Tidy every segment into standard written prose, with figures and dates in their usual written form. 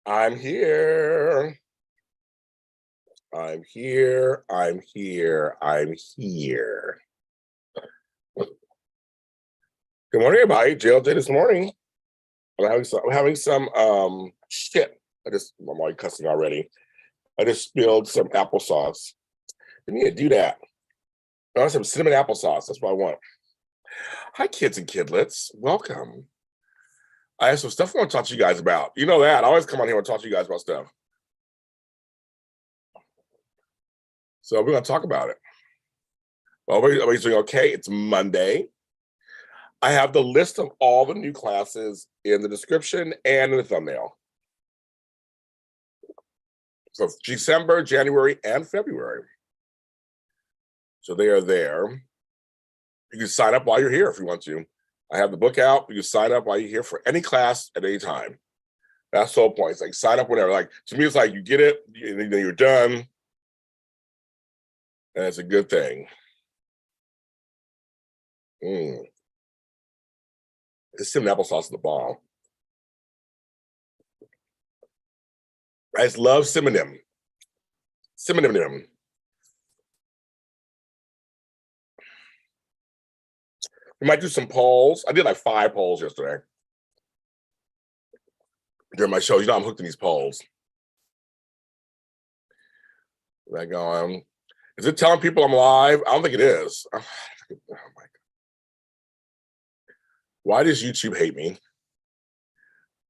I'm here. I'm here. I'm here. I'm here. Good morning, everybody. JLJ this morning. I'm having some shit. I'm already cussing already. I just spilled some applesauce. I need to do that. I want some cinnamon applesauce. That's what I want. Hi, kids and kidlets. Welcome. I have some stuff I want to talk to you guys about. You know that. I always come on here and talk to you guys about stuff. So we're going to talk about it. Well, everybody's doing okay. It's Monday. I have the list of all the new classes in the description and in the thumbnail. So December, January, and February. So they are there. You can sign up while you're here if you want to. I have the book out. You can sign up while you're here for any class at any time. That's the whole point. It's like sign up whenever. Like to me, it's like you get it, and then you're done. And it's a good thing. This cinnamon applesauce is the bomb. I just love cinnamon. Cinnamon. We might do some polls. I did like 5 polls yesterday during my show. You know, I'm hooked in these polls. Like, is it telling people I'm live? I don't think it is. Oh my God. Why does YouTube hate me?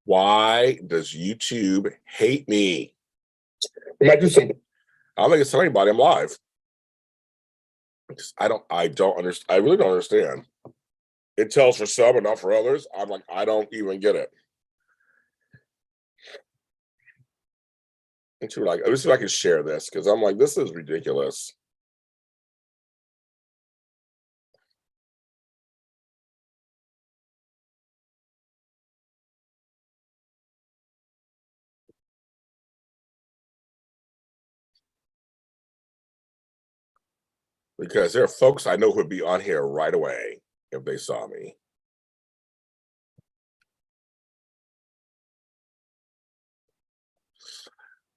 Why does YouTube hate me? We might do some. I don't think it's telling anybody I'm live. I don't understand. I really don't understand. It tells for some and not for others. I'm like, I don't even get it. Let me see if I can share this because I'm like, this is ridiculous. Because there are folks I know who would be on here right away if they saw me.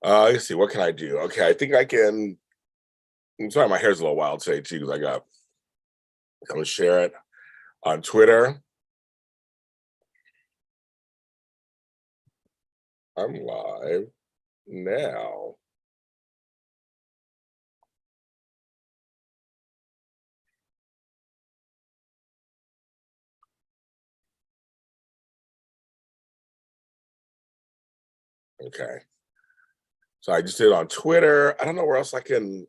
Let's see, what can I do? Okay, I think I can. I'm sorry, my hair's a little wild today too, because I'm gonna share it on Twitter. I'm live now. Okay. So I just did it on Twitter. I don't know where else I can.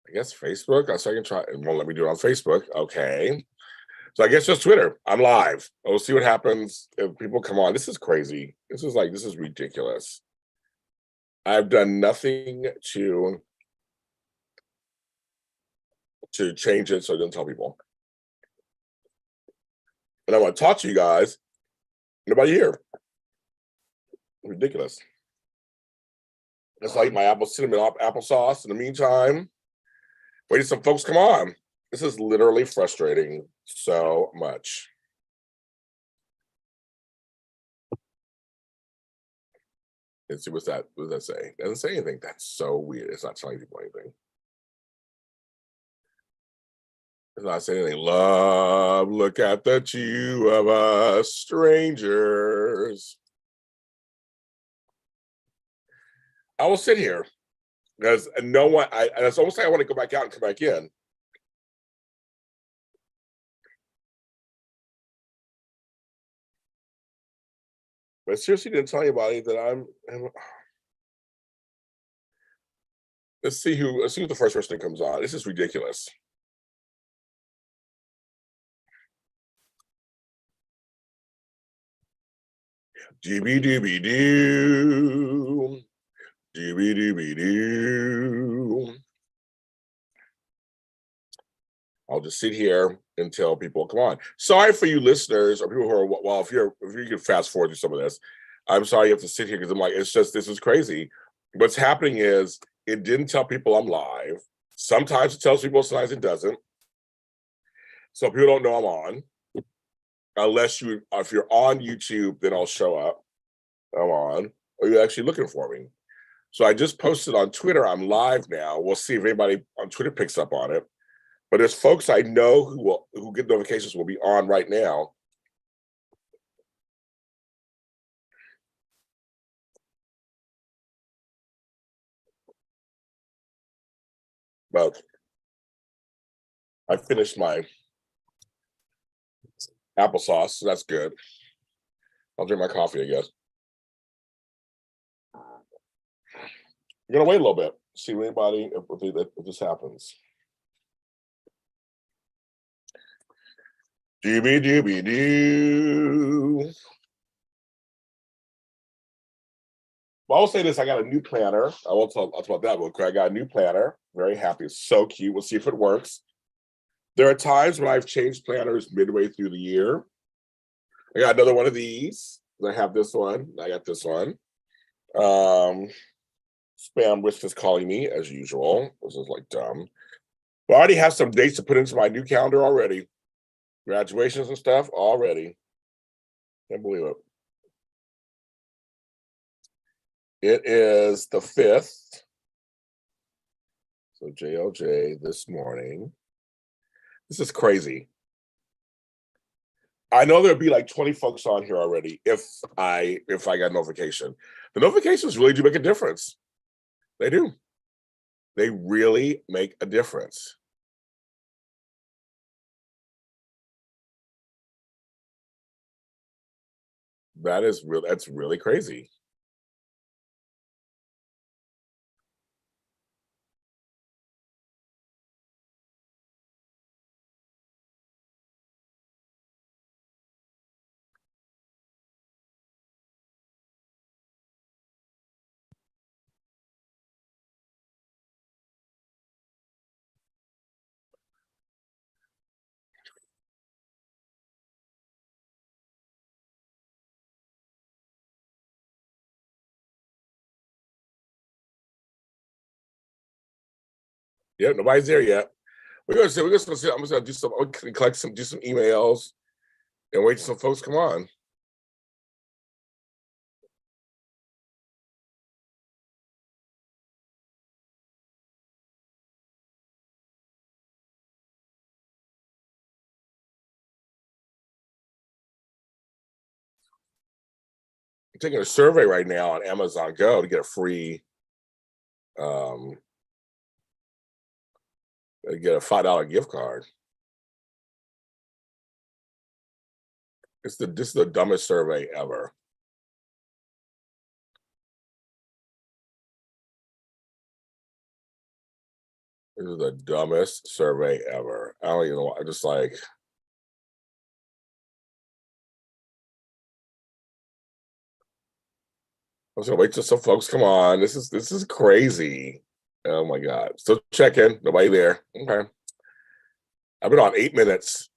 I guess Facebook. So I can try. It won't let me do it on Facebook. Okay. So I guess just Twitter. I'm live. We'll see what happens if people come on. This is crazy. This is ridiculous. I've done nothing to change it so it doesn't tell people. And I want to talk to you guys. Nobody here. Ridiculous. It's like my cinnamon applesauce. In the meantime, wait till some folks come on. This is literally frustrating so much. Let's see, what does that say? It doesn't say anything. That's so weird. It's not telling people anything. It's not saying anything. Love, look at the two of us, strangers. I will sit here because no one. And it's almost like I want to go back out and come back in. But seriously, didn't tell anybody that I'm. Let's see who the first person that comes on. This is ridiculous. Dooby dooby doo. Dooby dooby doo. I'll just sit here until people come on. Sorry for you listeners or people who are, well, if you can fast forward through some of this, I'm sorry you have to sit here because I'm like, it's just, this is crazy. What's happening is it didn't tell people I'm live. Sometimes it tells people, sometimes it doesn't. So people don't know I'm on. Unless if you're on YouTube, then I'll show up. I'm on. Are you actually looking for me? So I just posted on Twitter. I'm live now. We'll see if anybody on Twitter picks up on it. But there's folks I know who get notifications will be on right now. But I finished my applesauce, so that's good. I'll drink my coffee, I guess. I'm gonna wait a little bit, see if anybody if this happens. Dooby dooby doo. Well, I'll say this: I got a new planner. I'll talk about that real quick. I got a new planner. Very happy. It's so cute. We'll see if it works. There are times when I've changed planners midway through the year. I got another one of these. I have this one. I got this one. Spam Wish is calling me as usual. This is like dumb. But I already have some dates to put into my new calendar already. Graduations and stuff already. Can't believe it. It is the 5th. So JLJ this morning. This is crazy. I know there'll be like 20 folks on here already if I got notification. The notifications really do make a difference. They do. They really make a difference. That's really crazy. Yeah, nobody's there yet. We're gonna see. I'm just gonna do some. I'm gonna collect some, do some emails, and wait till some folks come on. I'm taking a survey right now on Amazon Go to get a free, get a $5 gift card. This is the dumbest survey ever. This is the dumbest survey ever. I don't even know. I just like. I'm just gonna wait till some folks come on. This is crazy. Oh my god. Still checking. Nobody there. Okay. I've been on 8 minutes.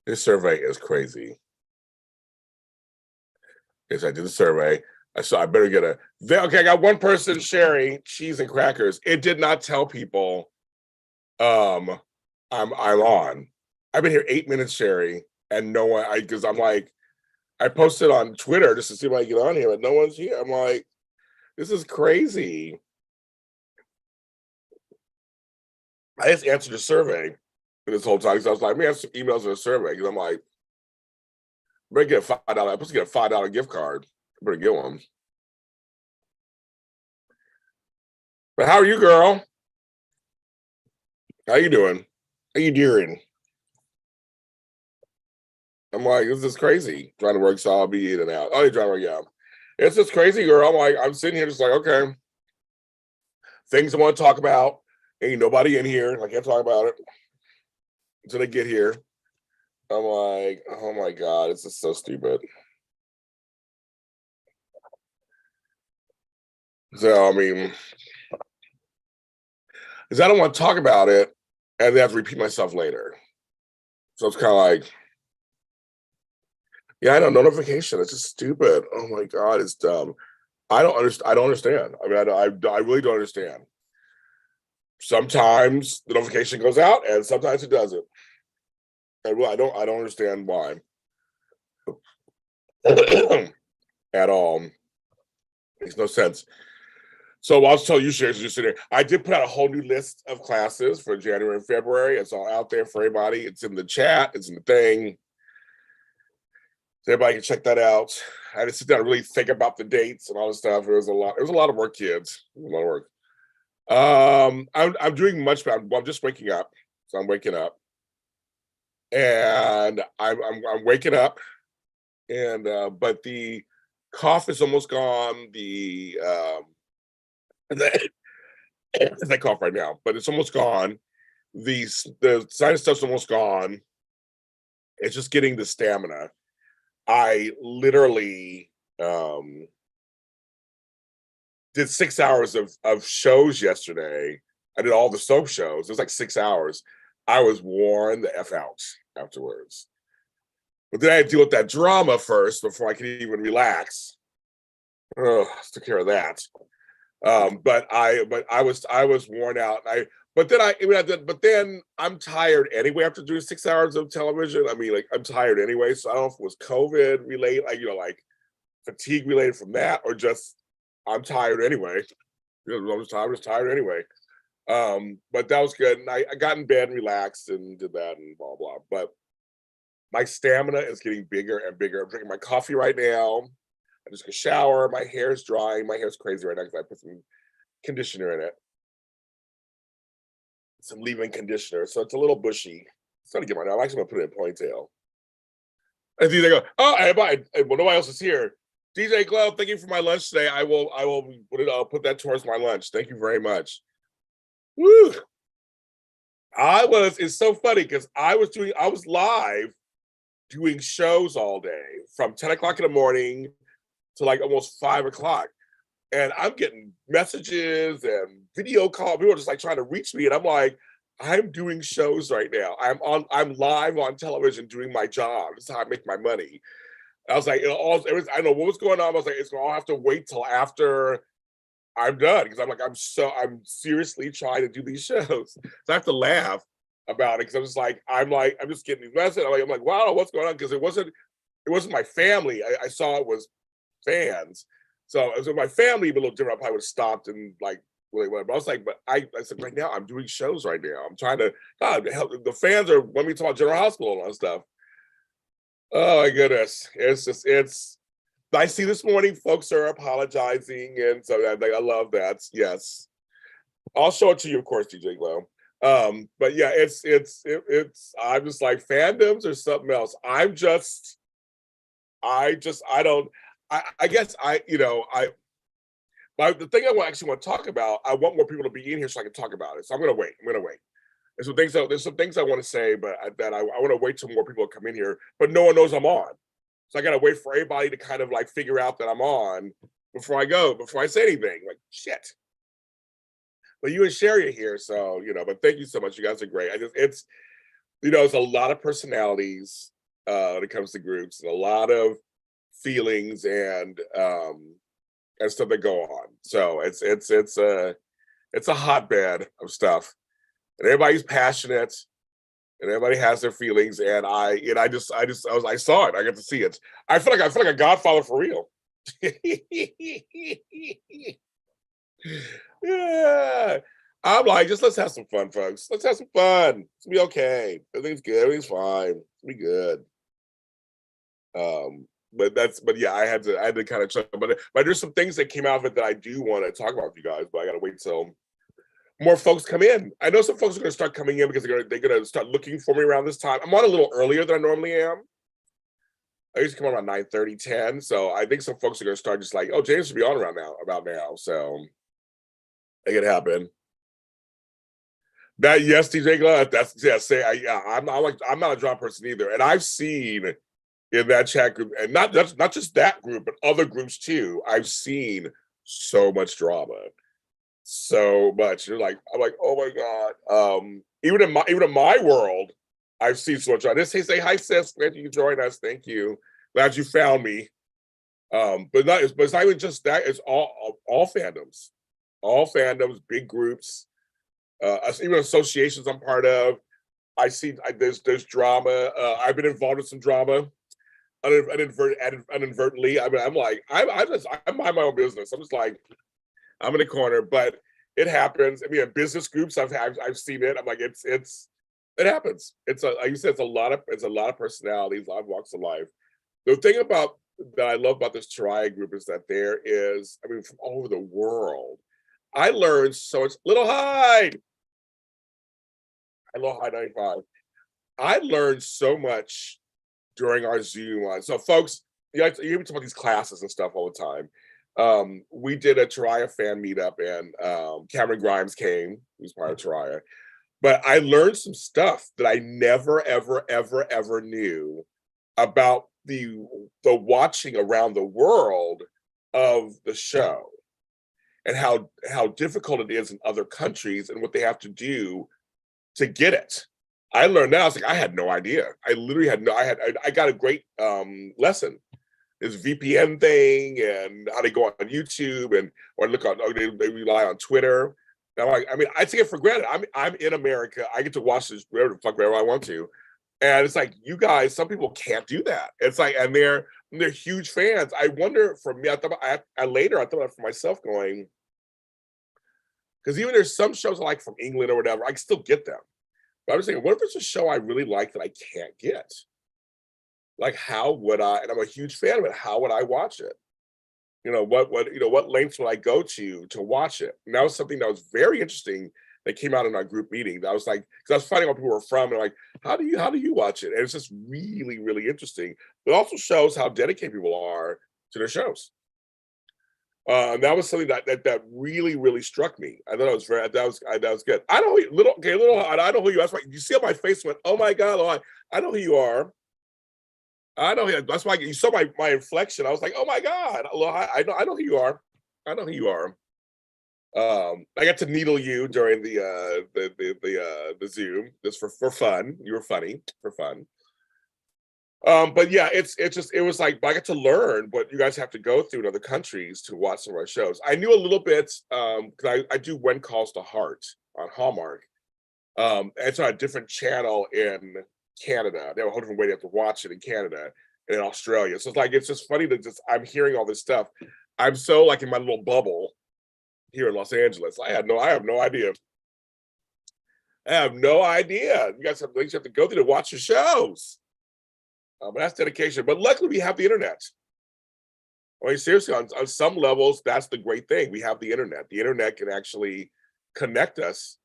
This survey is crazy. Yes, I did the survey. I better get a. Okay, I got one person sharing cheese and crackers. It did not tell people um I'm on. I've been here 8 minutes, Sherry, and no one. Because I'm like, I posted on Twitter just to see if I get on here, but no one's here. I'm like, this is crazy. I just answered the survey this whole time because I was like, man, I have some emails in the survey because I'm like, I better get a $5. I'm supposed to get a $5 gift card. I better get one. But how are you, girl? How you doing? How you doing? I'm like, this is crazy. Trying to work, so I'll be in and out. Oh, you're trying to work, yeah. It's just crazy, girl. I'm like, I'm sitting here just like, okay, things I want to talk about. Ain't nobody in here. I can't talk about it until they get here. I'm like, oh my god, it's just so stupid. So I mean, because I don't want to talk about it, and then I have to repeat myself later. So it's kind of like, yeah, I know, notification. It's just stupid. Oh my God, it's dumb. I don't understand. I don't understand. I mean, I really don't understand. Sometimes the notification goes out, and sometimes it doesn't. And well, I don't understand why at all. Makes no sense. So I'll tell you, shares just sitting there. I did put out a whole new list of classes for January and February. It's all out there for everybody. It's in the chat. It's in the thing. So everybody can check that out. I had to sit down and really think about the dates and all this stuff. It was a lot. It was a lot of work, kids. It was a lot of work. I'm doing much better. Well, I'm just waking up, so I'm waking up, and I'm waking up, and but the cough is almost gone. I cough right now, but it's almost gone. The sinus stuff's almost gone. It's just getting the stamina. I literally did 6 hours of shows yesterday. I did all the soap shows. It was like 6 hours. I was worn the F out afterwards. But then I had to deal with that drama first before I could even relax. Oh, took care of that. But I was worn out. But then I'm tired anyway after doing 6 hours of television. I mean, like, I'm tired anyway. So I don't know if it was COVID related, like fatigue related from that, or just I'm tired anyway. I was tired anyway. But that was good. And I got in bed and relaxed and did that and blah blah. But my stamina is getting bigger and bigger. I'm drinking my coffee right now. I just took a shower. My hair is drying. My hair's crazy right now because I put some conditioner in it. Some leave-in conditioner. So it's a little bushy. It's not to get my now. I'm actually gonna put it in a ponytail. And they go, oh, everybody, well, nobody else is here. DJ Glow, thank you for my lunch today. I will put that towards my lunch. Thank you very much. Woo. It's so funny because I was live doing shows all day from 10 o'clock in the morning to like almost 5 o'clock. And I'm getting messages and video calls. People are just like trying to reach me. And I'm like, I'm doing shows right now. I'm live on television doing my job. This is how I make my money. I was like, I don't know what was going on. I was like, it's gonna all have to wait till after I'm done. Because I'm seriously trying to do these shows. So I have to laugh about it because I'm just getting these messages. I'm like, wow, what's going on? Because it wasn't my family. I saw it was fans. So as with my family, a little different, I probably would have stopped and like really whatever. But I was like, but I said right now I'm doing shows right now. I'm trying to help. The fans are when we talk about General Hospital and all that stuff. Oh my goodness. I see this morning folks are apologizing, and so I love that. Yes. I'll show it to you, of course, DJ Glow. But yeah, it's I'm just like fandoms or something else. I guess but the thing I actually want to talk about, I want more people to be in here so I can talk about it. So I'm gonna wait. There's some things I want to say, but I want to wait till more people come in here. But no one knows I'm on, so I gotta wait for everybody to kind of like figure out that I'm on before I say anything. Like shit. But you and Sherry are here, so But thank you so much. You guys are great. It's a lot of personalities when it comes to groups, and a lot of feelings and stuff that go on. So it's a hotbed of stuff, and everybody's passionate, and everybody has their feelings. And I saw it. I got to see it. I feel like a godfather for real. Yeah. I'm like, just let's have some fun, folks. Let's have some fun. It's gonna be okay. Everything's good. Everything's fine. It's gonna be good. But yeah, I had to kind of check. But there's some things that came out of it that I do want to talk about with you guys. But I gotta wait till more folks come in. I know some folks are gonna start coming in because they're gonna start looking for me around this time. I'm on a little earlier than I normally am. I used to come on around 9:30, 10. So I think some folks are gonna start just like, oh, James should be on about now. So it could happen. That yes, TJ Glad. That's I'm not a drama person either. And I've seen in that chat group, and not just that group, but other groups too. I've seen so much drama, so much. I'm like, oh my god. even in my world, I've seen so much. I just say hi, sis. Glad you joined us. Thank you. Glad you found me. But it's not even just that. It's all fandoms, big groups, even associations I'm part of. I see there's drama. I've been involved in some drama inadvertently. I mean, I mind my own business. I'm just like, I'm in the corner, but it happens. I mean, in business groups, I've seen it. I'm like, it happens. Like you said, it's a lot of personalities, a lot of walks of life. The thing about that I love about this Triad group is that there is, I mean, from all over the world. I learned so much. Little Hyde, Little Hyde 95. I learned so much during our Zoom on. So, folks, you talk about these classes and stuff all the time. We did a Taraya fan meetup, and Cameron Grimes came, who's part of Taraya. But I learned some stuff that I never, ever, ever, ever knew about the watching around the world of the show, and how difficult it is in other countries and what they have to do to get it. I learned now. I was like, I had no idea. I literally had no. I got a great lesson. This VPN thing and how they go on YouTube or look on. They rely on Twitter. And I'm like, I mean, I take it for granted. I'm in America. I get to watch this wherever I want to. And it's like, you guys, some people can't do that. It's like, and they're huge fans. I wonder, for me, I thought about for myself, going, because even there's some shows I like from England or whatever, I can still get them. But I was thinking, what if there's a show I really like that I can't get? Like, how would I? And I'm a huge fan of it. How would I watch it? What lengths would I go to watch it? And that was something that was very interesting that came out in our group meeting. That was like, because I was finding out people were from, and like, how do you watch it? And it's just really, really interesting. It also shows how dedicated people are to their shows. And that was something that really, really struck me. I thought that was good. I know I know who you are. That's why you see how my face went, oh my God, I know who you are. I know that's why you saw my inflection. I was like, oh my God, I know who you are. I know who you are. I got to needle you during the Zoom just for fun. You were funny for fun. But yeah, it was like I got to learn what you guys have to go through in other countries to watch some of our shows. I knew a little bit because I do When Calls to Heart on Hallmark. And it's on a different channel in Canada. They have a whole different way to have to watch it in Canada and in Australia. So it's just funny that I'm hearing all this stuff. I'm so like in my little bubble here in Los Angeles. I have no idea. I have no idea. You guys have things you have to go through to watch your shows. But that's dedication. But luckily, we have the internet. I mean, seriously, on some levels, that's the great thing. We have the internet. The internet can actually connect us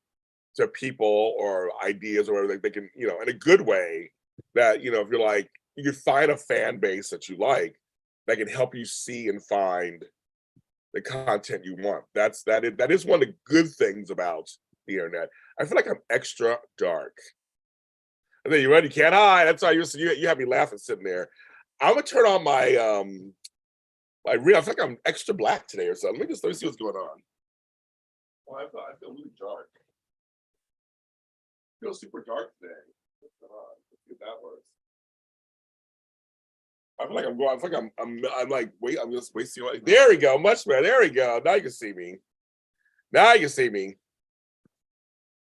to people or ideas or whatever they can, in a good way. That if you're like, you can find a fan base that you like that can help you see and find the content you want. That is one of the good things about the internet. I feel like I'm extra dark. And then you ready? You can't hide. That's why you have me laughing sitting there. I'm gonna turn on my I feel like I'm extra black today or something. Let me see what's going on. Oh, I feel really dark. I feel super dark today. What's going on? Let's see if that works. I feel like I'm going. I feel like I'm like wait. I'm just wasting. There we go. Much better. There we go. Now you can see me. Now you can see me.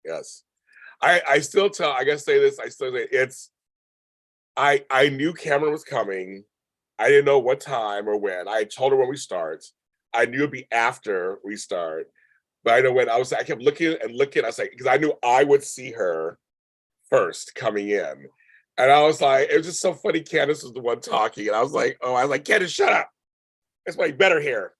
Yes. I still tell. I gotta say this. I still say it's. I knew Cameron was coming. I didn't know what time or when. I told her when we start. I knew it'd be after we start. But I know when I kept looking and looking. I was like, because I knew I would see her first coming in. And I was like, it was just so funny. Candace was the one talking. And I was like, Candace, shut up. That's why you better hear.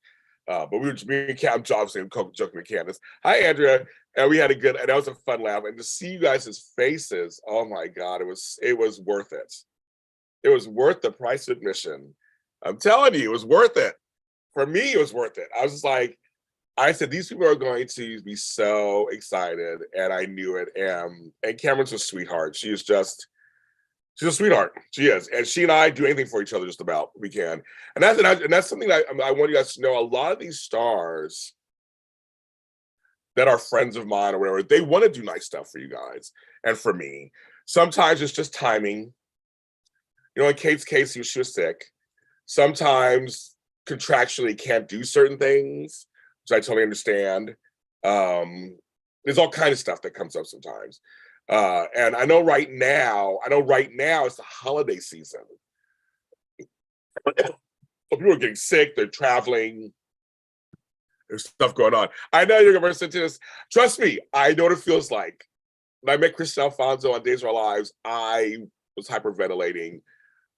But me and Cam obviously joking with Candace. Hi, Andrea. And we had a good, and that was a fun laugh. And to see you guys' faces, oh my God, it was worth it. It was worth the price of admission. I'm telling you, it was worth it. For me, it was worth it. I was just like, I said, these people are going to be so excited. And I knew it. And Cameron's a sweetheart. She's a sweetheart. She is. And she and I do anything for each other just about. We can. And that's something that I want you guys to know. A lot of these stars that are friends of mine or whatever, they want to do nice stuff for you guys and for me. Sometimes it's just timing. You know, in Kate's case, she was sick. Sometimes contractually can't do certain things, which I totally understand. There's all kinds of stuff that comes up sometimes. And I know right now it's the holiday season. So people are getting sick, they're traveling, there's stuff going on. I know you're gonna listen to this. Trust me, I know what it feels like. When I met Kristen Alfonso on Days of Our Lives, I was hyperventilating,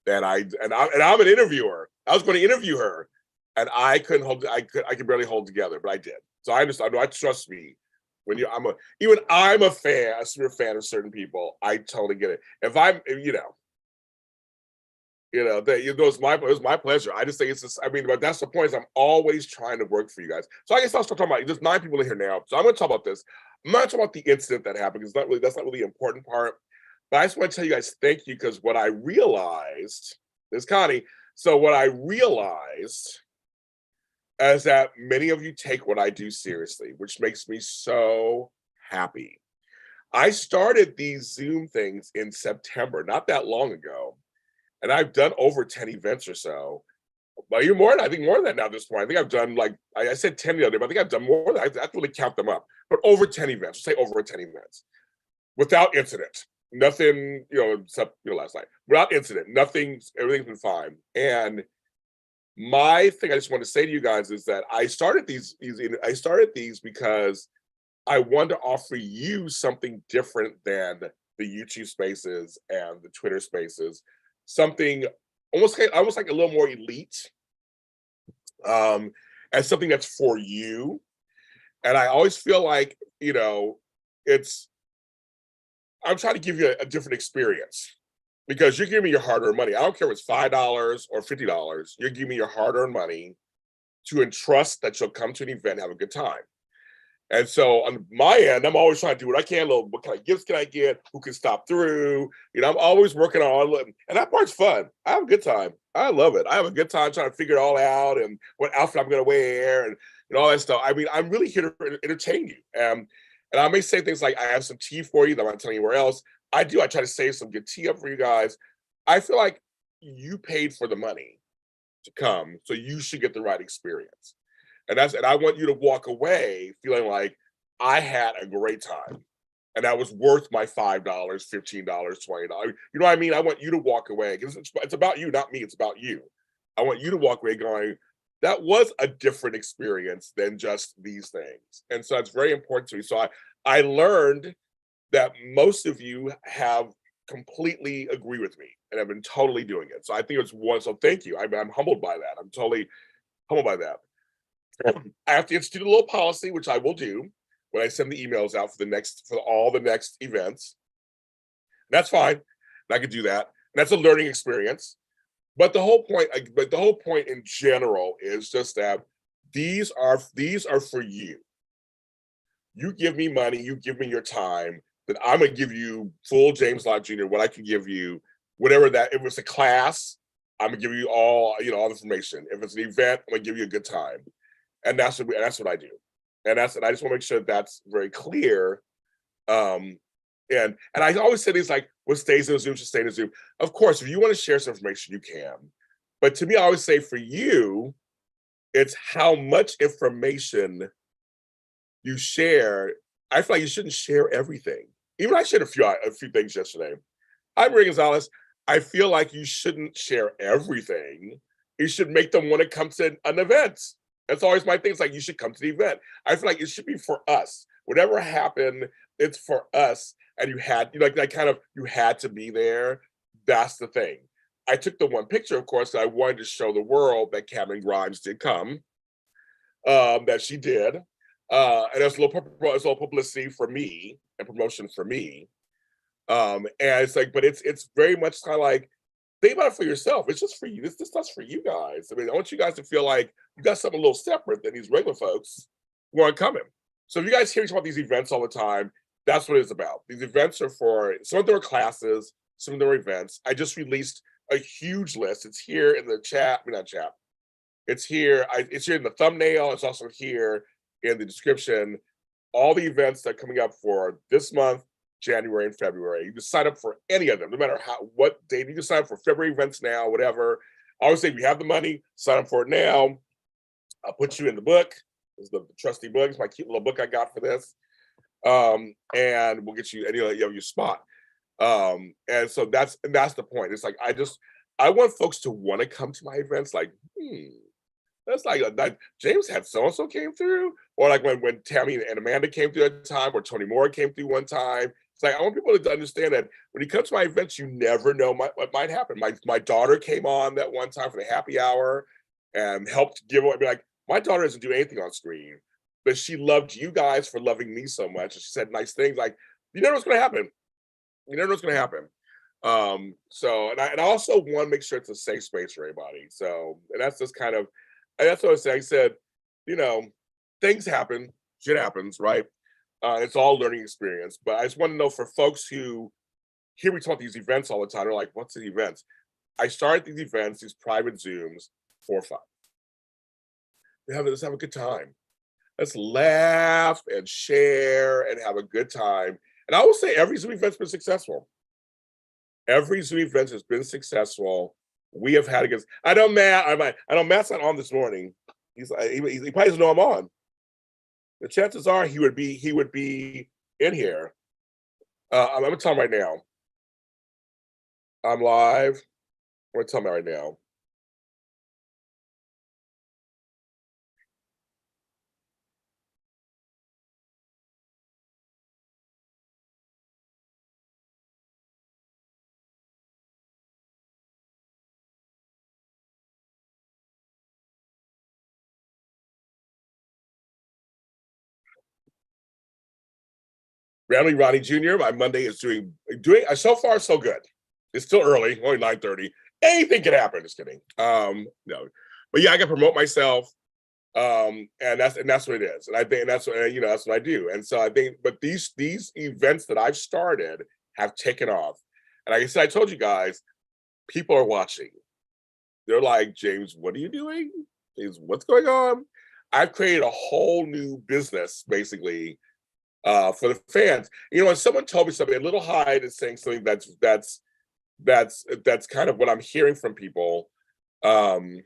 and I'm an interviewer. I was going to interview her, and I could barely hold together, but I did. So I understand. I trust me. When I'm a fan, a super fan of certain people. I totally get it. It was my pleasure. I just think it's just, but that's the point, is I'm always trying to work for you guys. So I guess I'll start talking about, there's 9 people in here now. So I'm going to talk about this. I'm not talking about the incident that happened, because that's not really the important part. But I just want to tell you guys thank you, because what I realized is, Connie, what I realized is that many of you take what I do seriously, which makes me so happy. I started these Zoom things in September, not that long ago. And I've done over 10 events or so. But I think more than that now at this point. I think I've done, I said 10 the other day, but I think I've done more than that. I have to really count them up. But over 10 events, say over 10 events. Without incident. Nothing, except last night. Without incident. Everything's been fine. And my thing I just want to say to you guys is that I started these because I wanted to offer you something different than the YouTube spaces and the Twitter spaces. Something almost like a little more elite, and something that's for you. And I always feel like, I'm trying to give you a different experience, because you're giving me your hard-earned money. I don't care if it's $5 or $50. You're giving me your hard-earned money to entrust that you'll come to an event and have a good time. And so on my end, I'm always trying to do what I can. What kind of gifts can I get? Who can stop through? I'm always working on, and that part's fun. I have a good time. I love it. I have a good time trying to figure it all out, and what outfit I'm going to wear, and all that stuff. I'm really here to entertain you. And I may say things like, I have some tea for you that I'm not telling you where else. I do. I try to save some good tea up for you guys. I feel like you paid for the money to come, so you should get the right experience. And I want you to walk away feeling like I had a great time, and that was worth my $5, $15, $20. You know what I mean? I want you to walk away, because it's about you, not me. It's about you. I want you to walk away going, that was a different experience than just these things. And so it's very important to me. So I learned that most of you have completely agree with me and have been totally doing it. So I think it's one. So thank you. I'm humbled by that. I'm totally humbled by that. I have to institute a little policy, which I will do when I send the emails out for all the next events. That's fine. I could do that. And that's a learning experience. But the whole point in general is just that these are for you. You give me money, you give me your time, then I'm gonna give you full James Lott Jr. what I can give you, whatever that. If it's a class, I'm gonna give you all the information. If it's an event, I'm gonna give you a good time. And that's what I do. And I just want to make sure that's very clear. And I always say things like, what stays in the Zoom should stay in the Zoom. Of course, if you want to share some information, you can. But to me, I always say, for you, it's how much information you share. I feel like you shouldn't share everything. Even I shared a few things yesterday. Hi, Maria Gonzalez. I feel like you shouldn't share everything. You should make them want to come to an event. That's always my thing. It's like, you should come to the event. I feel like it should be for us. Whatever happened, it's for us. And you had to be there. That's the thing. I took the one picture, of course, that I wanted to show the world that Cameron Grimes did come, that she did. And it's a little publicity for me and promotion for me. And it's like, but it's very much kind of like, think about it for yourself. It's just for you. This stuff's for you guys. I want you guys to feel like you got something a little separate than these regular folks who aren't coming. So if you guys hear about these events all the time, that's what it's about. These events are for, some of them are classes, some of them are events. I just released a huge list. It's here in the chat. Not chat. It's here. It's here in the thumbnail. It's also here in the description. all the events that are coming up for this month, January and February. You can sign up for any of them, no matter what date. You can sign up for February events now, whatever. I always say if you have the money, sign up for it now. I'll put you in the book. It's the trusty book. It's my cute little book I got for this. And we'll get you, and you have your spot. And so that's the point. It's like I want folks to want to come to my events. Like, that's like James had so and so came through, or like when Tammy and Amanda came through at a time, or Tony Moore came through one time. It's like I want people to understand that when you come to my events, you never know what might happen. My daughter came on that one time for the happy hour and helped give away. Be like, my daughter doesn't do anything on screen, but she loved you guys for loving me so much, and she said nice things. Like, you never know what's going to happen. You never know what's going to happen. So, and I also want to make sure it's a safe space for everybody. So, and that's just kind of, and that's what I said. I said, things happen, shit happens, right? It's all learning experience. But I just want to know, for folks who hear me talk about these events all the time, they're like, what's the events? I started these events, these private Zooms, for fun. Let's have a good time. Let's laugh and share and have a good time. And I will say every Zoom event's been successful. Every Zoom event has been successful. We have had against. I know Matt's not on this morning. He probably doesn't know I'm on. The chances are he would be in here. I'm gonna tell him right now. I'm live. I'm gonna tell him right now. Randomly Ronnie Jr., my Monday is doing so far so good. It's still early, only 9:30. Anything can happen. Just kidding. No. But yeah, I can promote myself. And that's what it is. And I think that's what I do. And so I think, but these events that I've started have taken off. And like I said, I told you guys, people are watching. They're like, James, what are you doing? James, what's going on? I've created a whole new business, basically, for the fans. When someone told me something, a little Hyde is saying something that's kind of what I'm hearing from people. There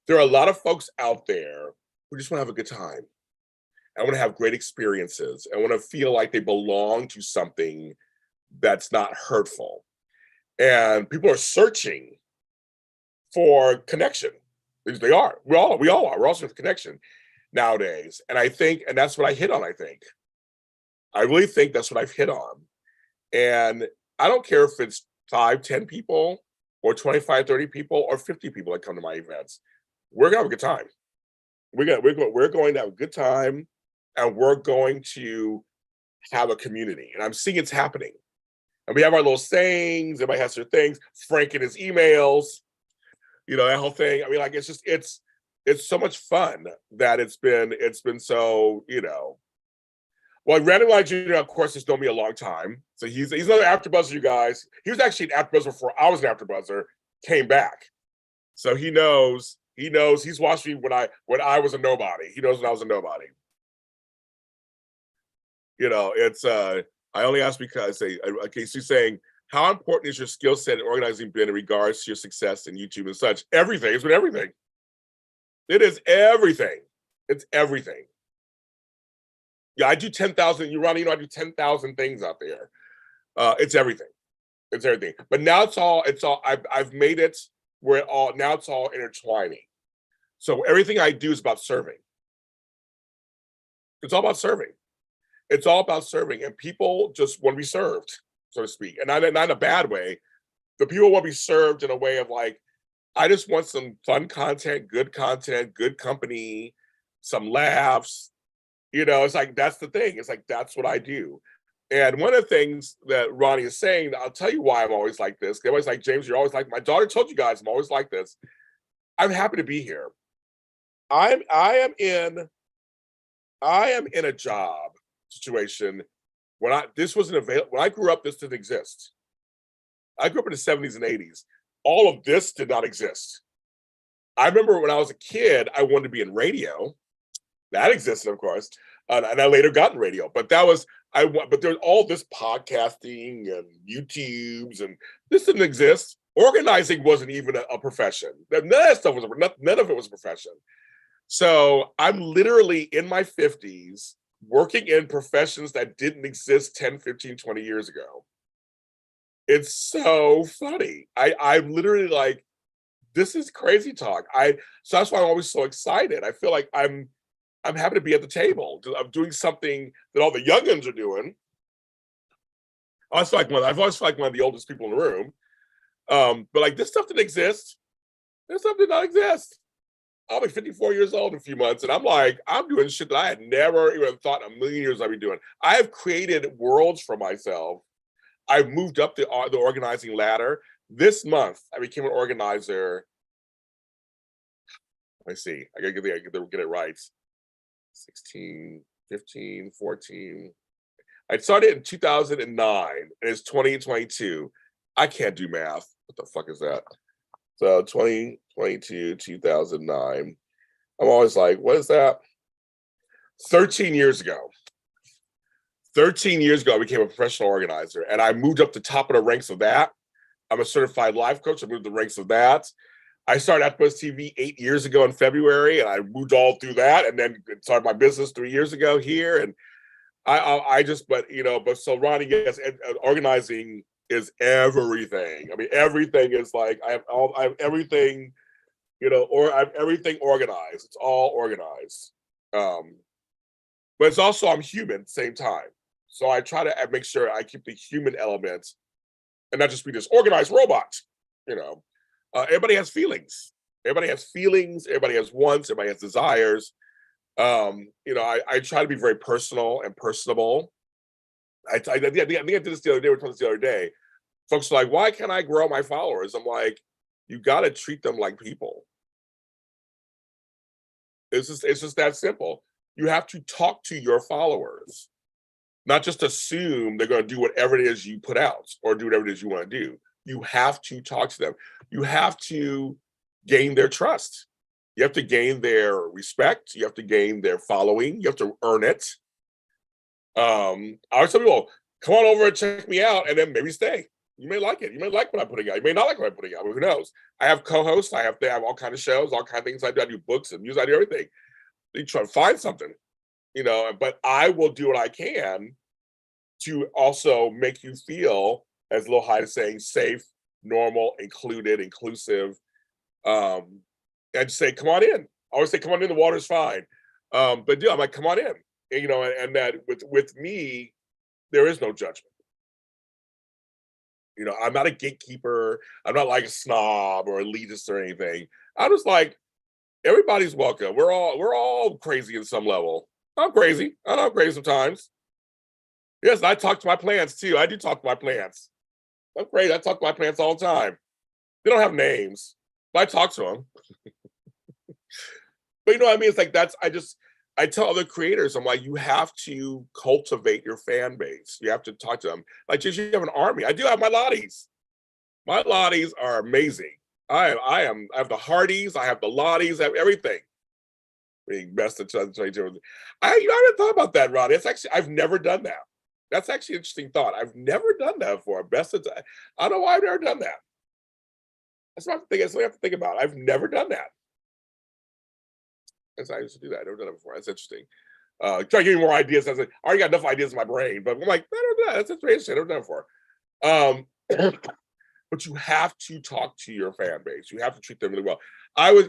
are a lot of folks out there who just want to have a good time. I want to have great experiences. I want to feel like they belong to something that's not hurtful. And people are searching for connection. They are. We all are. We're all searching for connection nowadays. And I think, and that's what I hit on, I think. I really think that's what I've hit on. And I don't care if it's 5, 10 people or 25, 30 people or 50 people that come to my events. We're gonna have a good time. We're going to have a good time, and we're going to have a community. And I'm seeing it's happening. And we have our little sayings. Everybody has their things. Frank and his emails, that whole thing. I mean, like, it's so much fun that it's been so, Well, Random Line Jr., of course, has known me a long time. So he's another AfterBuzzer, you guys. He was actually an AfterBuzzer before I was an AfterBuzzer, came back. So he knows. He's watched me when I was a nobody. He knows when I was a nobody. It's I only ask because so he's saying, how important is your skill set in organizing been in regards to your success in YouTube and such? Everything. It's been everything. It is everything. It's everything. Yeah, I do 10,000. Ronnie, I do 10,000 things out there. It's everything. It's everything. But now it's all. I've made it where now it's all intertwining. So everything I do is about serving. It's all about serving. It's all about serving, and people just want to be served, so to speak, and not in a bad way. The people want to be served in a way of like, I just want some fun content, good company, some laughs. It's like, that's the thing. It's like, that's what I do. And one of the things that Ronnie is saying, I'll tell you why I'm always like this. They're always like, James, you're always like, my daughter told you guys I'm always like this. I'm happy to be here. I am in a job situation when this wasn't available. When I grew up, this didn't exist. I grew up in the 70s and 80s. All of this did not exist. I remember when I was a kid, I wanted to be in radio. That existed, of course. And I later got in radio, but but there's all this podcasting and YouTubes, and this didn't exist. Organizing wasn't even a profession. None of that stuff was, none of it was a profession. So I'm literally in my 50s working in professions that didn't exist 10, 15, 20 years ago. It's so funny. I'm literally like, this is crazy talk. So that's why I'm always so excited. I feel like I'm happy to be at the table. I'm doing something that all the youngins are doing. I've always felt like one of the oldest people in the room. But like, this stuff didn't exist. This stuff did not exist. I'll be 54 years old in a few months, and I'm like, I'm doing shit that I had never even thought in a million years I'd be doing. I have created worlds for myself. I've moved up the organizing ladder. This month, I became an organizer. Let me see. I gotta get it right. 16, 15, 14. I started in 2009, and it's 2022. I can't do math. What the fuck is that? So 2022, 2009. I'm always like, what is that? 13 years ago. 13 years ago, I became a professional organizer, and I moved up the top of the ranks of that. I'm a certified life coach. I moved the ranks of that. I started Aquarius TV 8 years ago in February, and I moved all through that, and then started my business 3 years ago here. And but so Ronnie, yes, organizing is everything. I mean, everything is like I have everything, or I have everything organized. It's all organized. But it's also I'm human at the same time. So I try to make sure I keep the human element and not just be this organized robot. Everybody has feelings. Everybody has feelings. Everybody has wants. Everybody has desires. I try to be very personal and personable. I think I did this the other day. We talked this the other day. Folks are like, why can't I grow my followers? I'm like, you got to treat them like people. It's just that simple. You have to talk to your followers, not just assume they're going to do whatever it is you put out or do whatever it is you want to do. You have to talk to them. You have to gain their trust. You have to gain their respect. You have to gain their following. You have to earn it. I always tell people, come on over and check me out, and then maybe stay. You may like it. You may like what I'm putting out. You may not like what I'm putting out. Who knows? I have co-hosts. I have all kinds of shows, all kinds of things I do. I do books and music. I do everything. You try to find something, but I will do what I can to also make you feel, as Lil Hyde is saying, safe, normal, included, inclusive, and say, come on in. I always say, come on in, the water's fine. But I'm like, come on in. And that with me, there is no judgment. I'm not a gatekeeper. I'm not like a snob or elitist or anything. I'm just like, everybody's welcome. We're all crazy in some level. I'm crazy. I know I'm crazy sometimes. Yes, I talk to my plants too. I do talk to my plants. I'm crazy. I talk to my plants all the time. They don't have names, but I talk to them. But you know what I mean? It's like I tell other creators, I'm like, you have to cultivate your fan base. You have to talk to them. Like, just you have an army. I do have my lotties. My lotties are amazing. I have the Hardys, I have the Lotties, I have everything. Being best of 2022. I haven't thought about that, Ronnie. I've never done that. That's actually an interesting thought. I've never done that before. I don't know why I've never done that. That's what I have to think about. I've never done that. I used to do that. I've never done it before. That's interesting. Try to give me more ideas. I already got enough ideas in my brain, but I'm like, I don't know. That's interesting. I've never done it before. But you have to talk to your fan base. You have to treat them really well.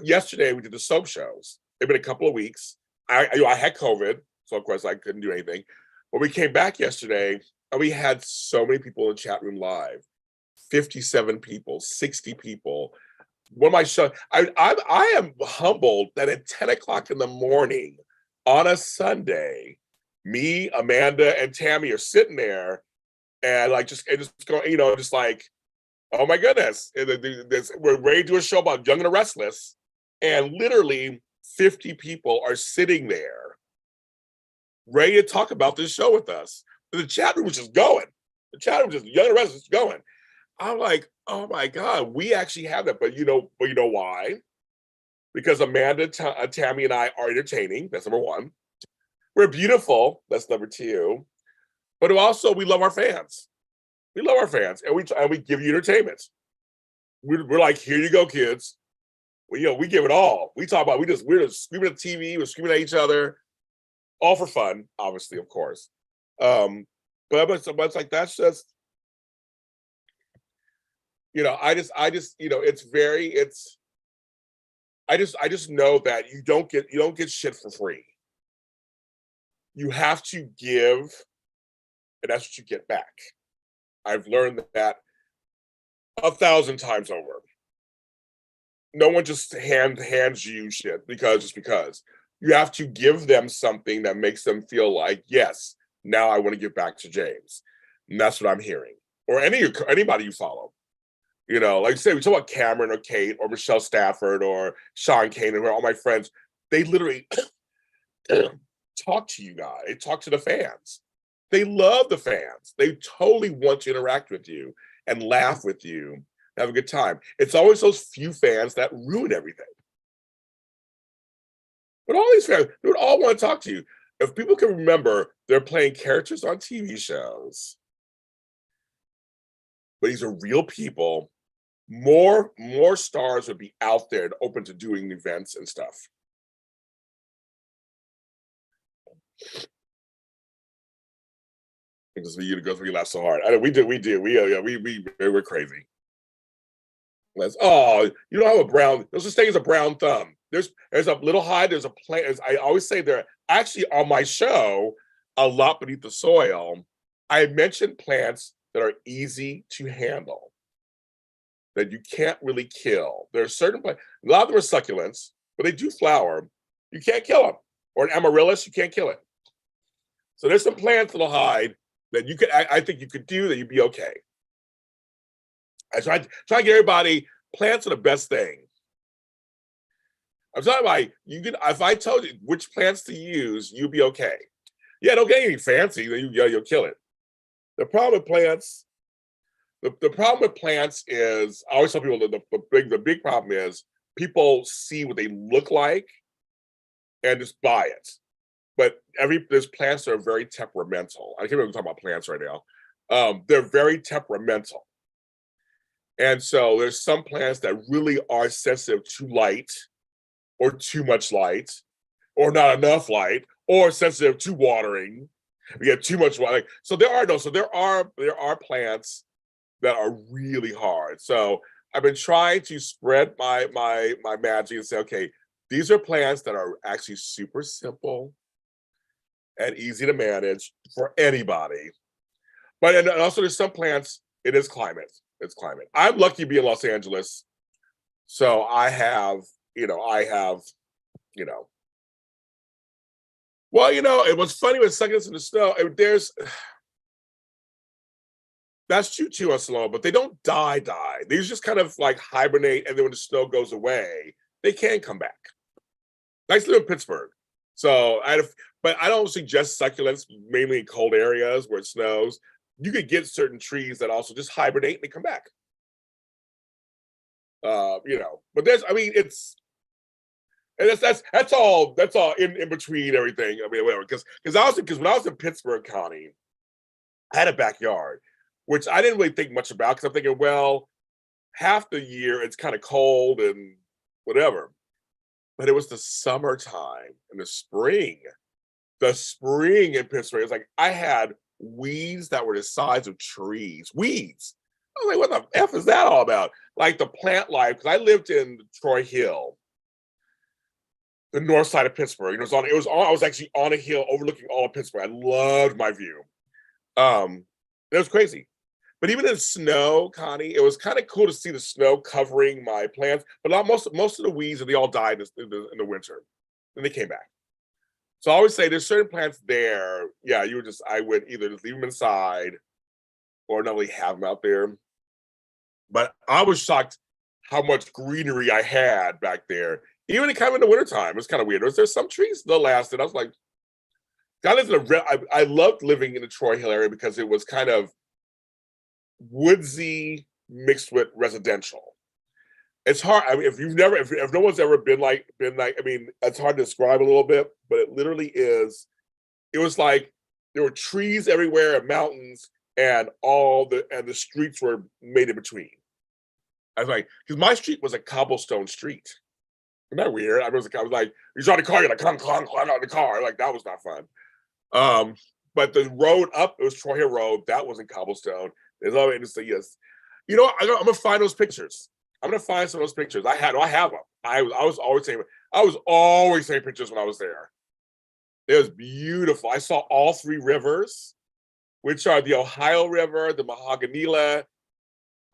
Yesterday, we did the soap shows. It's been a couple of weeks. I had COVID, so of course I couldn't do anything. But we came back yesterday, and we had so many people in the chat room live. 57 people, 60 people. One of my shows, I am humbled that at 10 o'clock in the morning on a Sunday, me, Amanda, and Tammy are sitting there and just going, just like, oh my goodness, we're ready to do a show about Young and the Restless, and literally 50 people are sitting there ready to talk about this show with us. The chat room was just going. The chat room was just Young and the Restless going. I'm like, oh my God, we actually have that. But you know why? Because Amanda, Tammy, and I are entertaining. That's number one. We're beautiful. That's number two. But also, we love our fans. We love our fans, and we give you entertainment. We're like, here you go, kids. We give it all. We talk about we're just screaming at TV, we're screaming at each other, all for fun, obviously, of course. But it's like that's just I just I just know that you don't get shit for free. You have to give, and that's what you get back. I've learned that 1,000 times over. No one just hands you shit because you have to give them something that makes them feel like, yes, now I want to give back to James. And that's what I'm hearing. Or anybody you follow. Like I say, we talk about Cameron or Kate or Michelle Stafford or Sean Kane and all my friends. They literally talk to you guys. They talk to the fans. They love the fans. They totally want to interact with you and laugh with you, have a good time. It's always those few fans that ruin everything. But all these fans, they would all want to talk to you. If people can remember, they're playing characters on TV shows. But these are real people. More stars would be out there and open to doing events and stuff. Because we laugh so hard. We're crazy. You don't have a brown. There's this thing as a brown thumb. There's a little high. There's a plant. I always say there. Actually, on my show, A Lot Beneath the Soil, I mentioned plants that are easy to handle, that you can't really kill. There are certain plants. A lot of them are succulents, but they do flower. You can't kill them. Or an amaryllis, you can't kill it. So there's some plants that'll hide that you could. I think you could do that. You'd be okay. I try to get everybody. Plants are the best thing. I'm talking about if I told you which plants to use, you'd be okay. Yeah, don't get anything fancy. You'll kill it. The problem with plants, the problem with plants is I always tell people that the big problem is people see what they look like and just buy it. But there's plants that are very temperamental. I can't even talk about plants right now. They're very temperamental. And so there's some plants that really are sensitive to light or too much light or not enough light or sensitive to watering. We get too much water. So there are plants that are really hard. So I've been trying to spread my magic and say, okay, these are plants that are actually super simple and easy to manage for anybody. But and also there's some plants, it is climate. It's climate. I'm lucky to be in Los Angeles. So I have, well, it was funny with succulents in the snow. That's true too on Sloan, but they don't die. They just kind of like hibernate, and then when the snow goes away, they can come back. I used to live in Pittsburgh, but I don't suggest succulents mainly in cold areas where it snows. You could get certain trees that also just hibernate and they come back. But that's all in between everything. I mean, whatever. Because when I was in Pittsburgh County, I had a backyard, which I didn't really think much about because I'm thinking, well, half the year it's kind of cold and whatever. But it was the summertime and the spring. The spring in Pittsburgh, it's like I had weeds that were the size of trees. Weeds. I was like, what the F is that all about? Like the plant life, because I lived in Troy Hill, the north side of Pittsburgh. I was actually on a hill overlooking all of Pittsburgh. I loved my view. It was crazy. But even in snow, Connie, it was kind of cool to see the snow covering my plants. But most of the weeds, they all died in the winter. Then they came back. So I always say there's certain plants there. Yeah, I would either just leave them inside or not really have them out there. But I was shocked how much greenery I had back there. Even in the wintertime, it was kind of weird. There's some trees that lasted. I was like, I loved living in the Troy Hill area because it was kind of woodsy mixed with residential. It's hard. I mean, if no one's ever been like, I mean, it's hard to describe a little bit, but it literally is it was like there were trees everywhere and mountains, and the streets were made in between. I was like, because my street was a cobblestone street. Isn't that weird? I was like, you saw the car, you're like, clunk, clunk, clunk out the car. Like, that was not fun. But the road up, it was Troy Hill Road. That wasn't cobblestone. There's other interesting, yes. You know, I'm gonna find those pictures. I'm gonna find some of those pictures. I have them. I was always taking pictures when I was there. It was beautiful. I saw all three rivers, which are the Ohio River, the Monongahela.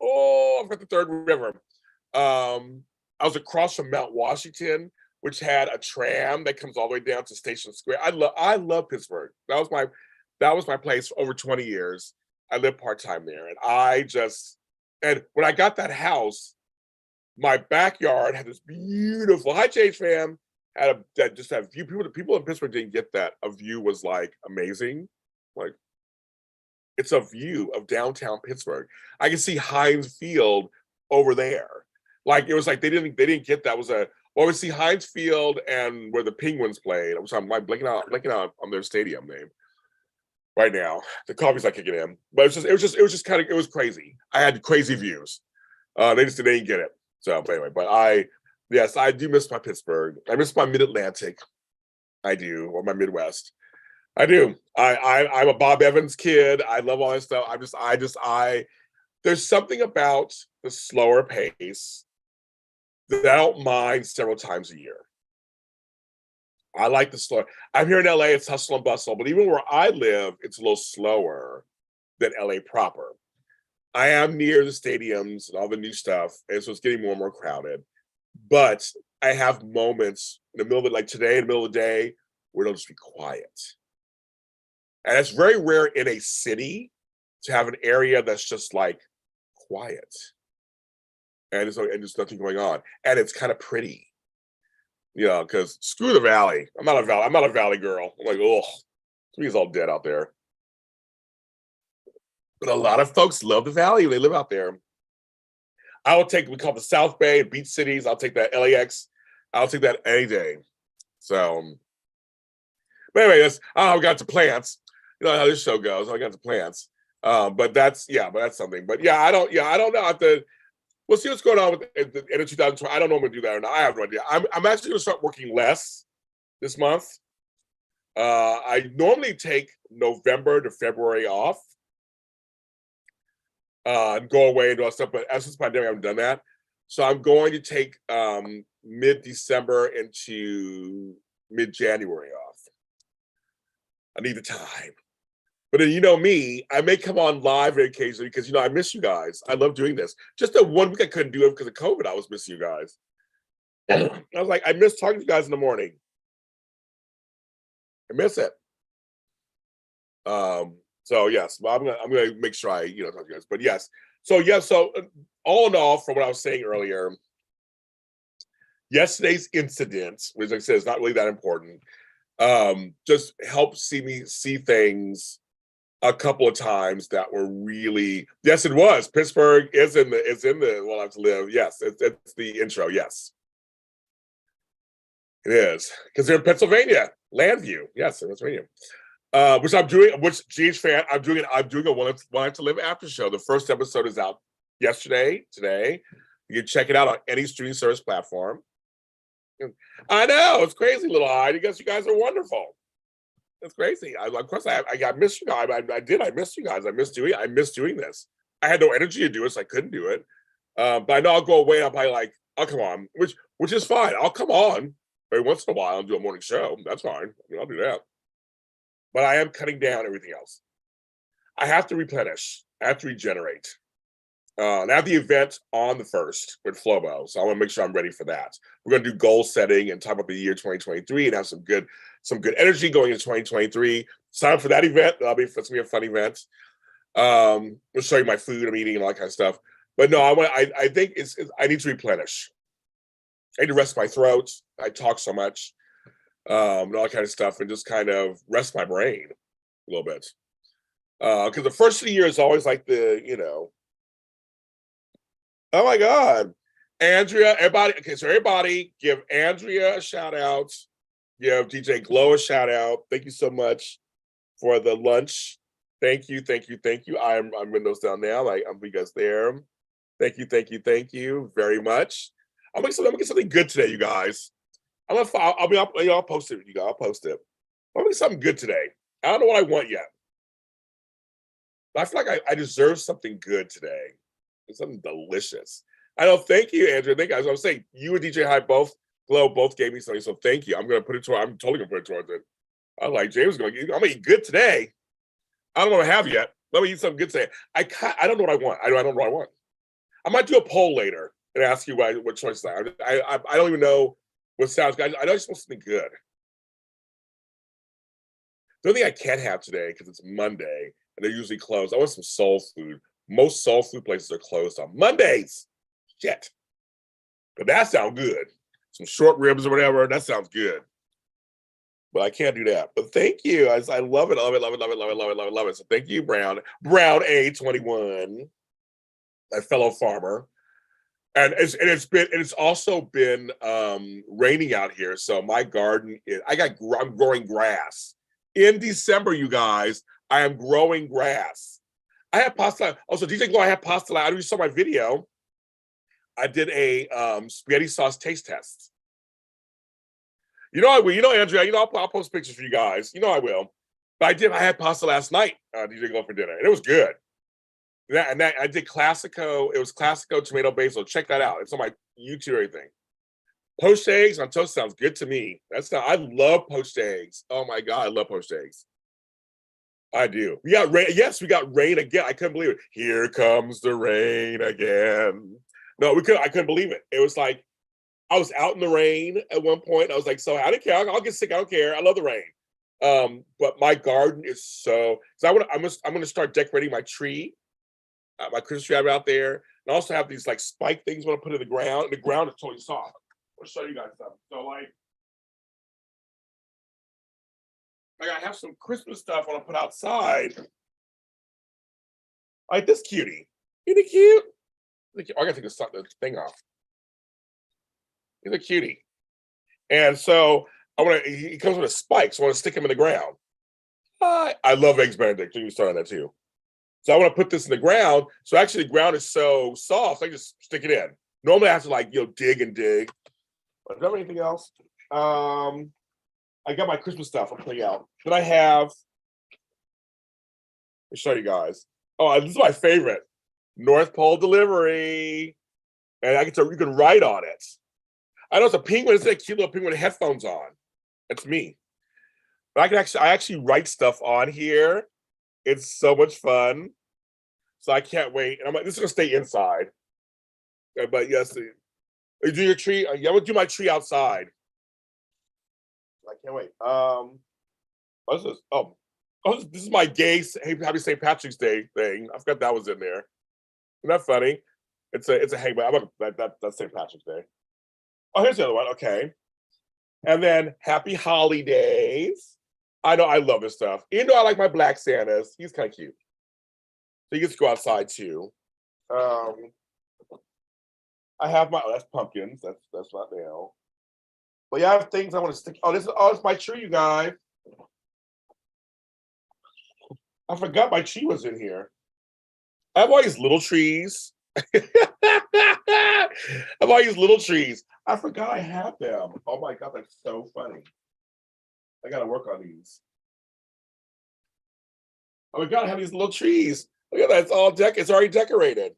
Oh, I forgot the third river. I was across from Mount Washington, which had a tram that comes all the way down to Station Square. I love Pittsburgh. That was my place for over 20 years. I lived part-time there. And when I got that house, my backyard had this beautiful, hi Change fam, that view. People in Pittsburgh didn't get that. A view was like amazing. Like, it's a view of downtown Pittsburgh. I can see Heinz Field over there. Like, it was like they didn't get that. We see Heinz Field and where the Penguins played. I'm blanking out on their stadium name right now. The coffee's like kicking in, but it was crazy. I had crazy views. They didn't get it. So anyway, but I do miss my Pittsburgh. I miss my Mid-Atlantic. I do, or my Midwest. I do. I'm a Bob Evans kid. I love all that stuff. There's something about the slower pace that I don't mind several times a year. I like the slow. I'm here in LA, it's hustle and bustle, but even where I live, it's a little slower than LA proper. I am near the stadiums and all the new stuff, and so it's getting more and more crowded. But I have moments in the middle of it, like today, in the middle of the day, where it'll just be quiet. And it's very rare in a city to have an area that's just like quiet. And there's nothing going on. And it's kind of pretty. You know, because screw the valley. I'm not a valley girl. I'm like, oh, to me it's all dead out there. But a lot of folks love the valley. They live out there. We call it the South Bay, beach cities. I'll take that. LAX. I'll take that any day. So, but anyway, that's how I got to plants. You know how this show goes. How I got to plants. But that's something. But I don't know. We'll see what's going on with the end of 2020. I don't know if I'm going to do that or not. I have no idea. I'm actually going to start working less this month. I normally take November to February off and go away and do all stuff. But ever since the pandemic, I haven't done that. So I'm going to take mid-December into mid-January off. I need the time. But then, you know me, I may come on live occasionally because, I miss you guys. I love doing this. Just that 1 week I couldn't do it because of COVID. I was missing you guys. I was like, I miss talking to you guys in the morning. I miss it. So yes, I'm gonna make sure I talk to you guys. But yes, so all in all, from what I was saying earlier, yesterday's incident, which like I said is not really that important, just helped me see things a couple of times that were really, yes, it was. Pittsburgh is in the Well, I Have to Live. Yes, it's the intro. Yes, it is because they're in Pennsylvania, Landview. Yes, in Pennsylvania. Which I'm doing. Which GH fan, I'm doing a One Have to Live after show. The first episode is out today. You can check it out on any streaming service platform. I know it's crazy, little eye. I guess you guys are wonderful. It's crazy. Of course, I missed you guys. I missed you guys. I missed doing this. I had no energy to do it, so I couldn't do it. But I know I'll go away. I'll probably like, I'll come on, which is fine. I'll come on every once in a while and do a morning show. That's fine. I'll do that. But I am cutting down everything else. I have to replenish. I have to regenerate. And I have the event on the 1st with Flobo, so I want to make sure I'm ready for that. We're going to do goal setting and talk about the year 2023 and have some good energy going into 2023. Sign up for that event. It's going to be a fun event. We'll show you my food I'm eating and all that kind of stuff. But no, I think I need to replenish. I need to rest my throat. I talk so much, and all that kind of stuff, and just kind of rest my brain a little bit. Because the first of the year is always like oh my God. Andrea, everybody. Okay, so everybody give Andrea a shout out. Give DJ Glow a shout out. Thank you so much. for the lunch. Thank you, thank you, thank you. I'm writing those down now. Like I'm you guys there. Thank you, thank you, thank you very much. I'm gonna get something good today, you guys. I'll post it. You guys, I'll post it. I'm gonna get something good today. I don't know what I want yet, but I feel like I deserve something good today. Something delicious. I know. Thank you, Andrew. Thank you. As I was saying, you and DJ Hype both gave me something. So thank you. I'm totally gonna put it towards it. I'm like, James is I'm gonna eat good today. I don't know what I have yet. Let me eat something good today. I don't know what I want. I don't know what I want. I might do a poll later and ask you what choices I don't even know what sounds good. I know I just want something good. The only thing I can't have today, because it's Monday and they're usually closed, I want some soul food. Most soul food places are closed on Mondays. Shit. But that sounds good. Some short ribs or whatever, that sounds good. But I can't do that. But thank you. I love it, love it, love it, love it, love it, love it, love it, love it. So thank you, Brown A21, a fellow farmer. And it's also been raining out here. So my garden I'm growing grass. In December, you guys, I am growing grass. I have pasta. Also, DJ Glow, I have pasta. I know you saw my video. I did a spaghetti sauce taste test. You know I will. You know, Andrea. You know I'll post pictures for you guys. You know I will. But I had pasta last night. DJ Glow for dinner, and it was good. And I did Classico. It was Classico tomato basil. Check that out. It's on my YouTube. Everything. Poached eggs on toast sounds good to me. I love poached eggs. Oh my god, I love poached eggs. I do. We got rain. Yes, we got rain again. I couldn't believe it. Here comes the rain again. No, I couldn't believe it. It was like I was out in the rain at one point. I was like, so I don't care. I'll get sick. I don't care. I love the rain. But my garden is so I'm gonna start decorating my tree, my Christmas tree out there, and I also have these like spike things I want to put in the ground. The ground is totally soft. I'll show you guys something. So like I have some Christmas stuff I want to put outside. Like this cutie. Isn't it cute? I gotta take the thing off. He's a cutie. And so he comes with a spike, so I want to stick him in the ground. I love Eggs Benedict. You can start on that too. So I want to put this in the ground. So actually the ground is so soft, I can just stick it in. Normally I have to dig and dig. But do I have anything else? I got my Christmas stuff. I'll putting out. Then I have. Let me show you guys. Oh, this is my favorite. North Pole delivery, and you can write on it. I know it's a penguin. It's a cute little penguin with headphones on. That's me. But I actually write stuff on here. It's so much fun. So I can't wait. And I'm like, this is gonna stay inside. But yes, you do your tree. I'm gonna do my tree outside. I can't wait. What's this? Oh, this is my gay Happy St. Patrick's Day thing. I forgot that was in there. Isn't that funny? It's a hangman. That's St. Patrick's Day. Oh, here's the other one. Okay. And then Happy Holidays. I know I love this stuff. Even though I like my black Santas, he's kind of cute. So he gets to go outside too. I have that's pumpkins. That's not now. But yeah, I have things I want to stick. It's my tree, you guys. I forgot my tree was in here. I have all these little trees. I have all these little trees. I forgot I have them. Oh my god, that's so funny. I gotta work on these. Oh my god, I have these little trees. Look at that. It's already decorated.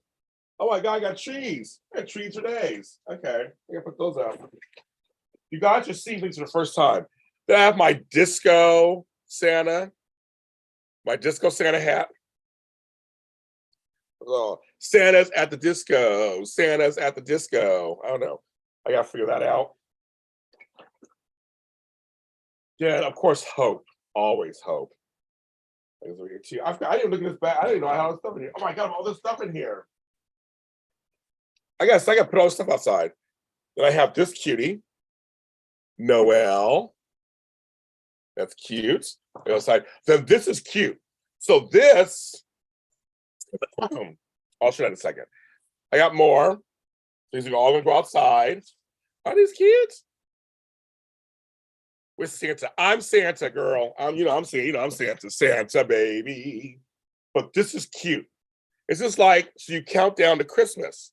Oh my god, I got trees. I got trees for days. Okay, I gotta put those out. You guys are seeing things for the first time. Then I have my disco Santa. My disco Santa hat. Oh, Santa's at the disco. Santa's at the disco. I don't know. I gotta figure that out. Yeah, of course, hope. Always hope. I didn't look at this bag. I didn't know I had all this stuff in here. Oh my god, all this stuff in here. I gotta put all this stuff outside. Then I have this cutie. Noel. That's cute. Outside. Then this is cute. So this, I'll show that in a second. I got more. These are all gonna go outside. Are these cute? with Santa. I'm Santa, girl. I'm Santa, baby. But this is cute. It's just like, so you count down to Christmas.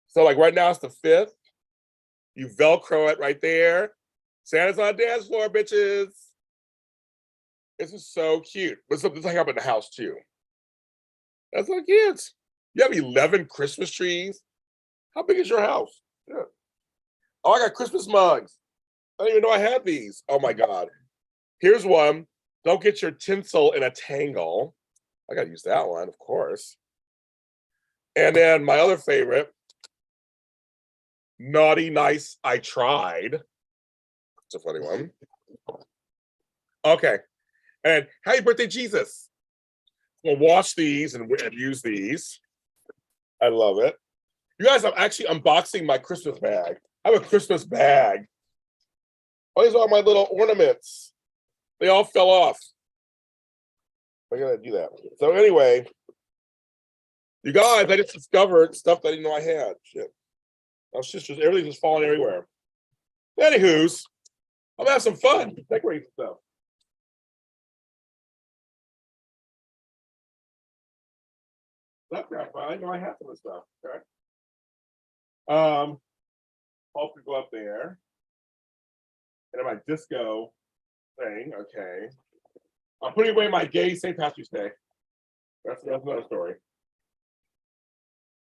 So like right now it's the 5th. You Velcro it right there. Santa's on the dance floor, bitches. This is so cute. But something's hang up in the house too. That's so cute. You have 11 Christmas trees. How big is your house? Yeah. Oh, I got Christmas mugs. I didn't even know I had these. Oh my God. Here's one. Don't get your tinsel in a tangle. I gotta use that one, of course. And then my other favorite, naughty, nice, I tried. It's a funny one. Okay. And happy birthday, Jesus. We'll wash these and use these. I love it. You guys, I'm actually unboxing my Christmas bag. I have a Christmas bag. Oh, these are all my little ornaments. They all fell off. I gotta do that. So anyway, you guys, I just discovered stuff that I didn't know I had. Shit. My sisters, everything's just falling everywhere. Anywho's, I'm gonna have some fun. Decorating stuff. That's not fun. I know I have some of this stuff. Okay. Hope to go up there. And then my disco thing. Okay. I'm putting away my gay St. Patrick's Day. That's another story.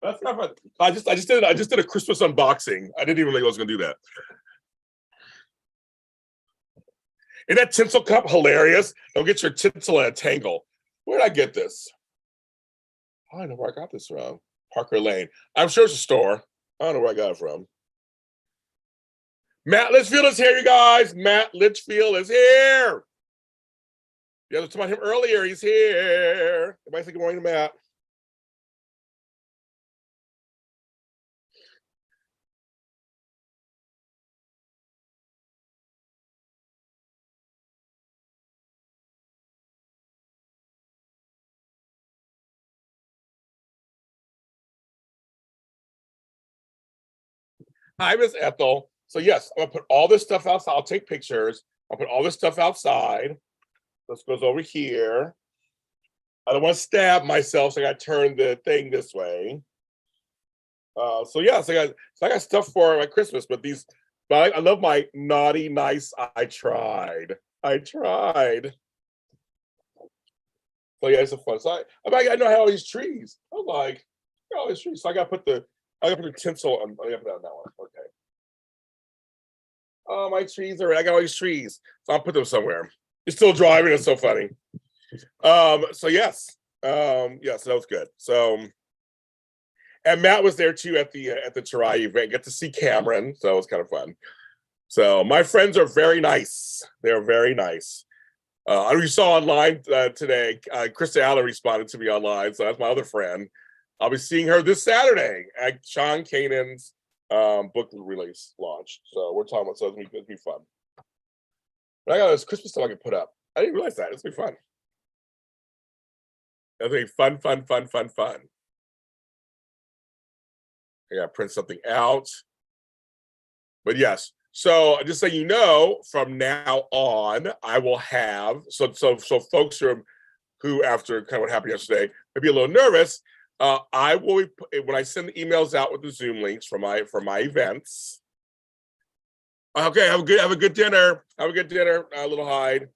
That's not fun. I just did a Christmas unboxing. I didn't even think I was gonna do that. Isn't that tinsel cup hilarious? Don't get your tinsel in a tangle. Where did I get this? I don't know where I got this from. Parker Lane. I'm sure it's a store. I don't know where I got it from. Matt Litchfield is here, you guys. Matt Litchfield is here. Yeah, I was talking about him earlier. He's here. Everybody say good morning to Matt. Hi, Miss Ethel. So yes, I'm gonna put all this stuff outside. I'll take pictures. I'll put all this stuff outside. This goes over here. I don't want to stab myself, so I got to turn the thing this way. So yeah, so I got stuff for my Christmas, but I love my naughty, nice. I tried. So yeah, it's a fun. So I know I have all these trees. I'm like, all these trees. So I got to put the tinsel on. I got to put that on that one. Okay. Oh, my trees are. I got all these trees, so I'll put them somewhere. You're still driving. It's so funny. So yes. Yes, that was good. So, and Matt was there too at the Tarai event. Get to see Cameron, so it was kind of fun. So my friends are very nice. They're very nice. I saw online today. Krista Allen responded to me online, so that's my other friend. I'll be seeing her this Saturday at Sean Kanan's book release launch. So we're talking about, so it's gonna be fun. But I got this Christmas stuff I can put up. I didn't realize that. It's gonna be fun. It'll be fun. I gotta print something out. But yes. So just so you know, from now on, I will have so folks who after kind of what happened yesterday may be a little nervous. I will when I send the emails out with the Zoom links for my events. Okay, have a good dinner. Have a good dinner, Little Hyde.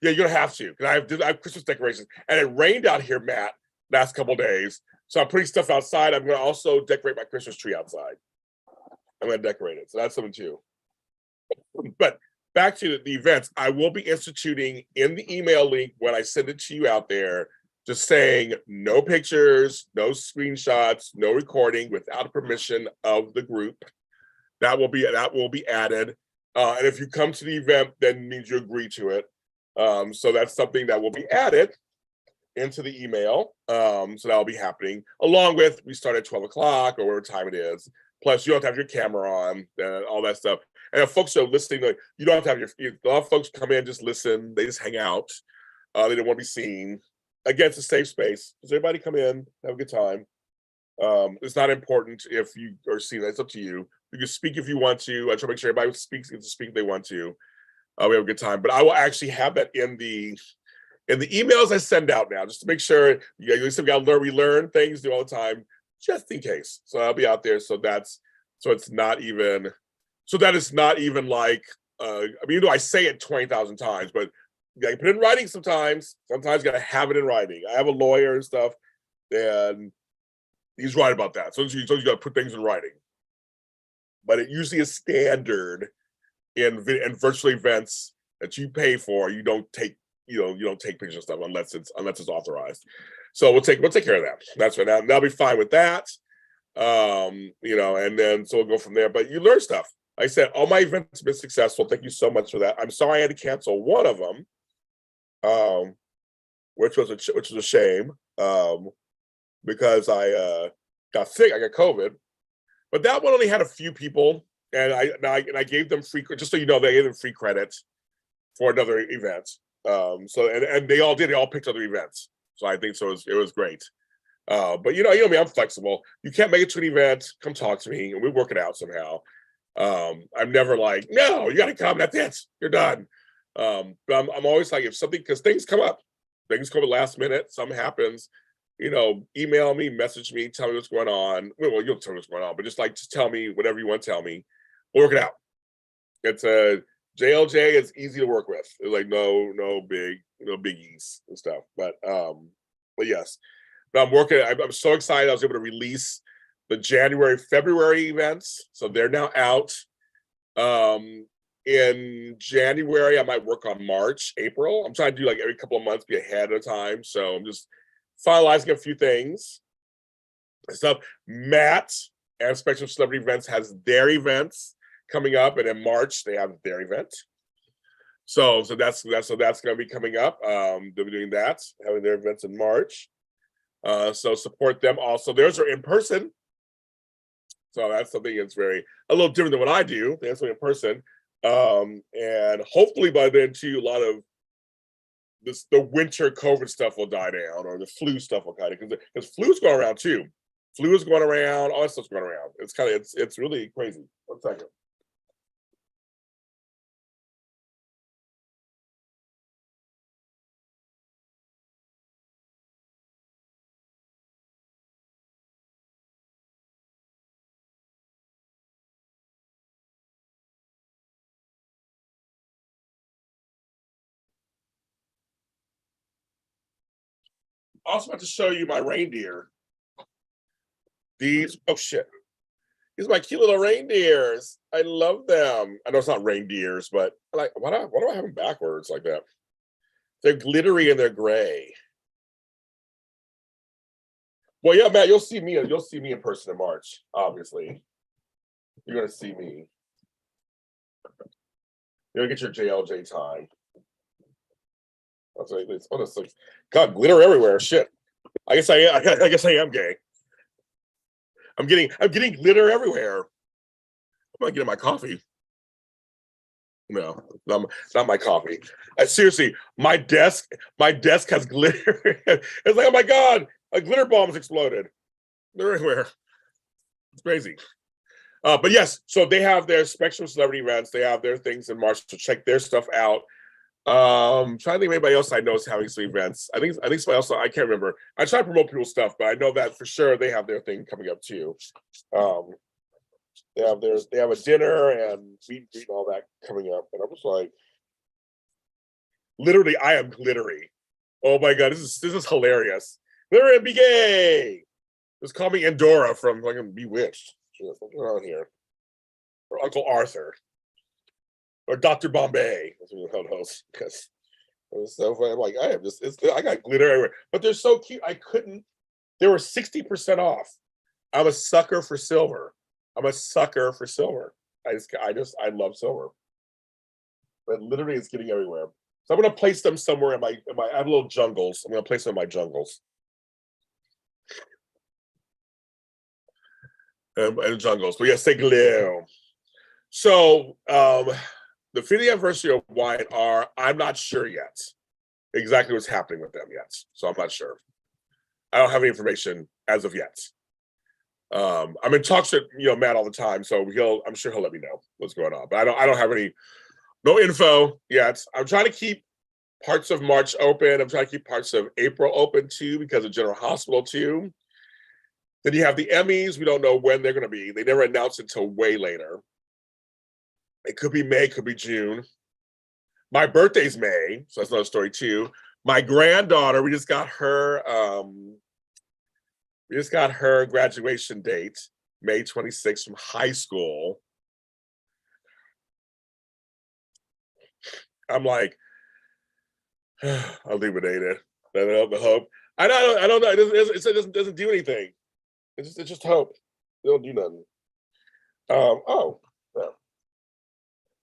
Yeah, you're gonna have to because I have Christmas decorations, and it rained out here, Matt, last couple of days. So I'm putting stuff outside. I'm gonna also decorate my Christmas tree outside. I'm gonna decorate it, so that's something too. But back to the events, I will be instituting in the email link when I send it to you out there, just saying no pictures, no screenshots, no recording without permission of the group. That will be added. And if you come to the event, then it means you agree to it. So that's something that will be added into the email. So that'll be happening along with we start at 12 o'clock or whatever time it is. Plus, you don't have to have your camera on, all that stuff. And if folks are listening, like, you don't have to have a lot of folks come in, just listen, they just hang out. They don't want to be seen. Again, it's a safe space. Does everybody come in, have a good time? It's not important if you are seen. It's up to you. You can speak if you want to. I try to make sure everybody speaks gets to speak if they want to. We have a good time. But I will actually have that in the emails I send out now, just to make sure you still got to learn. We learn things, do all the time, just in case. So I'll be out there. So that is not even like. I mean, I say it 20,000 times, but you got to put it in writing sometimes. Sometimes you got to have it in writing. I have a lawyer and stuff, and he's right about that. So you got to put things in writing. But it usually is standard in virtual events that you pay for. You don't take pictures and stuff unless it's authorized. So we'll take care of that. That's right. Now I'll be fine with that. And then so we'll go from there. But you learn stuff. Like I said, all my events have been successful. Thank you so much for that. I'm sorry I had to cancel one of them, which was a shame, because I got sick. I got COVID, but that one only had a few people, and I gave them free. Just so you know, they gave them free credit for another event. So they all picked other events. So I think so. It was great. But you know me, I'm flexible. You can't make it to an event, come talk to me, and we work it out somehow. I'm never like, no, you got to come. That's it. You're done. But I'm always like, if something, because things come up at last minute, something happens, email me, message me, tell me what's going on. Well, you'll tell me what's going on, but just tell me whatever you want to tell me. We'll work it out. It's JLJ is easy to work with. It's like no biggies and stuff. But yes, but I'm so excited. I was able to release the January, February events. So they're now out. In January, I might work on March, April. I'm trying to do like every couple of months, be ahead of time. So I'm just finalizing a few things. Stuff. Matt and Spectrum Celebrity Events has their events coming up, and in March they have their event. So that's going to be coming up. They'll be doing that, having their events in March. So support them. Also, theirs are in person. So that's something that's a little different than what I do. That's in person. And hopefully by then too, a lot of the winter COVID stuff will die down, or the flu stuff will kind of, because flu's going around too. Flu is going around, all that stuff's going around. It's really crazy. 1 second. Also about to show you my reindeer. These are my cute little reindeers. I love them. I know it's not reindeers, but why do I have them backwards like that? They're glittery and they're gray. Well, yeah, Matt, you'll see me in person in March, obviously. You're gonna see me. You're gonna get your JLJ time. That's like this. Oh, this looks, God, glitter everywhere. Shit. I guess I am gay. I'm getting glitter everywhere. I'm not getting my coffee. No, not my coffee. Seriously, my desk has glitter. It's like, oh my God, a glitter bomb's exploded. They're everywhere. It's crazy. But yes, so they have their Spectrum Celebrity Events. They have their things in March, so check their stuff out. Trying to think of anybody else I know is having some events. I think somebody else, I can't remember. I try to promote people's stuff, but I know that for sure they have their thing coming up too. They have a dinner and meet and all that coming up, and I was like, literally, I am glittery. Oh my God, this is hilarious. Glitter and be gay. Just call me Endora from fucking Bewitched. What's going on here? Or Uncle Arthur. Or Dr. Bombay. That's what it knows. Because it was so funny. I'm like, I got glitter everywhere. But they're so cute. They were 60% off. I'm a sucker for silver. I love silver. But literally it's getting everywhere. So I'm gonna place them somewhere in my I have little jungles. I'm gonna place them in my jungles. And jungles. But yes, they glue. So the 50th anniversary of Y&R, I'm not sure yet exactly what's happening with them yet. So I'm not sure. I don't have any information as of yet. I'm in talks with Matt all the time, so I'm sure he'll let me know what's going on. But I don't have no info yet. I'm trying to keep parts of March open. I'm trying to keep parts of April open too, because of General Hospital too. Then you have the Emmys. We don't know when they're going to be. They never announced until way later. It could be May, could be June. My birthday's May, so that's another story too. My granddaughter, we just got her graduation date, May 26th from high school. I'm like, I'll lemonade it. I don't know the hope. I don't know. It doesn't do anything. It's just hope. It don't do nothing. Oh, what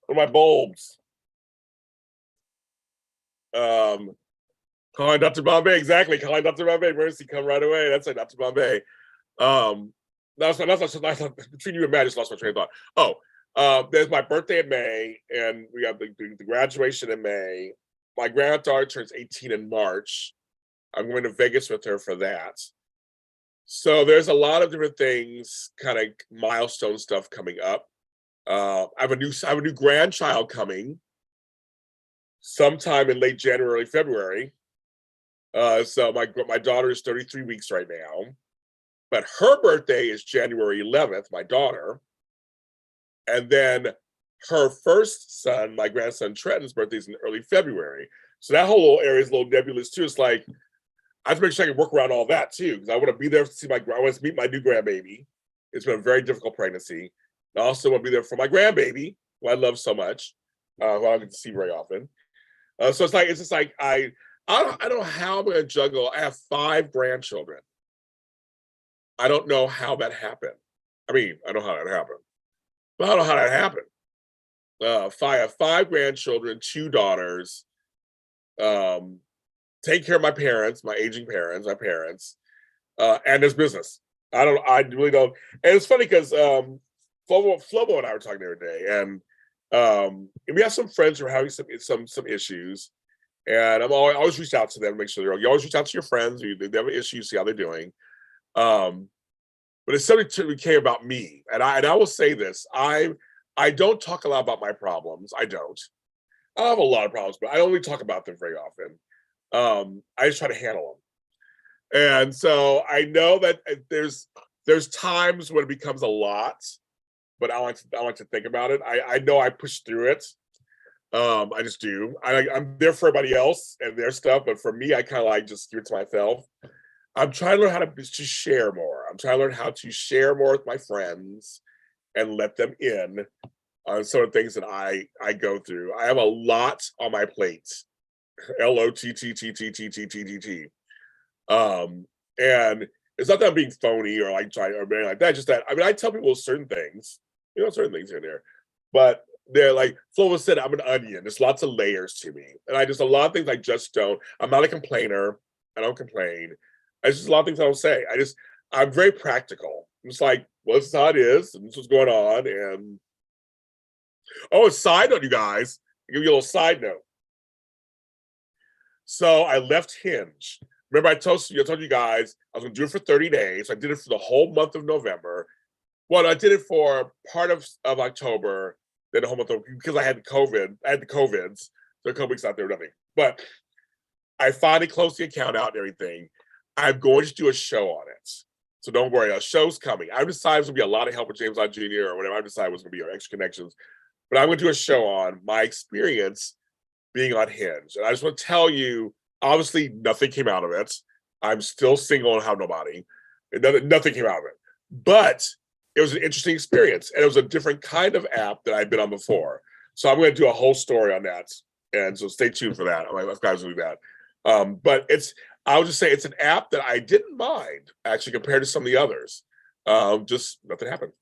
are my bulbs? Calling Dr. Bombay, exactly. Calling Dr. Bombay, emergency, come right away. That's like Dr. Bombay. That's between you and Matt, I just lost my train of thought. There's my birthday in May, and we have the graduation in May. My granddaughter turns 18 in March. I'm going to Vegas with her for that. So there's a lot of different things, kind of milestone stuff coming up. I have a new grandchild coming sometime in late January, early February. So my daughter is 33 weeks right now, but her birthday is January 11th, my daughter. And then her first son, my grandson Trenton's birthday is in early February. So that whole little area is a little nebulous too. It's like, I have to make sure I can work around all that too, because I want to be there to see I want to meet my new grandbaby. It's been a very difficult pregnancy. I also want to be there for my grandbaby, who I love so much, who I don't get to see very often. So it's just like I don't know how I'm going to juggle. I have 5 grandchildren. I don't know how that happened. I mean, I know how that happened, but I don't know how that happened. I have 5 grandchildren, 2 daughters. Take care of my parents, my aging parents, and there's business. I really don't. And it's funny because Flobo and I were talking the other day, and we have some friends who are having some issues, and I always reach out to them to make sure you always reach out to your friends. They have an issue, see how they're doing. But it's something to care about me, and I will say this: I don't talk a lot about my problems. I don't. I have a lot of problems, but I don't really talk about them very often. I just try to handle them. And so I know that there's times when it becomes a lot, but I like to think about it. I know I push through it. I just do. I'm there for everybody else and their stuff, but for me, I kind of like just give it to myself. I'm trying to learn how to share more. I'm trying to learn how to share more with my friends and let them in on some of the things that I go through. I have a lot on my plate. LOTTTTTTTT. And it's not that I'm being phony or like trying or anything like that. Just that I tell people certain things, certain things here and there, but they're like Flobo said, I'm an onion. There's lots of layers to me, and a lot of things I just don't. I'm not a complainer. I don't complain. It's just a lot of things I don't say. I'm very practical. I'm just like, well, this is how it is, and this is what's going on. And a side note, you guys, I'll give you a little side note. So I left Hinge. Remember, I told you guys I was going to do it for 30 days. I did it for the whole month of November. Well, I did it for part of October, then the whole month because I had COVID. I had the COVIDs. So a couple weeks out there, nothing. But I finally closed the account out and everything. I'm going to do a show on it. So don't worry, a show's coming. I've decided it's going to be a lot of help with James Lott Jr. or whatever. I've decided was going to be our extra connections. But I'm going to do a show on my experience being on Hinge. And I just want to tell you, obviously nothing came out of it. I'm still single and have nobody. Nothing came out of it. But it was an interesting experience. And it was a different kind of app that I've been on before. So I'm going to do a whole story on that. And so stay tuned for that. I'm like, guys will do that. But I'll just say it's an app that I didn't mind actually compared to some of the others. Just nothing happened.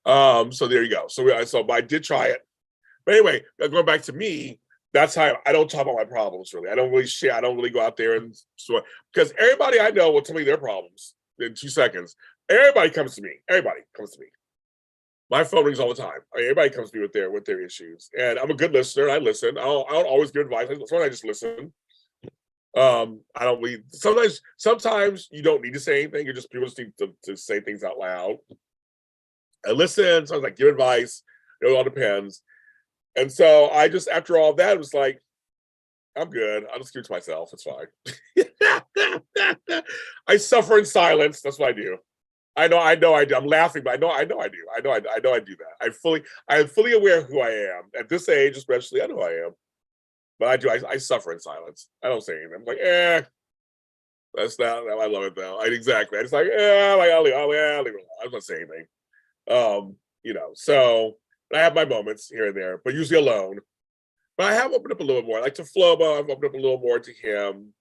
So there you go. So I did try it. But anyway, going back to me, that's how I don't talk about my problems really. I don't really share. I don't really go out there and so because everybody I know will tell me their problems in 2 seconds. Everybody comes to me. Everybody comes to me. My phone rings all the time. Everybody comes to me with their issues, and I'm a good listener. I listen. I don't always give advice. Sometimes I just listen. I don't read. Sometimes you don't need to say anything. You just people just need to say things out loud. I listen. Sometimes I give advice. It all depends. And so I just, after all that, it was like, I'm good. I'll just keep it to myself. It's fine. I suffer in silence. That's what I do. I know I do. I'm laughing, but I know I do. I know I do that. I am fully aware of who I am. At this age, especially, I know who I am. But I do, I suffer in silence. I don't say anything. I'm like, that's not, I love it though. Exactly. I just like, like, I'll leave it alone. I don't say anything. So I have my moments here and there, but usually alone. But I have opened up a little more. Like to Flobo, I've opened up a little more to him.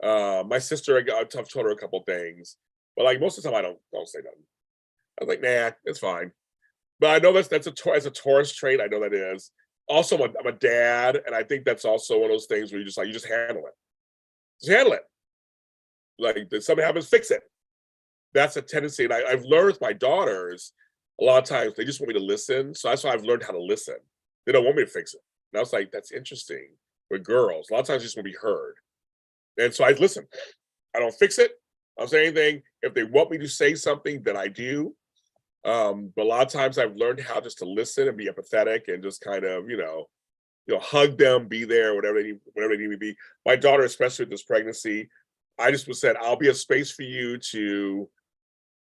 My sister, I've told her a couple things, but like most of the time, I don't say nothing. I was like, nah, it's fine. But I know that's a Taurus trait. I know that is. Also, I'm a dad, and I think that's also one of those things where you just handle it. Just handle it. Like if something happens, fix it. That's a tendency, and I've learned with my daughters. A lot of times they just want me to listen, so that's why I've learned how to listen. They don't want me to fix it. And I was like, that's interesting. With girls, a lot of times they just want to be heard, and so I listen. I don't fix it. I don't say anything. If they want me to say something, then I do. But a lot of times I've learned how just to listen and be empathetic and just kind of, hug them, be there, whatever they need me to be. My daughter, especially with this pregnancy, I just was said, I'll be a space for you to,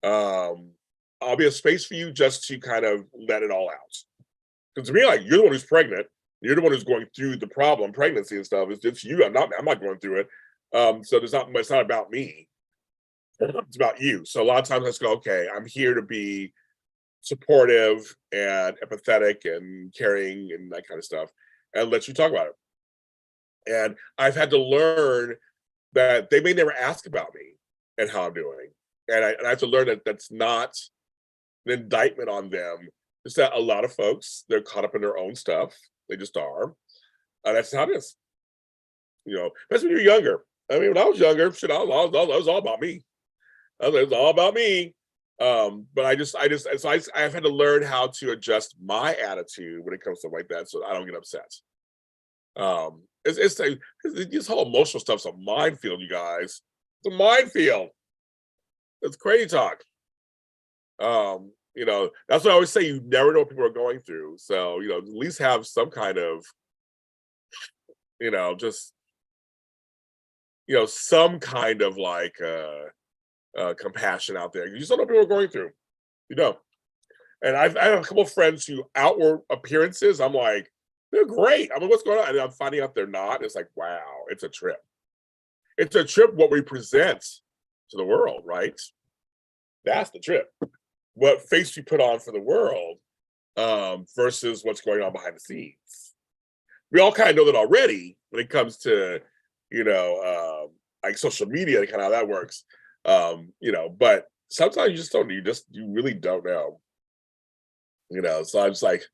I'll be a space for you just to kind of let it all out. Because to me, like, you're the one who's pregnant. You're the one who's going through the problem, pregnancy and stuff. It's you. I'm not going through it. So it's not about me. It's about you. So a lot of times I just go, okay, I'm here to be supportive and empathetic and caring and that kind of stuff, and let you talk about it. And I've had to learn that they may never ask about me and how I'm doing, and I have to learn that that's not an indictment on them. It's that a lot of folks, they're caught up in their own stuff. They just are. That's how it is. Especially when you're younger. I mean, when I was younger, shit, it was all about me. It was all about me. But I've had to learn how to adjust my attitude when it comes to like that, so I don't get upset. It's this whole emotional stuff's a minefield, you guys. It's a minefield. It's crazy talk. That's what I always say. You never know what people are going through, so at least have some kind of, just some kind of like compassion out there. You just don't know what people are going through. You know. And I have a couple of friends who outward appearances, I'm like, they're great. I mean, what's going on? And I'm finding out they're not. It's like, wow, it's a trip. It's a trip what we present to the world, right? That's the trip. What face we put on for the world versus what's going on behind the scenes. We all kind of know that already when it comes to, like social media and kind of how that works. But sometimes you just don't, you really don't know. So I'm just like,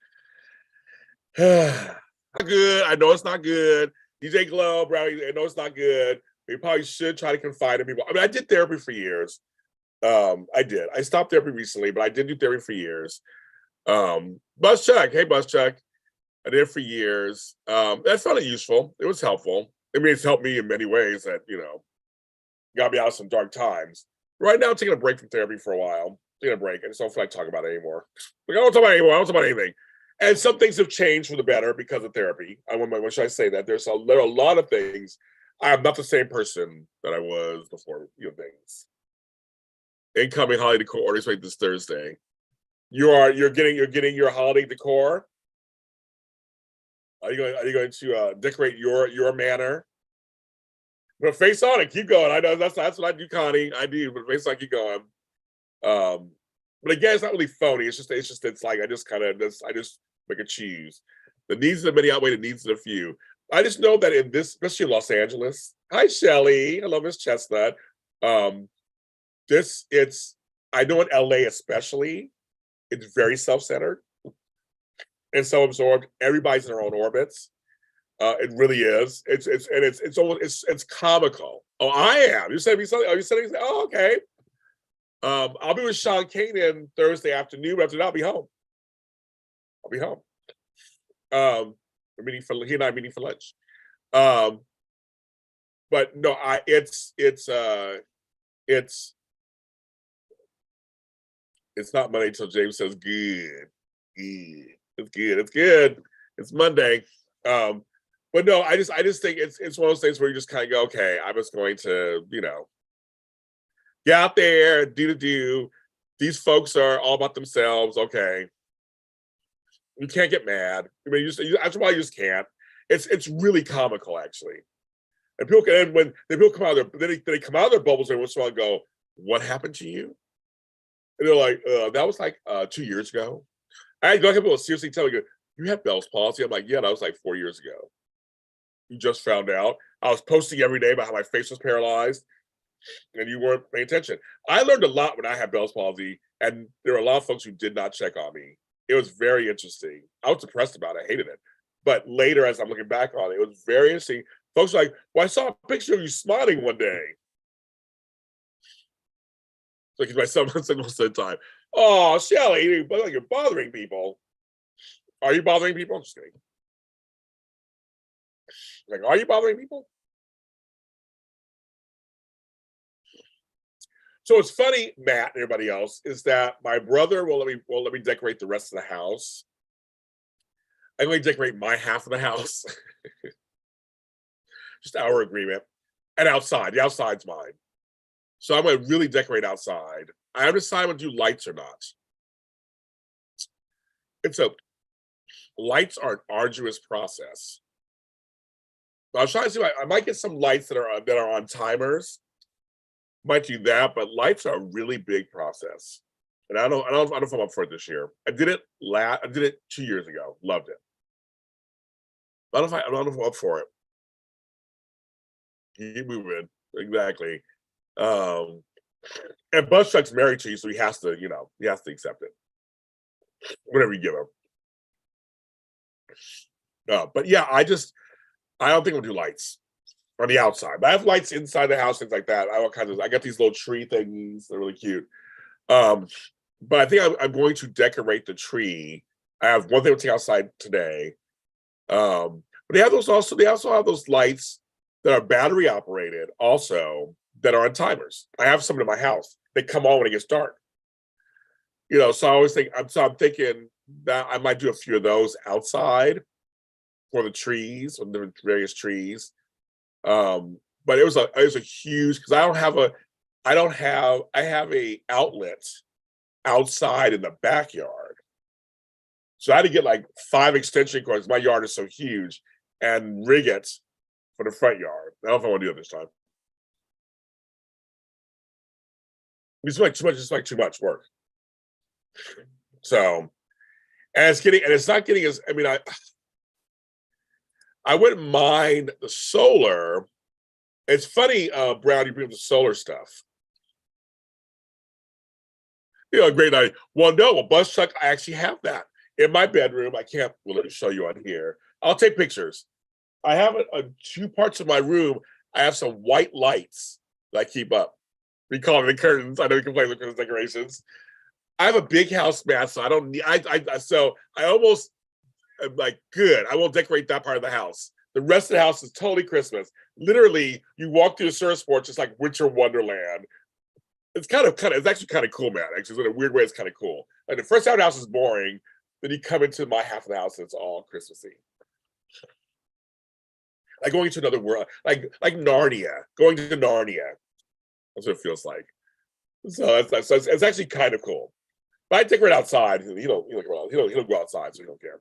not good. I know it's not good. DJ Glow, bro, I know it's not good. We probably should try to confide in people. I mean, I did therapy for years. I did. I stopped therapy recently, but I did do therapy for years. Bus check. Hey, bus check. I did it for years. I found it useful. It was helpful. I mean, it's helped me in many ways that, got me out of some dark times. Right now, I'm taking a break from therapy for a while. Taking a break. I just don't feel like talking about it anymore. Like, I don't talk about it anymore. I don't talk about anything. And some things have changed for the better because of therapy. When should I say that? There are a lot of things. I am not the same person that I was before, things. Incoming holiday decor orders made this Thursday. You're getting your holiday decor. Are you going to decorate your manor? But face on it, keep going. I know that's what I do, Connie. I do, but face on, keep going. But again, it's not really phony. It's like I just make a choose. The needs of the many outweigh the needs of the few. I just know that in this, especially in Los Angeles. Hi, Shelly. Hello, Miss Chestnut. I know in LA especially, it's very self-centered and self-absorbed. Everybody's in their own orbits. It really is. It's comical. Oh, I am. You said me something. Oh, you said me. Oh, okay. I'll be with Sean Kanan Thursday afternoon. But after that, I'll be home. He and I are meeting for lunch. but no, it's not Monday till James says good. It's good. It's good. It's Monday. But no, I just think it's one of those things where you just kind of go, okay, I'm just going to, get out there, do. These folks are all about themselves. Okay. You can't get mad. I mean, that's why you just can't. It's really comical, actually. And people can, and when the people come out of they come out of their bubbles every once in a while and go, what happened to you? And they're like, that was like 2 years ago. I had people seriously tell me, you have Bell's palsy? I'm like, yeah, that was like 4 years ago. You just found out. I was posting every day about how my face was paralyzed and you weren't paying attention. I learned a lot when I had Bell's palsy, and there were a lot of folks who did not check on me. It was very interesting. I was depressed about it. I hated it. But later, as I'm looking back on it, it was very interesting. Folks were like, well, I saw a picture of you smiling one day. So because my son said most of the time, oh, Shelly, you're bothering people. Are you bothering people? I'm just kidding. Like, are you bothering people? So it's funny, Matt and everybody else, is that my brother will let me decorate the rest of the house. I only decorate my half of the house. Just our agreement. And outside. The outside's mine. So I'm going to really decorate outside. I haven't decided whether to do lights or not. Lights are an arduous process. I was trying to see. I might get some lights that are on timers. Might do that, but lights are a really big process, and I don't know if I'm up for it this year. I did it 2 years ago. Loved it. I don't know if I'm up for it. Keep moving. Exactly. And Buzz Chuck's married to you, so he has to accept it. Whatever you give him. But yeah, I don't think we'll do lights on the outside. But I have lights inside the house, things like that. I got these little tree things. They're really cute. But I think I'm going to decorate the tree. I have one thing to take outside today. But they also have those lights that are battery operated also that are on timers. I have some in my house. They come on when it gets dark. So I always think, I'm thinking that I might do a few of those outside for the trees, for the various trees. But it was a huge, because I have a outlet outside in the backyard. So I had to get like 5 extension cords. My yard is so huge, and rig it for the front yard. I don't know if I want to do it this time. It's like too much work. So, and it's not getting as, I mean, I wouldn't mind the solar. It's funny, Brown, you bring up the solar stuff. Great night. Well, no, Buzz Chuck, I actually have that in my bedroom. I can't really show you on here. I'll take pictures. I have it on 2 parts of my room. I have some white lights that I keep up. We call them the curtains. I know you can play with curtains decorations. I have a big house, Matt, so I don't need. So I almost am like, good. I won't decorate that part of the house. The rest of the house is totally Christmas. Literally, you walk through the service porch, it's like winter wonderland. It's it's actually kind of cool, man. Actually, in a weird way, it's kind of cool. Like the first half of the house is boring, then you come into my half of the house and it's all Christmassy. Like going to another world, like Narnia, going to Narnia. That's what it feels like. So it's actually kind of cool. But I decorate outside. He don't go outside, so he don't care.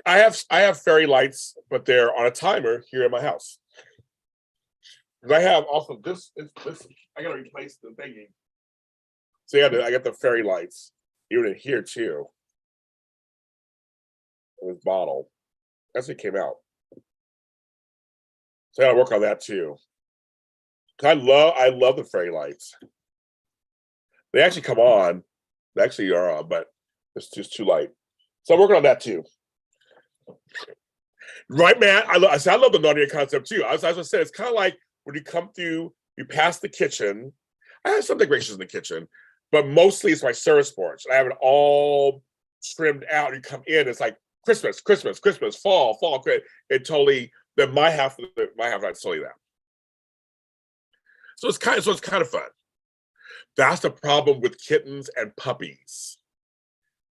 I have fairy lights, but they're on a timer here in my house. Because I have also this. I gotta replace the thingy. So yeah, I got the fairy lights even in here too. In this bottle. That's what came out. So I gotta work on that too. I love the fairy lights. They actually come on. They actually are on, but it's just too light. So I'm working on that too. Right, man. I love the Narnia concept too. As I said, it's kind of like when you come through, you pass the kitchen. I have some decorations in the kitchen, but mostly it's my service porch. I have it all trimmed out. You come in, it's like Christmas, fall. It totally, then my half that's totally that. So it's kind of fun. That's the problem with kittens and puppies.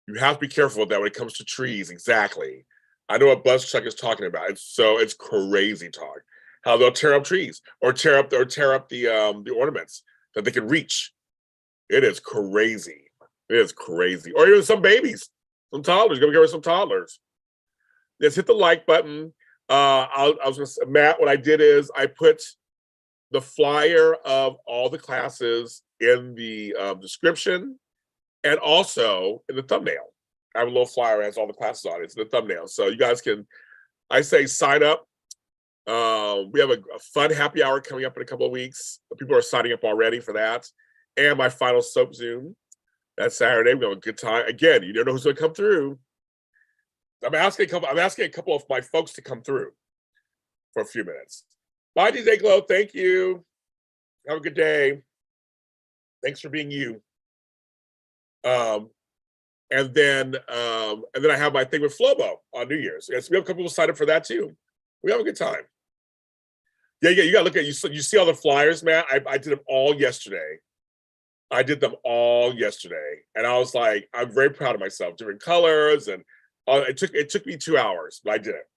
You have to be careful with that when it comes to trees. Exactly. I know what Buzzchuck is talking about. It's crazy talk. How they'll tear up trees or tear up the ornaments that they can reach. It is crazy. It is crazy. Or even some babies, some toddlers. Gonna get rid of some toddlers. Just hit the like button. I was gonna say, Matt, what I did is I put the flyer of all the classes in the description and also in the thumbnail. I have a little flyer that has all the classes on it. It's in the thumbnail. So you guys can, I say, sign up. We have a fun happy hour coming up in a couple of weeks. People are signing up already for that. And my final soap Zoom. That's Saturday. We have a good time. Again, you don't know who's going to come through. I'm asking a couple of my folks to come through for a few minutes. Bye, DJ Glow. Thank you. Have a good day. Thanks for being you. And then I have my thing with Flobo on New Year's. Yes, we have a couple people sign up for that too. We have a good time. Yeah. You gotta look at you see all the flyers, man. I did them all yesterday. And I was like, I'm very proud of myself. Different colors, and it took me 2 hours, but I did it.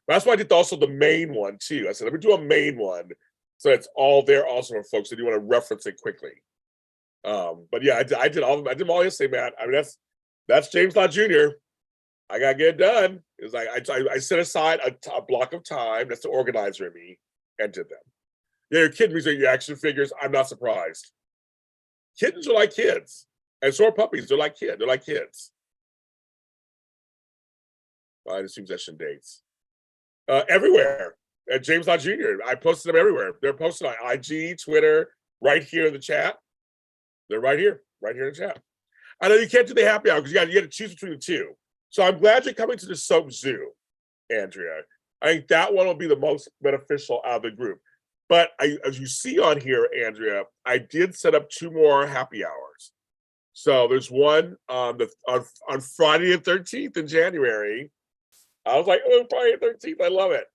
That's why I did also the main one too. I said, let me do a main one, so it's all there also for folks that you want to reference it quickly. But yeah, I did all of them. I did them all yesterday, man. I mean, that's James Lott Jr. I gotta get it done. It's like I set aside a block of time. That's the organizer in me, and did them. Yeah, your kid music, your action figures. I'm not surprised. Kittens are like kids, and so are puppies. They're like kids. Find assume session dates. Everywhere. At James Lott Jr. I posted them everywhere. They're posted on IG, Twitter, right here in the chat. They're right here in the chat. I know you can't do the happy hour because you got to choose between the two. So I'm glad you're coming to the Soap Zoo, Andrea. I think that one will be the most beneficial out of the group. But as you see on here, Andrea, I did set up 2 more happy hours. So there's one on Friday the 13th in January. I was like, oh, Friday the 13th, I love it.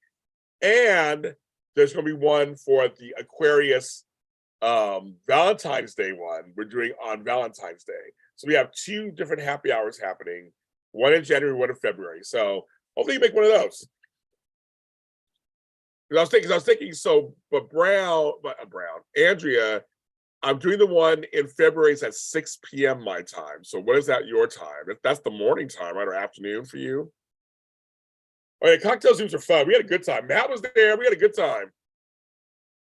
And there's going to be one for the Aquarius Valentine's Day one we're doing on Valentine's Day. So we have 2 different happy hours happening, one in January, one in February. So hopefully you make one of those. Because I was thinking, so, but Andrea, I'm doing the one in February. It's at 6 p.m. my time. So what is that your time? That's the morning time, right, or afternoon for you? Oh yeah, cocktail Zooms are fun. We had a good time. Matt was there. We had a good time.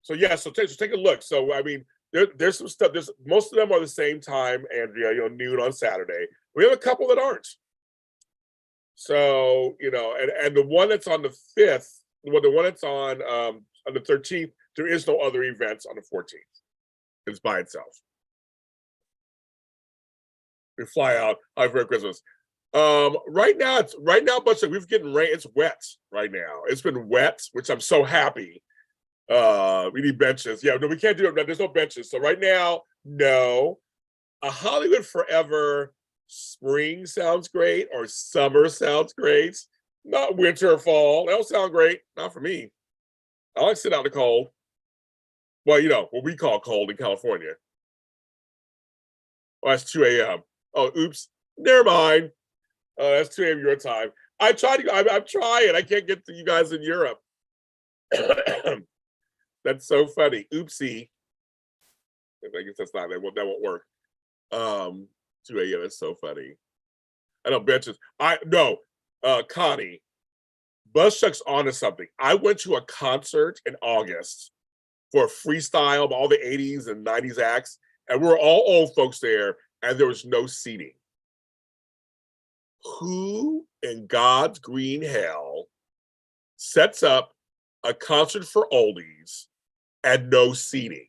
So yeah, so take a look. So I mean, there's some stuff. Most of them are the same time, Andrea. Noon on Saturday. We have a couple that aren't. So and the one that's on the 5th, the one that's on the 13th, there is no other events on the 14th. It's by itself. We fly out. Have a Christmas. Right now, but we've getting rain. It's wet right now. It's been wet, which I'm so happy. We need benches. Yeah, no, we can't do it. There's no benches. So right now, no. A Hollywood Forever spring sounds great, or summer sounds great. Not winter or fall. That'll sound great. Not for me. I like to sit out in the cold. Well, what we call cold in California. Oh, that's 2 a.m. Oh, oops. Never mind. That's 2 a.m. your time. I'm trying. I can't get to you guys in Europe. That's so funny. Oopsie. I guess that won't work. 2 a.m. That's so funny. I know benches. Connie, Buzzchuck's onto something. I went to a concert in August for a freestyle of all the 80s and 90s acts, and we were all old folks there, and there was no seating. Who in God's green hell sets up a concert for oldies and no seating?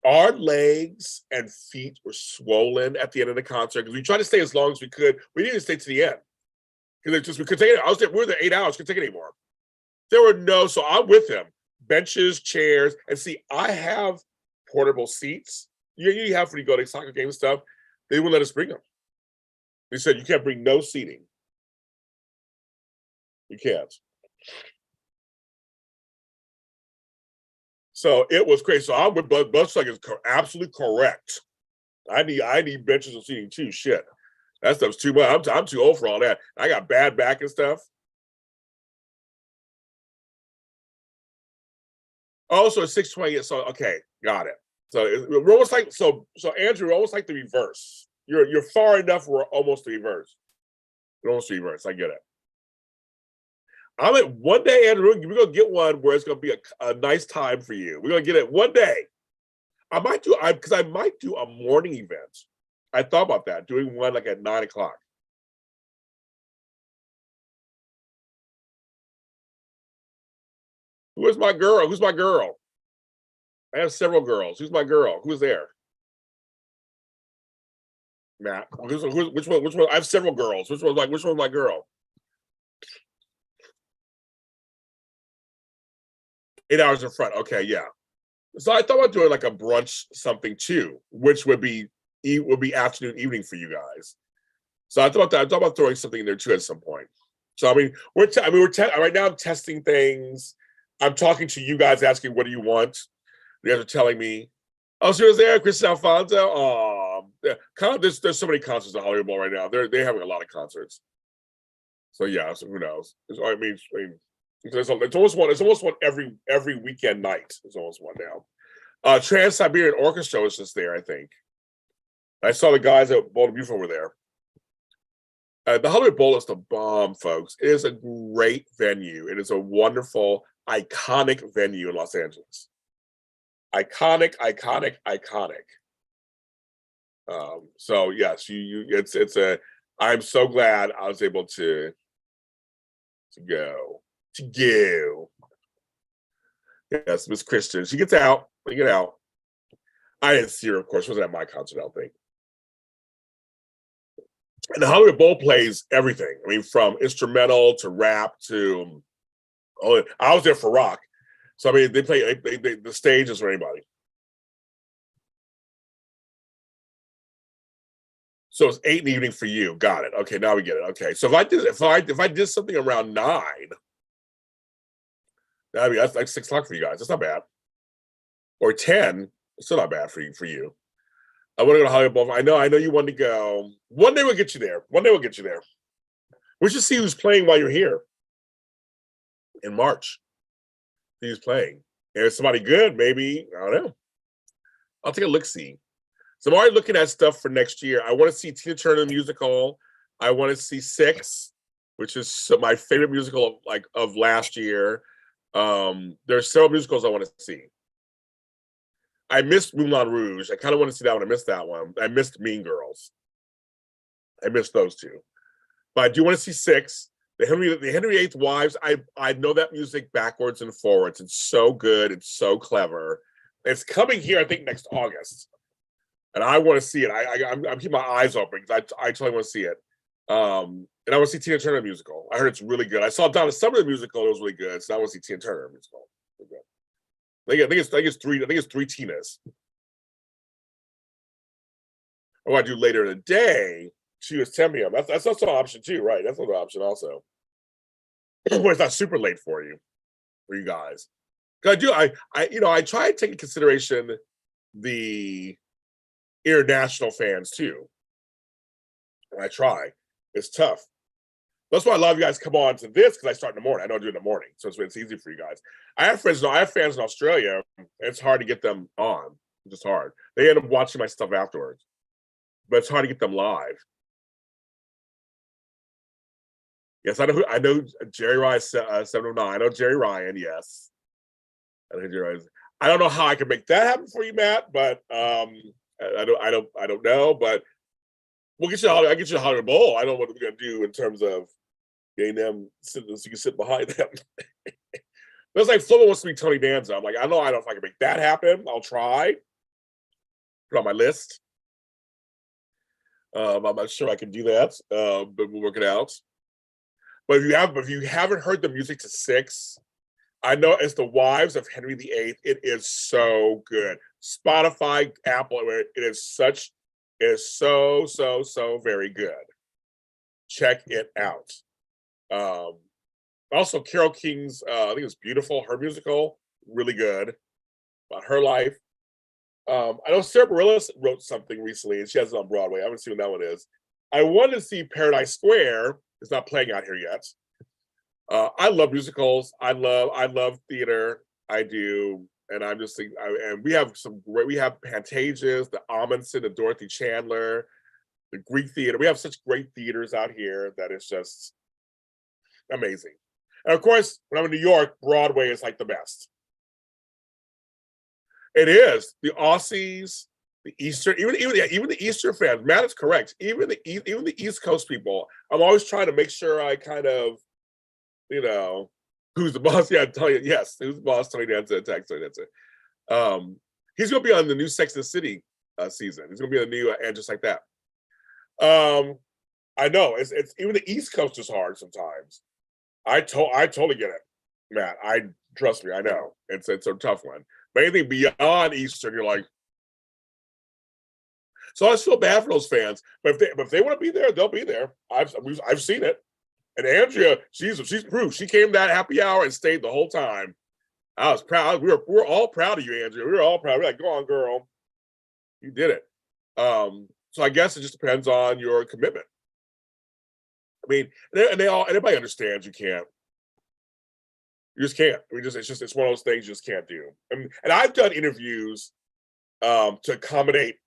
Our legs and feet were swollen at the end of the concert because we tried to stay as long as we could. We didn't even stay to the end because we couldn't take it. We were there 8 hours. Couldn't take it anymore. So I'm with him. Benches, chairs, and see, I have portable seats. You have when you go to soccer game and stuff. They wouldn't let us bring them. They said you can't bring no seating. You can't. So it was crazy. So I'm with Bus like is absolutely correct. I need benches and seating too. Shit, that stuff's too much. I'm too old for all that. I got bad back and stuff. Oh, so it's 6:20. So okay, got it. So we're almost like so Andrew, we're almost like the reverse. You're far enough. We're almost the reverse. We're almost the reverse. I get it. I'm at one day, Andrew. We're gonna get one where it's gonna be a nice time for you. We're gonna get it one day. I might do because I might do a morning event. I thought about that, doing one like at 9:00. Who is my girl? Who's my girl? I have several girls. Who's my girl? Who's there? Matt. Which one? Which one? I have several girls. Which one's my girl? 8 hours in front. Okay, yeah. So I thought about doing like a brunch something too, which would be afternoon, evening for you guys. So I thought about throwing something in there too at some point. So I mean, we're right now. I'm testing things. I'm talking to you guys, asking what do you want. You guys are telling me, oh, she was there, Chris Alfonso. Oh, yeah. There's so many concerts at Hollywood Bowl right now. They're having a lot of concerts. So yeah, so who knows? I mean, it's almost one. It's almost one every weekend night. It's almost one now. Trans-Siberian Orchestra was just there, I think. I saw the guys at Bowl of Beautiful were there. The Hollywood Bowl is the bomb, folks. It is a great venue. It is a wonderful, iconic venue in Los Angeles. Iconic. So yes, it's a. I'm so glad I was able to go. Yes, Miss Christian. She gets out. We get out. I didn't see her, of course. She wasn't at my concert, I don't think. And the Hollywood Bowl plays everything. I mean, from instrumental to rap to. Oh, I was there for rock. So I mean, they play the stage is for anybody. So it's 8 in the evening for you. Got it. Okay, now we get it. Okay, so if I did something around 9, that's like 6 o'clock for you guys. That's not bad. Or 10, it's still not bad for you. I want to go to Hollywood Bowl. I know you want to go. One day we'll get you there. We should see who's playing while you're here in March. See who's playing. If it's somebody good, maybe, I don't know. I'll take a look-see. So I'm already looking at stuff for next year. I want to see Tina Turner musical. I want to see Six, which is my favorite musical of last year. There's several musicals I want to see. I missed Moulin Rouge. I kind of want to see that one. I missed that one. I missed Mean Girls. I missed those two. But I do want to see Six. The Henry VIII Wives. I know that music backwards and forwards. It's so good. It's so clever. It's coming here, I think, next August. And I want to see it. I'm keeping my eyes open because I totally want to see it. And I want to see Tina Turner musical. I heard it's really good. I saw Donna Summer musical. It was really good. So I want to see Tina Turner musical. I think it's three Tinas. Or I do later in the day. She was Temium. That's also an option too, right? That's another option also. Where it's not super late for you guys. I try to take into consideration the international fans too. And I try. It's tough. That's why a lot of you guys come on to this because I start in the morning. I don't do it in the morning, so it's easy for you guys. I have fans in Australia. It's hard to get them on. It's just hard. They end up watching my stuff afterwards, but it's hard to get them live. Yes, I know Jerry Ryan 709. I know Jerry Ryan. Yes, I know Jerry Ryan. I don't know how I can make that happen for you, Matt, but I don't know, but we'll get you. I get you a Hollywood Bowl. I don't know what we're gonna do in terms of getting them so you can sit behind them. It's like Flobo wants to be Tony Danza. I'm like, I don't know if I can make that happen. I'll try. Put on my list. I'm not sure I can do that, but we'll work it out. But if you haven't heard the music to Six, I know it's the Wives of Henry VIII. It is so good. Spotify, Apple, it is so very good. check it out. Also, Carole King's, I think it's Beautiful, her musical, really good about her life. I know Sarah Bareilles wrote something recently, and she has it on Broadway. I haven't seen what that one is. I wanted to see Paradise Square. It's not playing out here yet. I love musicals. I love theater. I do, and I'm just thinking. And we have some great. We have Pantages, the Amundsen, the Dorothy Chandler, the Greek theater. We have such great theaters out here that it's just amazing. And of course, when I'm in New York, Broadway is like the best. It is. The Aussies, the Eastern, even the Eastern fans. Matt is correct. Even the East Coast people. I'm always trying to make sure I kind of, who's the boss? Yeah, tell you. Yes, who's the boss? Tony Danza, text Tony Danza. He's going to be on the new Sex and the City season. He's going to be on the new and just like that. I know it's even the East Coast is hard sometimes. I totally get it, Matt. Trust me. I know it's a tough one. But anything beyond Eastern, you're like. So I just feel bad for those fans. But if they want to be there, they'll be there. I've seen it. And Andrea, she's proof. She came that happy hour and stayed the whole time. I was proud. We're all proud of you, Andrea. We were all proud. We're like, go on, girl. You did it. So I guess it just depends on your commitment. I mean, everybody understands you can't. You just can't. I mean, it's one of those things you just can't do. And I've done interviews to accommodate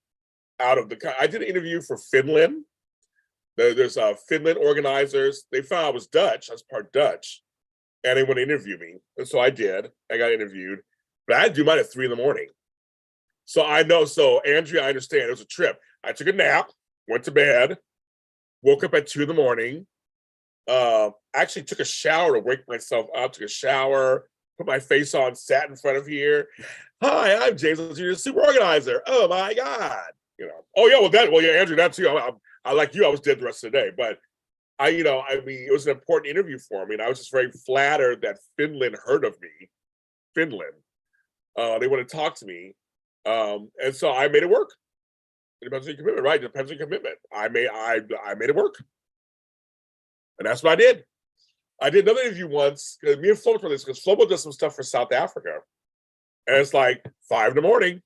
out of the. I did an interview for Finland. There's Finland organizers. They found I was Dutch. I was part Dutch, and they want to interview me, and so I did. I got interviewed, but I had to do mine at 3 a.m. So I know. So Andrea, I understand. It was a trip. I took a nap, went to bed, woke up at 2 a.m. Actually took a shower to wake myself up. Took a shower, put my face on, sat in front of here. Hi, I'm James, you're the super organizer. Oh my God. Oh yeah, Andrew, that too. I like you, I was dead the rest of the day. But I mean, it was an important interview for me. And I was just very flattered that Finland heard of me. Finland. They want to talk to me. And so I made it work. It depends on your commitment, right? It depends on your commitment. I made it work. And that's what I did. I did another interview once, because me and Flobo for this, because Flobo does some stuff for South Africa. And it's like 5 a.m.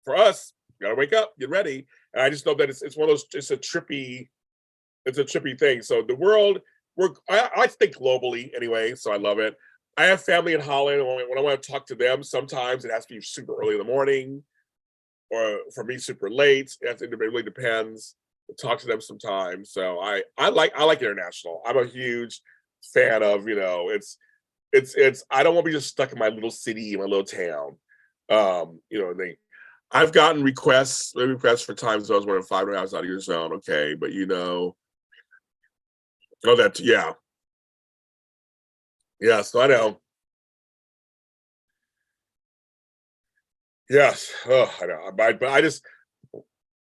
for us. You gotta wake up, get ready. And I just know that it's one of those, it's a trippy thing. So the world, I think globally anyway, so I love it. I have family in Holland, and when I want to talk to them, sometimes it has to be super early in the morning, or for me, super late. It really depends. I talk to them sometimes. So I like international. I'm a huge fan of, it's I don't want to be just stuck in my little city, my little town. I've gotten requests for times I was more than 5 hours out of your zone. Okay, but yes, I know. Yes, I know. But I just,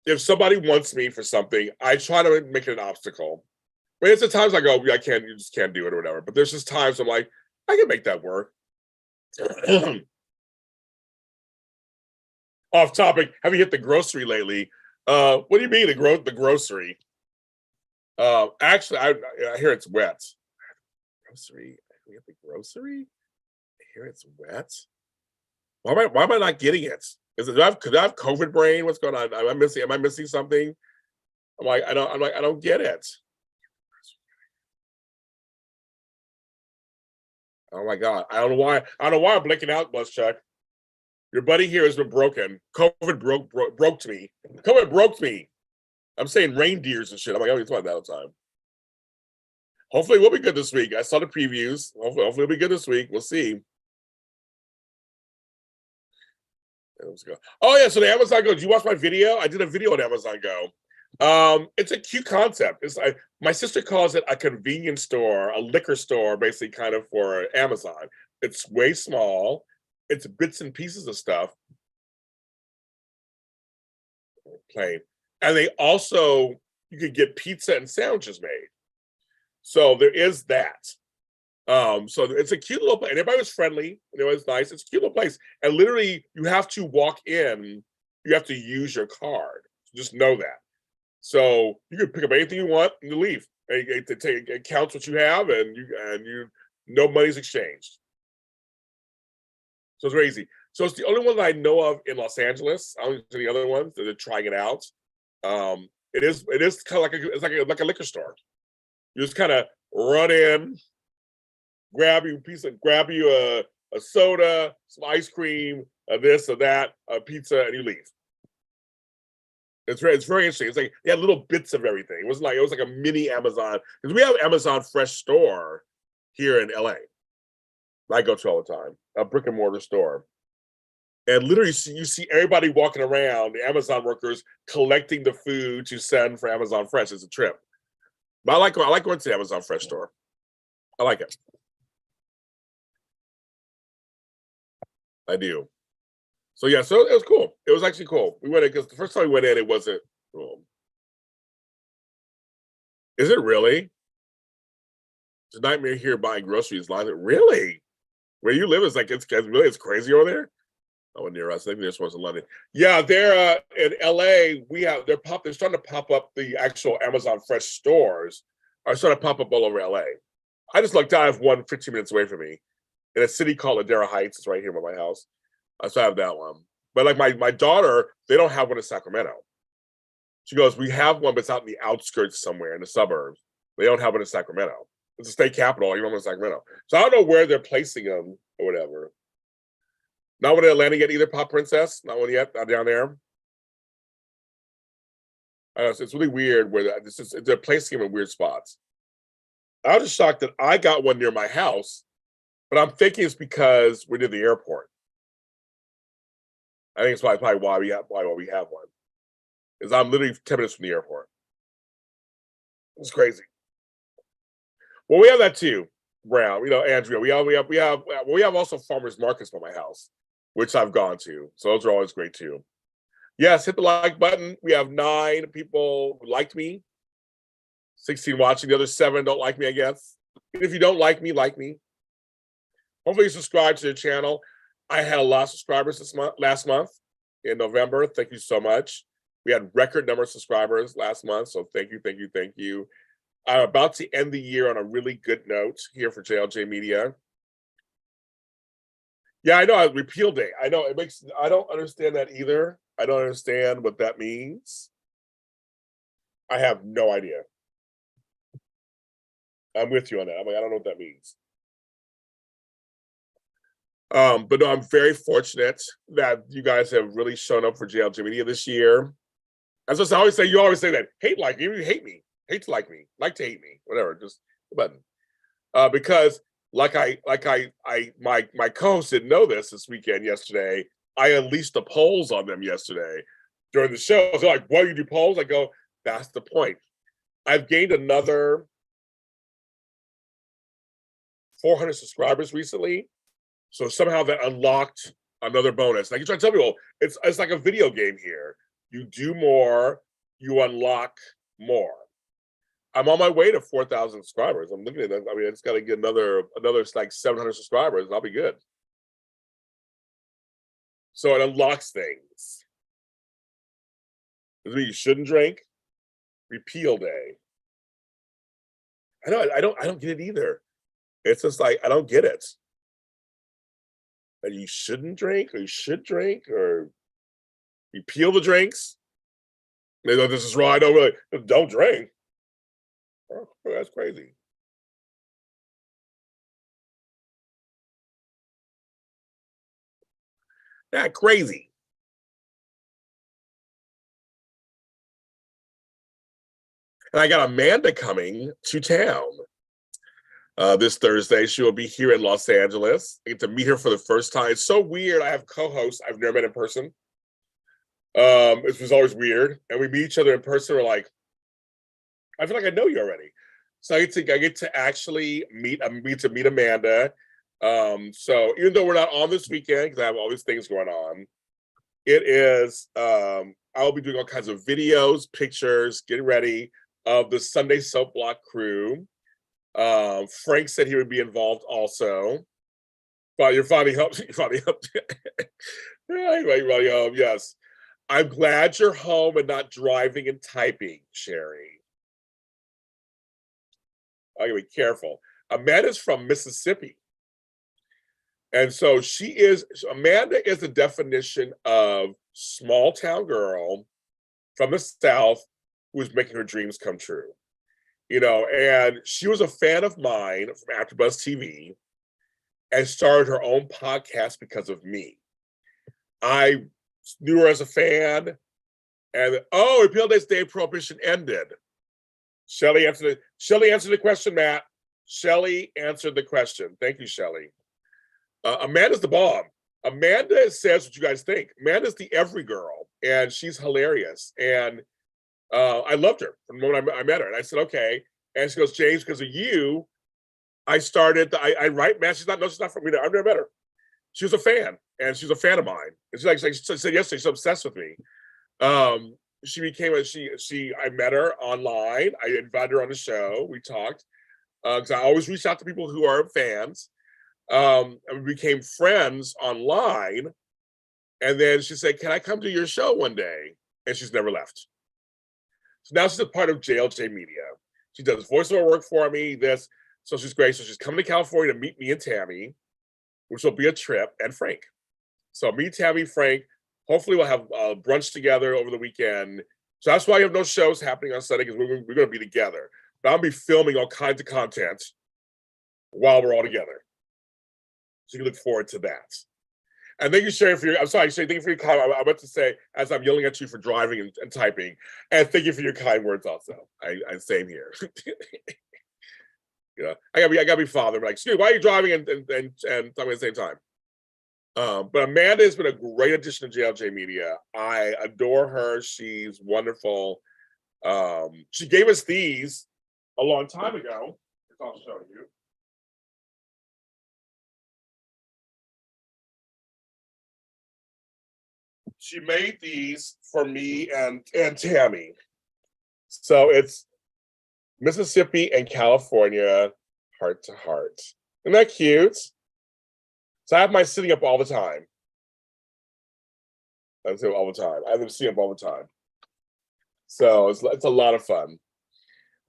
if somebody wants me for something, I try to make it an obstacle. But it's the times I go, you just can't do it or whatever. But there's just times I'm like, I can make that work. Off topic, have you hit the grocery lately? What do you mean the grocery? Actually, I hear it's wet. Grocery? Have we hit the grocery? I hear it's wet. Why am I not getting it? Could I have COVID brain? What's going on? Am I missing something? I don't get it. Oh my God. I don't know why I'm blinking out, Bus Chuck. Your buddy here has been broken. COVID broke me. COVID broke me. I'm saying reindeers and shit. I'm like, oh, it's about that all the time. Hopefully we'll be good this week. I saw the previews. Hopefully we'll be good this week. We'll see. Oh yeah, so the Amazon Go. Did you watch my video? I did a video on Amazon Go. It's a cute concept. It's like my sister calls it a convenience store, a liquor store, basically, kind of for Amazon. It's way small. It's bits and pieces of stuff. Plain, and they also, you could get pizza and sandwiches made. So there is that. So it's a cute little place. And everybody was friendly, and it was nice. It's a cute little place. And literally, you have to walk in, you have to use your card. Just know that. So you can pick up anything you want and you leave. It counts what you have, and you no money's exchanged. So it's very easy. So it's the only one that I know of in Los Angeles. I don't know any other ones that are trying it out. It is kind of like a liquor store. You just kind of run in, grab you a soda, some ice cream, this or that, a pizza, and you leave. It's very interesting. It's like they had little bits of everything. It was like a mini Amazon, because we have Amazon Fresh store here in LA. I go to all the time, a brick and mortar store. And literally, you see everybody walking around, the Amazon workers collecting the food to send for Amazon Fresh. It's a trip. But I like going to the Amazon Fresh store. I like it. I do. So yeah, so it was cool. It was actually cool. We went in because the first time we went in, it wasn't cool. Is it really? It's a nightmare here buying groceries. Really? Where you live is like it's crazy over there. Oh, near us. I think there's one's in London. Yeah, they're in LA. They're starting to pop up. The actual Amazon Fresh stores are starting to pop up all over LA. I just looked out. I have one 15 minutes away from me in a city called Ladera Heights. It's right here by my house. So I have that one. But like my daughter, they don't have one in Sacramento. She goes, we have one, but it's out in the outskirts somewhere in the suburbs. They don't have one in Sacramento. It's a state capital. You don't have Sacramento. So I don't know where they're placing them or whatever. Not one in Atlanta yet either, Pop Princess. Not one yet. Not down there. I know, it's really weird where they're placing them in weird spots. I was just shocked that I got one near my house, but I'm thinking it's because we're near the airport. I think it's probably why we have one. Is I'm literally 10 minutes from the airport. It's crazy. Well, we have that too, Brown. You know, Andrea. We have also farmers markets by my house, which I've gone to. So those are always great too. Yes, hit the like button. We have 9 people who liked me. 16 watching. The other 7 don't like me, I guess. And if you don't like me, like me. Hopefully you subscribe to the channel. I had a lot of subscribers last month in November. Thank you so much. We had record number of subscribers last month. So thank you. I'm about to end the year on a really good note here for JLJ Media. Yeah, I know. Repeal day. I know I don't understand that either. I don't understand what that means. I have no idea. I'm with you on that. I'm like, I don't know what that means. But no, I'm very fortunate that you guys have really shown up for JLJ Media this year. As I always say, you always say that hate like you hate me, hate to like me, like to hate me, whatever. Just the button. Because my co-host didn't know this weekend yesterday. I unleashed the polls on them yesterday during the show. So like, why do you do polls? I go, that's the point. I've gained another 400 subscribers recently. So somehow that unlocked another bonus. Like you try to tell people, it's like a video game here. You do more, you unlock more. I'm on my way to 4,000 subscribers. I'm looking at that. I mean, I just got to get another like 700 subscribers, and I'll be good. So it unlocks things. Does it mean you shouldn't drink? Repeal day. I don't get it either. It's just like I don't get it. And you shouldn't drink, or you should drink, or repeal the drinks. They know this is wrong. I don't really don't drink. Oh, that's crazy. That crazy. And I got Amanda coming to town this Thursday. She will be here in Los Angeles. I get to meet her for the first time. It's so weird. I have co-hosts I've never met in person. It was always weird. And we meet each other in person. We're like, I feel like I know you already. So I get to actually meet Amanda. So even though we're not on this weekend, because I have all these things going on, it is I'll be doing all kinds of videos, pictures, getting ready of the Sunday Soap Block crew. Frank said he would be involved also. But you finally helped. Yes. I'm glad you're home and not driving and typing, Sherry. I gotta be careful. Amanda's from Mississippi. And so Amanda is the definition of small town girl from the South who's making her dreams come true. And she was a fan of mine from AfterBuzz TV and started her own podcast because of me. I knew her as a fan, and Repeal Days Day Prohibition ended. Shelly answered the question, Matt. Shelly answered the question. Thank you, Shelly. Amanda's the bomb. Amanda says what you guys think. Amanda's the every girl, and she's hilarious. And I loved her from the moment I met her. And I said, okay. And she goes, James, because of you, I started, I write, man, she's not from me. I've never met her. She was a fan, and she's a fan of mine. And she said yesterday, she's obsessed with me. She became I met her online. I invited her on the show. We talked. Because I always reach out to people who are fans. And we became friends online. And then she said, can I come to your show one day? And she's never left. So now she's a part of JLJ Media. She does voiceover work for me, so she's great. So she's coming to California to meet me and Tammy, which will be a trip, and Frank. So me, Tammy, Frank, hopefully we'll have brunch together over the weekend. So that's why you have no shows happening on Sunday, because we're going to be together. But I'll be filming all kinds of content while we're all together. So you can look forward to that. And thank you, Sherry, thank you for your kind. I meant to say, as I'm yelling at you for driving and typing, and thank you for your kind words also. I same here. I gotta be father. I'm like, excuse me, why are you driving and talking at the same time? But Amanda has been a great addition to JLJ Media. I adore her. She's wonderful. She gave us these a long time ago. I'll show you. She made these for me and Tammy. So it's Mississippi and California, heart to heart. Isn't that cute? So I have mine sitting up all the time. I have them sitting up all the time. So it's a lot of fun.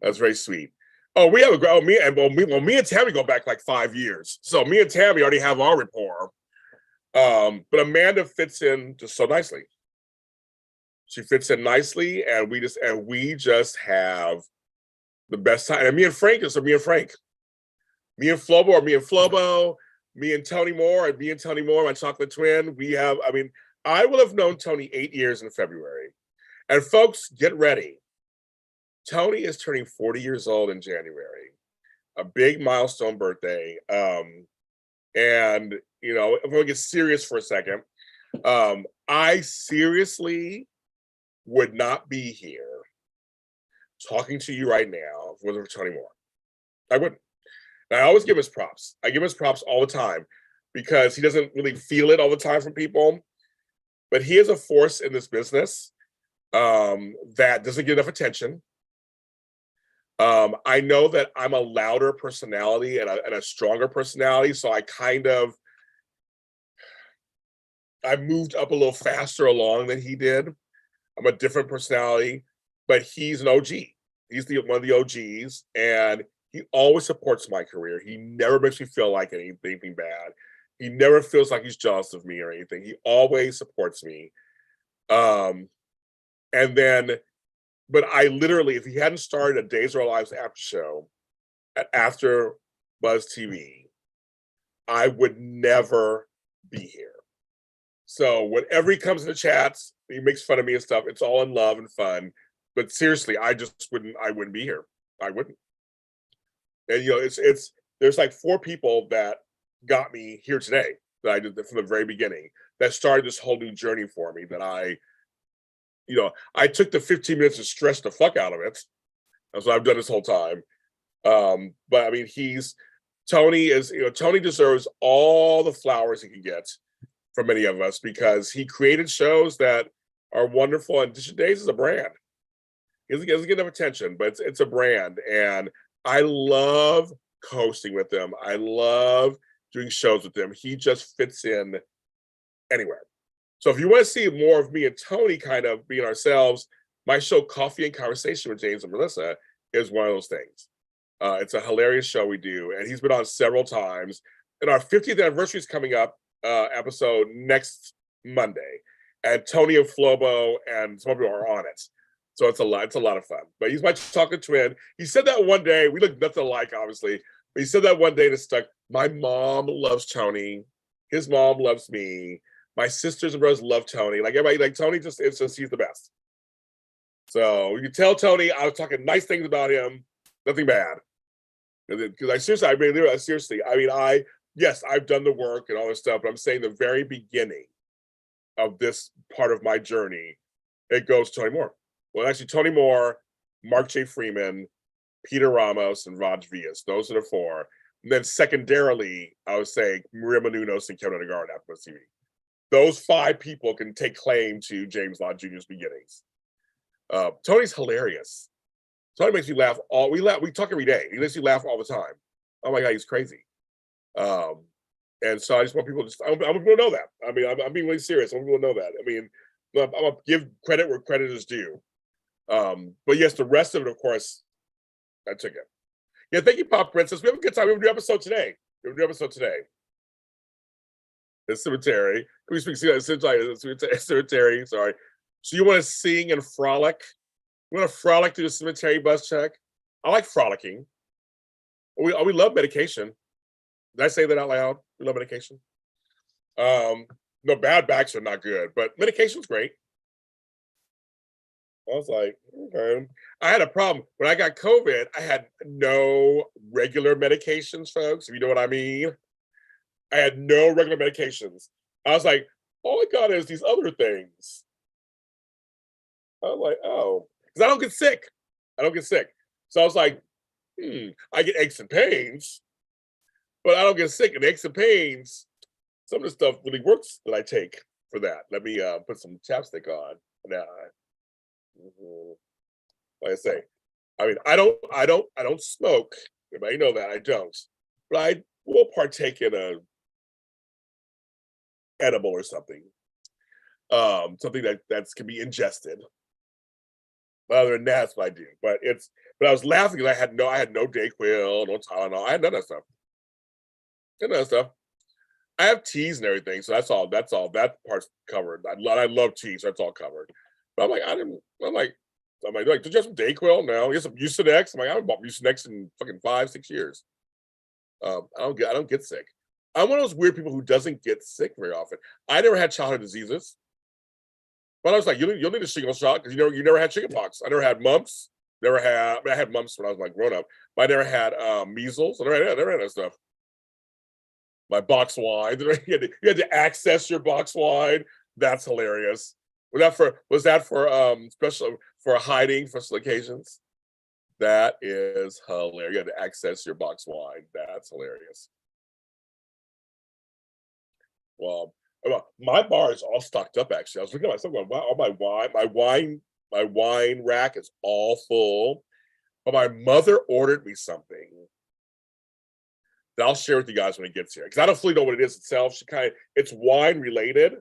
That's very sweet. Oh, we have me and Tammy go back like 5 years. So me and Tammy already have our rapport. But Amanda fits in just so nicely. She fits in nicely, and we just have the best time. And me and Frank are me and Frank. Me and Flobo are me and Flobo. Me and Tony Moore and me and Tony Moore, my chocolate twin. I will have known Tony 8 years in February. And folks, get ready. Tony is turning 40 years old in January. A big milestone birthday. And if we get serious for a second, I seriously would not be here talking to you right now if it wasn't for Tony Moore. I wouldn't. And I always give us props. I give us props all the time because he doesn't really feel it all the time from people. But he is a force in this business that doesn't get enough attention. I know that I'm a louder personality and a stronger personality, so I moved up a little faster along than he did. I'm a different personality, but he's an OG. He's one of the OGs, and he always supports my career. He never makes me feel like anything bad. He never feels like he's jealous of me or anything. He always supports me. But I literally, if he hadn't started a Days of Our Lives after show at After Buzz TV, I would never be here. So whenever he comes in the chats, he makes fun of me and stuff. It's all in love and fun. But seriously, I wouldn't be here. I wouldn't. And there's like 4 people that got me here today that I did from the very beginning that started this whole new journey for me that I took the 15 minutes to stress the fuck out of it. That's what I've done this whole time. But I mean, Tony deserves all the flowers he can get from many of us because he created shows that are wonderful. And Dish Days is a brand. He doesn't get enough attention, but it's a brand. And I love hosting with him. I love doing shows with him. He just fits in anywhere. So if you want to see more of me and Tony kind of being ourselves, my show Coffee and Conversation with James and Melissa is one of those things. It's a hilarious show we do, and he's been on several times. And our 50th anniversary is coming up, episode next Monday, and Tony and Flobo and some people are on it. So it's a lot of fun. But he's my chocolate twin. He said that one day. We look nothing alike, obviously, but he said that one day to stuck. My mom loves Tony. His mom loves me. My sisters and brothers love Tony. Like everybody, like Tony, he's the best. So you can tell Tony I was talking nice things about him, nothing bad. Because yes, I've done the work and all this stuff, but I'm saying the very beginning of this part of my journey, it goes to Tony Moore. Well, actually, Tony Moore, Mark J. Freeman, Peter Ramos, and Raj Villas. Those are the four. And then secondarily, I would say Maria Menounos and Kevin Undergard after TV. Those five people can take claim to James Lott Jr.'s beginnings. Tony's hilarious. Tony makes you laugh we talk every day. He makes you laugh all the time. Oh my God, he's crazy. And so I just want people I want people to know that. I mean, I'm being really serious. I want people to know that. I mean, I'm gonna give credit where credit is due. But yes, the rest of it, of course, I took it. Yeah, thank you, Pop Princess. We have a good time. We have a new episode today. The cemetery. Can we speak cemetery? Sorry. So you want to sing and frolic? You want to frolic through the cemetery bus check? I like frolicking. We love medication. Did I say that out loud? We love medication. No, bad backs are not good, but medication's great. I was like, okay. I had a problem. When I got COVID, I had no regular medications, folks, if you know what I mean. I had no regular medications. I was like, all I got is these other things. I was like, oh, because I don't get sick. So I was like, I get aches and pains, but I don't get sick. And aches and pains, some of the stuff really works that I take for that. Let me put some chapstick on. Now, like I say, I mean, I don't smoke. Everybody know that I don't, but I will partake in a edible or something, something that can be ingested. But other than that, that's what I do. But I was laughing because I had no Dayquil, no Tylenol. I had none of that stuff. I have teas and everything, so that's all. That part's covered. I love teas, so that's all covered. But I'm like, did you have some Dayquil? No, you have some Mucinex. I'm like, I haven't bought Mucinex in fucking 5-6 years. I don't get sick. I'm one of those weird people who doesn't get sick very often. I never had childhood diseases. But I was like, you'll need a shingle shot because you never had chickenpox. I never had mumps. I had mumps when I was like grown up, but I never had measles. I never had that stuff. My box wine. You had to access your box wine. That's hilarious. Was that for special for hiding for special occasions? That is hilarious. You had to access your box wine. That's hilarious. Well, my bar is all stocked up. Actually, I was looking at myself going, "Wow, my wine rack is all full." But my mother ordered me something that I'll share with you guys when it gets here because I don't fully know what it is itself. It's wine related.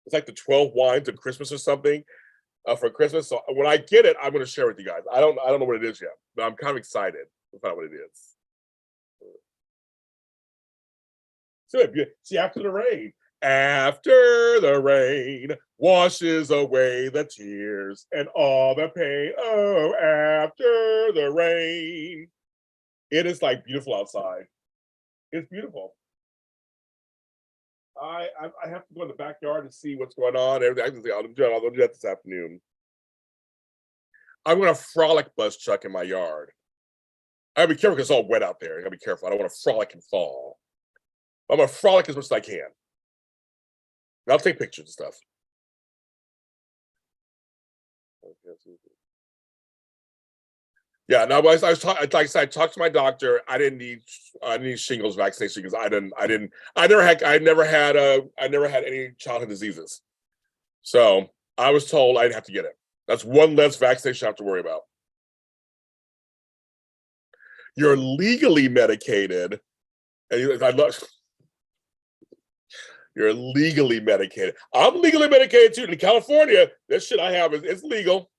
It's like the 12 wines of Christmas or something for Christmas. So when I get it, I'm going to share with you guys. I don't know what it is yet, but I'm kind of excited to find out what it is. So see, after the rain washes away the tears and all the pain. Oh, after the rain. It is like beautiful outside. It's beautiful. I have to go in the backyard to see what's going on. Everything. I'll do that this afternoon. I'm going to frolic bus chuck in my yard. I gotta be careful because it's all wet out there. I gotta be careful. I don't want to frolic and fall. I'm gonna frolic as much as I can. I'll take pictures and stuff. Yeah, no, but like I said, I talked to my doctor. I didn't need shingles vaccination because I never had any childhood diseases. So I was told I didn't have to get it. That's one less vaccination I have to worry about. You're legally medicated, and you're legally medicated. I'm legally medicated too. In California, this shit I have is legal.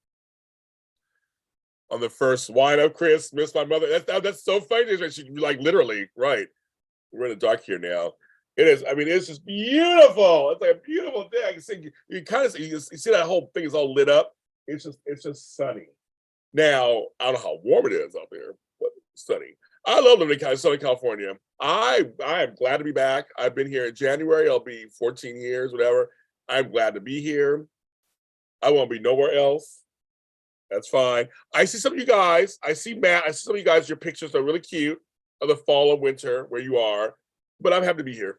on the first wine of Christmas, my mother. That's so funny. She like literally right. We're in the dark here now. It is. I mean, it's just beautiful. It's like a beautiful day. I can see you kind of you see that whole thing is all lit up. It's just sunny. Now I don't know how warm it is out there, but it's sunny. I love living in Southern California. I am glad to be back. I've been here in January. I'll be 14 years, whatever. I'm glad to be here. I won't be nowhere else. That's fine. I see some of you guys. I see Matt. I see some of you guys. Your pictures are really cute of the fall and winter where you are, but I'm happy to be here.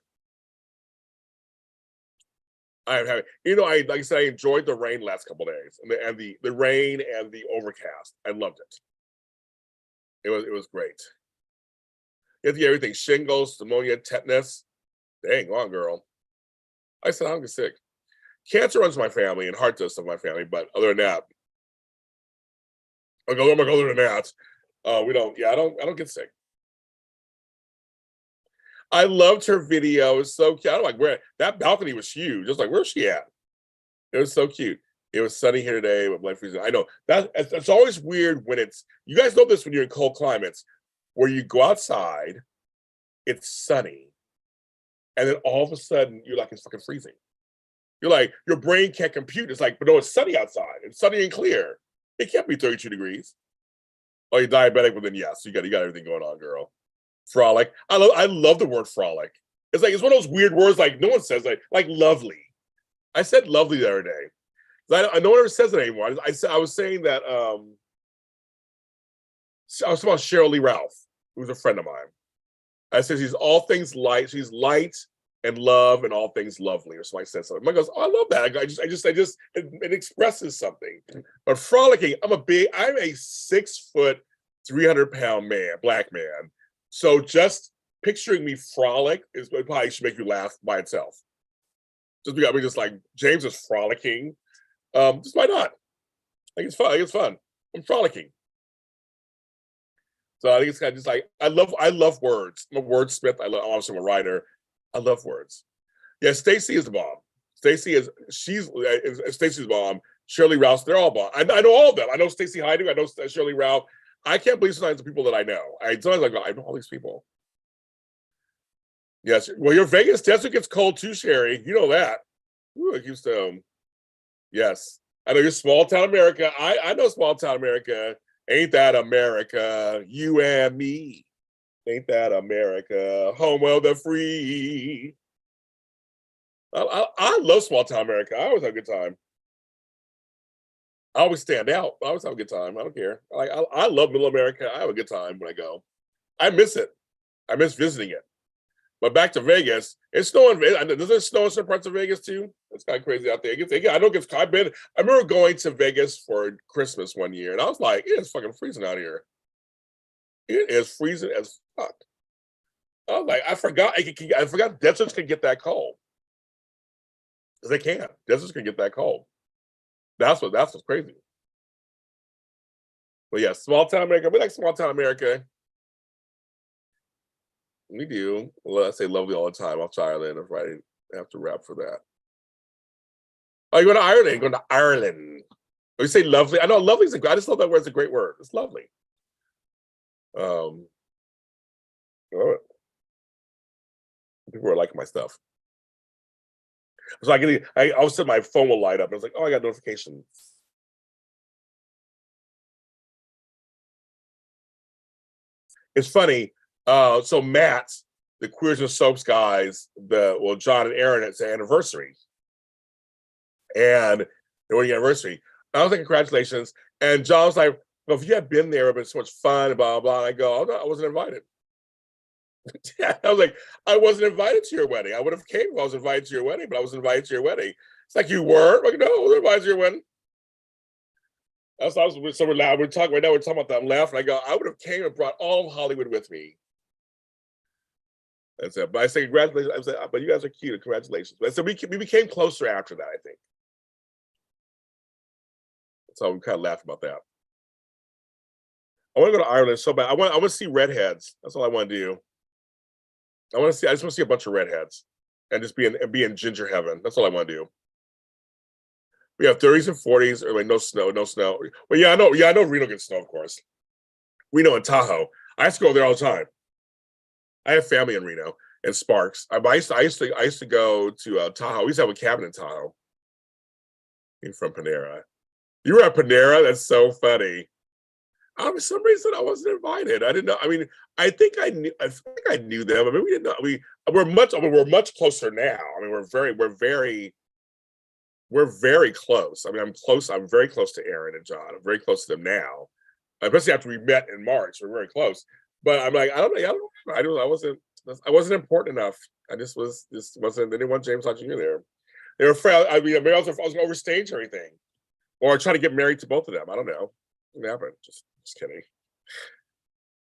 I am happy. You know, like I said, I enjoyed the rain last couple of days, and the rain and the overcast. I loved it. It was great. You have to get everything: shingles, pneumonia, tetanus. Dang on, girl. I said I don't get sick. Cancer runs my family and heart does of my family, but other than that, other than that, we don't. Yeah, I don't get sick. I loved her video. It was so cute. I'm like, where that balcony was huge. I was like, where's she at? It was so cute. It was sunny here today, but like freezing. I know it's always weird when it's. You guys know this when you're in cold climates, where you go outside, it's sunny, and then all of a sudden you're like it's fucking freezing. You're like your brain can't compute. It's like, but no, it's sunny outside. It's sunny and clear. It can't be 32 degrees. Oh, you're diabetic, well then yes, you got everything going on, girl. Frolic. I love the word frolic. It's like it's one of those weird words like no one says like lovely. I said lovely the other day. No one ever says it anymore. I was saying that I was talking about Cheryl Lee Ralph, who's a friend of mine. I said she's all things light. She's light and love and all things lovely, or something. I said something. Mike goes, oh, I love that. It expresses something. But frolicking, I'm a 6 foot, 300-pound man, black man. So just picturing me frolic is probably should make you laugh by itself. Just because just like James is frolicking. Just why not? I think it's fun. I'm frolicking. So I think it's kind of just like I love words. I'm a wordsmith. I'm a writer. I love words. Yeah, Stacy is the bomb. Stacy's the bomb. Shirley Rouse, they're all bomb. I know all of them. I know Stacy Hyde. I know Shirley Rouse. I can't believe sometimes the people that I know. Sometimes I go, I know all these people. Yes. Well, your Vegas desert gets cold too, Sherry. You know that. Ooh, Houston. Yes. I know you're small town America. I know small town America. Ain't that America? You and me. Ain't that America? Home of the free. I love small town America. I always have a good time. I always stand out. I always have a good time. I don't care. I love middle America. I have a good time when I go. I miss it. I miss visiting it. But back to Vegas, it's snowing. Does it snow in some parts of Vegas too? It's kind of crazy out there. I don't get. I remember going to Vegas for Christmas one year, and I was like, "It is fucking freezing out here. It is freezing as fuck." I was like, I forgot deserts can get that cold. Because they can. Deserts can get that cold. That's what's crazy. But yeah, small town America. We like small town America. We do. Well, I say lovely all the time. I'll try Ireland if I have to rap for that. Oh, you go to Ireland? You're going to Ireland. Oh, you say lovely? I know lovely is I just love that word. It's a great word. It's lovely. People are liking my stuff. So all of a sudden my phone will light up. I was like, oh, I got notifications. It's funny. So Matt, the Queers and Soaps guys, John and Aaron, it's their anniversary. And their wedding anniversary. I was like, congratulations. And John was like, well, if you had been there, it would have been so much fun, blah, blah. And I go, oh, no, I wasn't invited. I was like, I wasn't invited to your wedding. I would have came if I was invited to your wedding, but I wasn't invited to your wedding. It's like, you were? I'm like, no, I wasn't invited to your wedding. That's what I was with someone loud. We're talking about that. I'm laughing. I go, I would have came and brought all of Hollywood with me. That's it. But I say, congratulations. I said, but you guys are cute. Congratulations. But so we became closer after that, I think. So I'm kind of laughing about that. I want to go to Ireland so bad. I want to see redheads. That's all I want to do. I just want to see a bunch of redheads and just be in ginger heaven. That's all I want to do. We have 30s and 40s, or like no snow, no snow. But yeah, I know Reno gets snow, of course. Reno and Tahoe. I used to go there all the time. I have family in Reno and Sparks. I used to go to Tahoe. We used to have a cabin in Tahoe. You're from Panera. You were at Panera? That's so funny. For some reason, I wasn't invited. I didn't know. I mean, I think I knew. I think I knew them. I mean, we didn't know. We're much. I mean, we're much closer now. I mean, we're very close. I mean, I'm close. I'm very close to Aaron and John. I'm very close to them now, especially after we met in March. We're very close. But I'm like, I don't know. I wasn't important enough. This wasn't. They didn't want James Lott Jr. there. They were afraid. I mean, maybe I was going to overstage or anything, or try to get married to both of them. I don't know. It happened. Just kidding.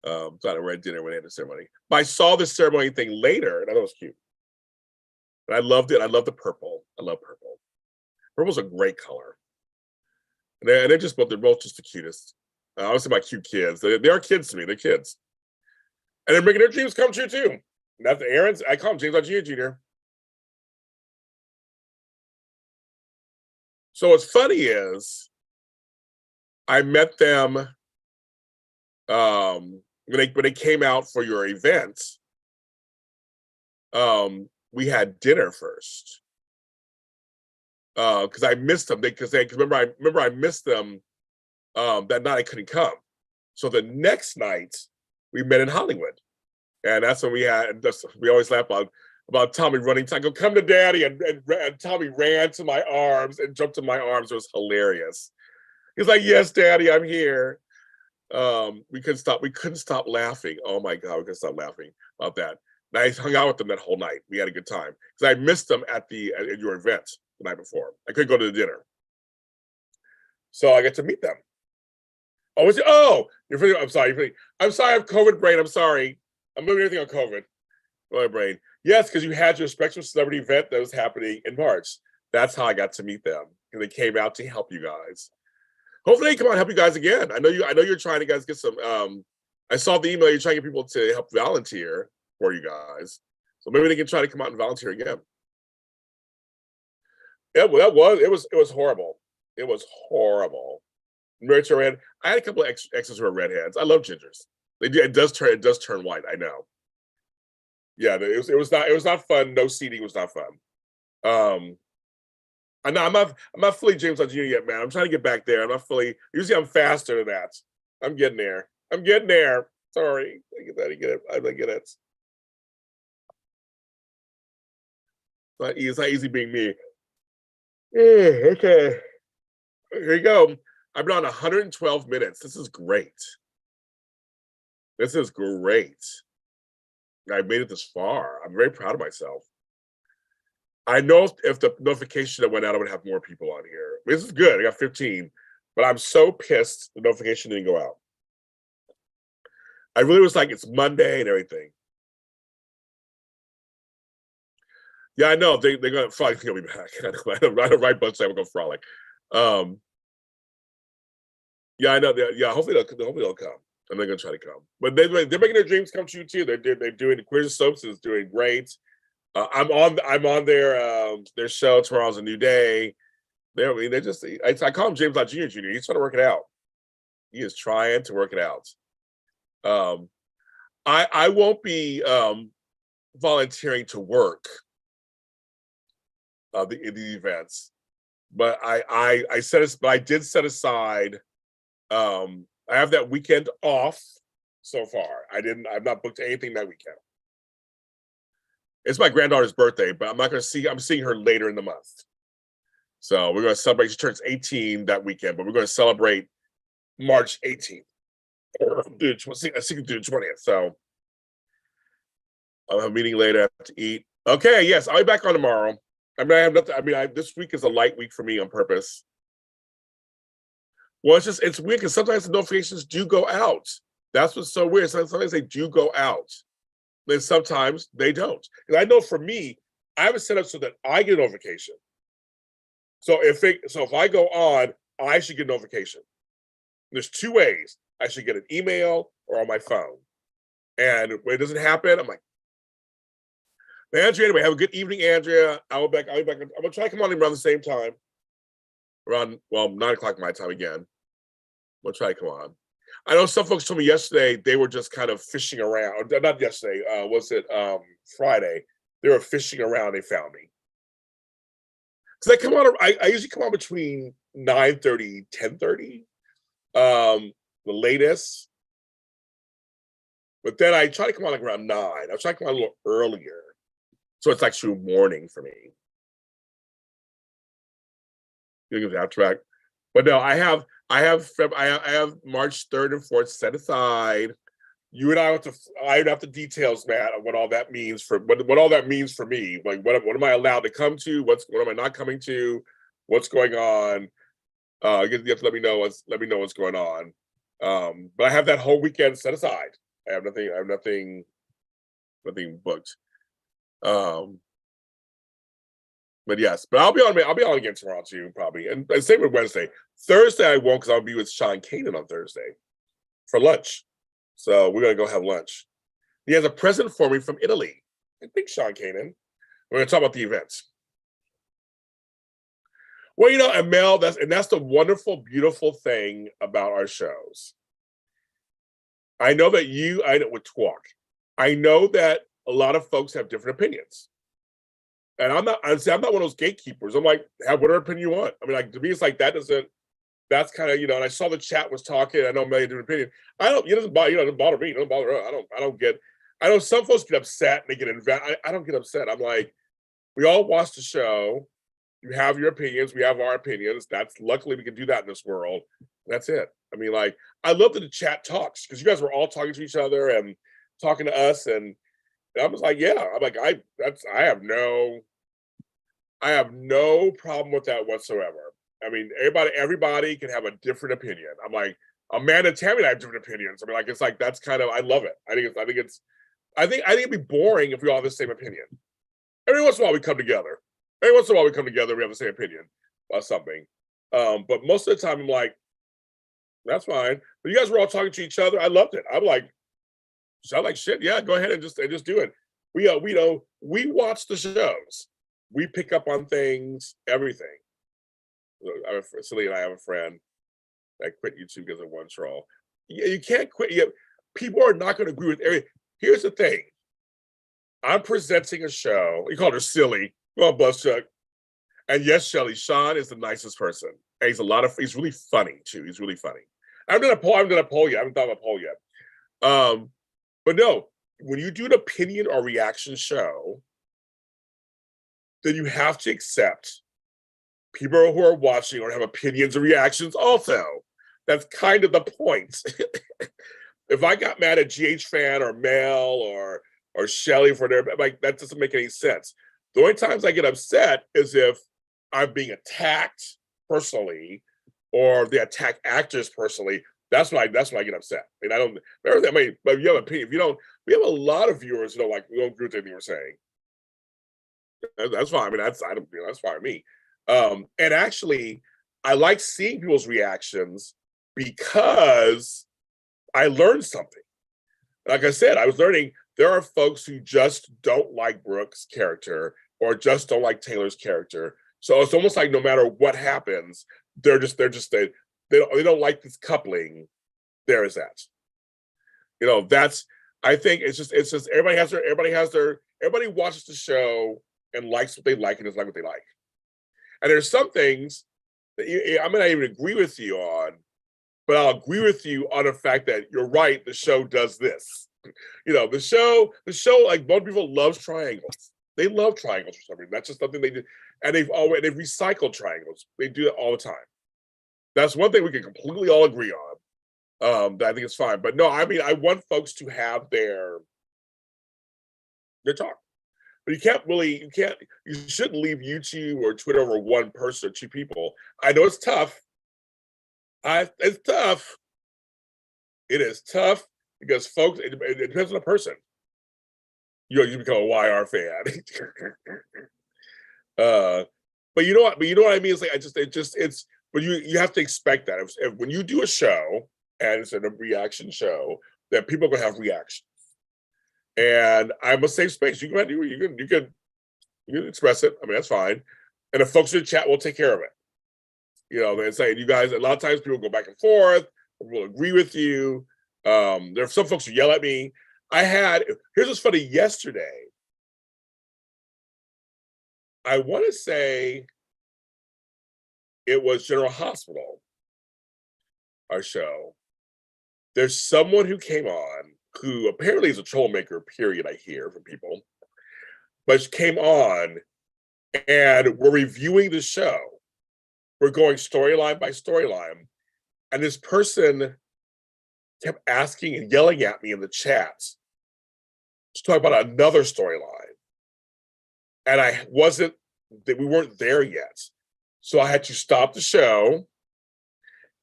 Thought I read dinner when they had the ceremony. But I saw the ceremony thing later, and I thought it was cute. And I loved it. I love the purple. I love purple. Purple's a great color. And they're both just the cutest. Obviously, my cute kids. They are kids to me. They're kids. And they're making their dreams come true too. And that's Aaron's. I call him James Lott Jr. So what's funny is I met them when they came out for your event. We had dinner first because I missed them. Because remember I missed them that night. I couldn't come, so the next night we met in Hollywood, and that's when we always laugh about Tommy running. I go, come to Daddy, and Tommy ran to my arms and jumped in my arms. It was hilarious. He's like, yes, Daddy, I'm here. We couldn't stop laughing. Oh my God, we couldn't stop laughing about that. And I hung out with them that whole night. We had a good time because I missed them at your event the night before. I couldn't go to the dinner, so I got to meet them. I'm sorry. I'm sorry. I have COVID brain. I'm sorry. I'm moving everything on COVID. My brain. Yes, because you had your Spectrum Celebrity event that was happening in March. That's how I got to meet them, and they came out to help you guys. Hopefully they come out and help you guys again. I know you're trying to guys get some. I saw the email. You're trying to get people to help volunteer for you guys, so maybe they can try to come out and volunteer again. Yeah, well, it was horrible. It was horrible. I had a couple of exes who are redheads. I love gingers. It does turn white. I know. Yeah, it was not fun. No seating was not fun. I'm not fully James Lott Jr. yet, man. I'm trying to get back there. I'm not fully. Usually, I'm faster than that. I'm getting there. Sorry, I get it. I get it. It's not easy being me. Okay, here you go. I've been on 112 minutes. This is great. I made it this far. I'm very proud of myself. I know if the notification that went out, I would have more people on here. This is good. I got 15, but I'm so pissed the notification didn't go out. I really was like, it's Monday and everything. Yeah, I know they're gonna probably kill me back. I don't write bunch of go frolic. Yeah, I know. Yeah, hopefully they'll come. And they're gonna try to come. But they're making their dreams come true too. They're doing the Quiz Soaps is doing great. I'm on their show. Tomorrow's a new day. I call him James Lott Jr. He's trying to work it out. He is trying to work it out. I won't be volunteering to work the events, but I did set aside. I have that weekend off so far. I've not booked anything that weekend. It's my granddaughter's birthday, but I'm seeing her later in the month. So we're going to celebrate. She turns 18 that weekend, but we're going to celebrate March 18th. Through the 20th. So I'll have a meeting later. I have to eat. Okay, yes, I'll be back on tomorrow. I mean, I have nothing. I mean, this week is a light week for me on purpose. Well, it's weird because sometimes the notifications do go out. That's what's so weird. Sometimes they do go out. Then sometimes they don't. And I know for me, I have it set up so that I get a notification. So if I go on, I should get a notification. There's two ways. I should get an email or on my phone. And when it doesn't happen, I'm like, Andrea, anyway, have a good evening, Andrea. I'll be back. I'm gonna try to come on around the same time. around 9 o'clock my time again. We'll try to come on. I know some folks told me yesterday they were just kind of fishing around. Not yesterday. Was it Friday? They were fishing around. They found me. Because I come on. I usually come on between 9:30, 10:30, the latest. But then I try to come on like around 9. I try to come on a little earlier, so it's actually morning for me. You can have track. But no, I have March 3rd and 4th set aside. You and I have the details, Matt, of what all that means for what all that means for me. Like what am I allowed to come to? What am I not coming to? What's going on? You have to let me know what's going on. But I have that whole weekend set aside. I have nothing booked. But yes, but I'll be on again tomorrow too, probably. And same with Wednesday. Thursday I won't, because I'll be with Sean Kanan on Thursday for lunch. So we're gonna go have lunch. He has a present for me from Italy. I think Sean Kanan. We're gonna talk about the events. Well, and Mel, that's the wonderful, beautiful thing about our shows. I know that I know with Twalk. I know that a lot of folks have different opinions. And I'm not one of those gatekeepers. I'm like, have whatever opinion you want. I mean, like, to me, it's like that's kind of, and I saw the chat was talking. I know many different opinions. It doesn't bother me. It doesn't bother her. I know some folks get upset and they get invested. I don't get upset. I'm like, we all watch the show. You have your opinions. We have our opinions. Luckily we can do that in this world. That's it. I mean, like, I love that the chat talks, because you guys were all talking to each other and talking to us. And I was like, yeah, I'm like, I have no problem with that whatsoever. I mean, everybody can have a different opinion. I'm like, Amanda and Tammy and I have different opinions. I mean, like, it's like, that's kind of, I love it. I think it'd be boring if we all have the same opinion. Every once in a while we come together. We have the same opinion about something. But most of the time I'm like, that's fine. But you guys were all talking to each other. I loved it. I'm like, sound like shit. Yeah, go ahead and just do it. We watch the shows. We pick up on things, everything. Celia and I have a friend that quit YouTube because of one troll. You can't quit. People are not going to agree with everything. Here's the thing. I'm presenting a show. You called her silly. Well, bless Chuck. And yes, Shelly, Sean is the nicest person. And he's really funny too. He's really funny. I haven't done a poll yet. I haven't thought of a poll yet. But no, when you do an opinion or reaction show, then you have to accept people who are watching or have opinions or reactions also. That's kind of the point. If I got mad at GH Fan or Mel or Shelly for their, like, that doesn't make any sense. The only times I get upset is if I'm being attacked personally, or they attack actors personally. That's when I get upset. I mean, I don't. But you have an opinion. If you don't, we have a lot of viewers who don't agree with anything we're saying. That's fine. I mean, that's fine with me. And actually, I like seeing people's reactions because I learned something. Like I said, I was learning there are folks who just don't like Brooke's character or just don't like Taylor's character. So it's almost like no matter what happens, they don't like this coupling. There is that. I think it's just everybody watches the show and likes what they like and doesn't like what they like. And there's some things that I may not even agree with you on, but I'll agree with you on the fact that you're right. The show does this. The show, like, most people love triangles. They love triangles for some reason. That's just something they do. And they've recycled triangles. They do it all the time. That's one thing we can completely all agree on. That I think it's fine. But no, I mean, I want folks to have their talk. But you shouldn't leave YouTube or Twitter over one person or two people. I know it's tough. It's tough. It is tough because folks, it depends on the person. You become a YR fan. But you know what I mean? It's like, but you have to expect that if when you do a show and it's a reaction show, that people are gonna have reactions. And I'm a safe space. You can express it. I mean, that's fine. And the folks in the chat will take care of it. You know, and saying, you guys, a lot of times people go back and forth, will agree with you. There are some folks who yell at me. Here's what's funny, yesterday, I want to say it was General Hospital, our show. There's someone who came on who apparently is a troublemaker, period, I hear from people. But she came on and we're reviewing the show. We're going storyline by storyline. And this person kept asking and yelling at me in the chats to talk about another storyline. And we weren't there yet. So I had to stop the show.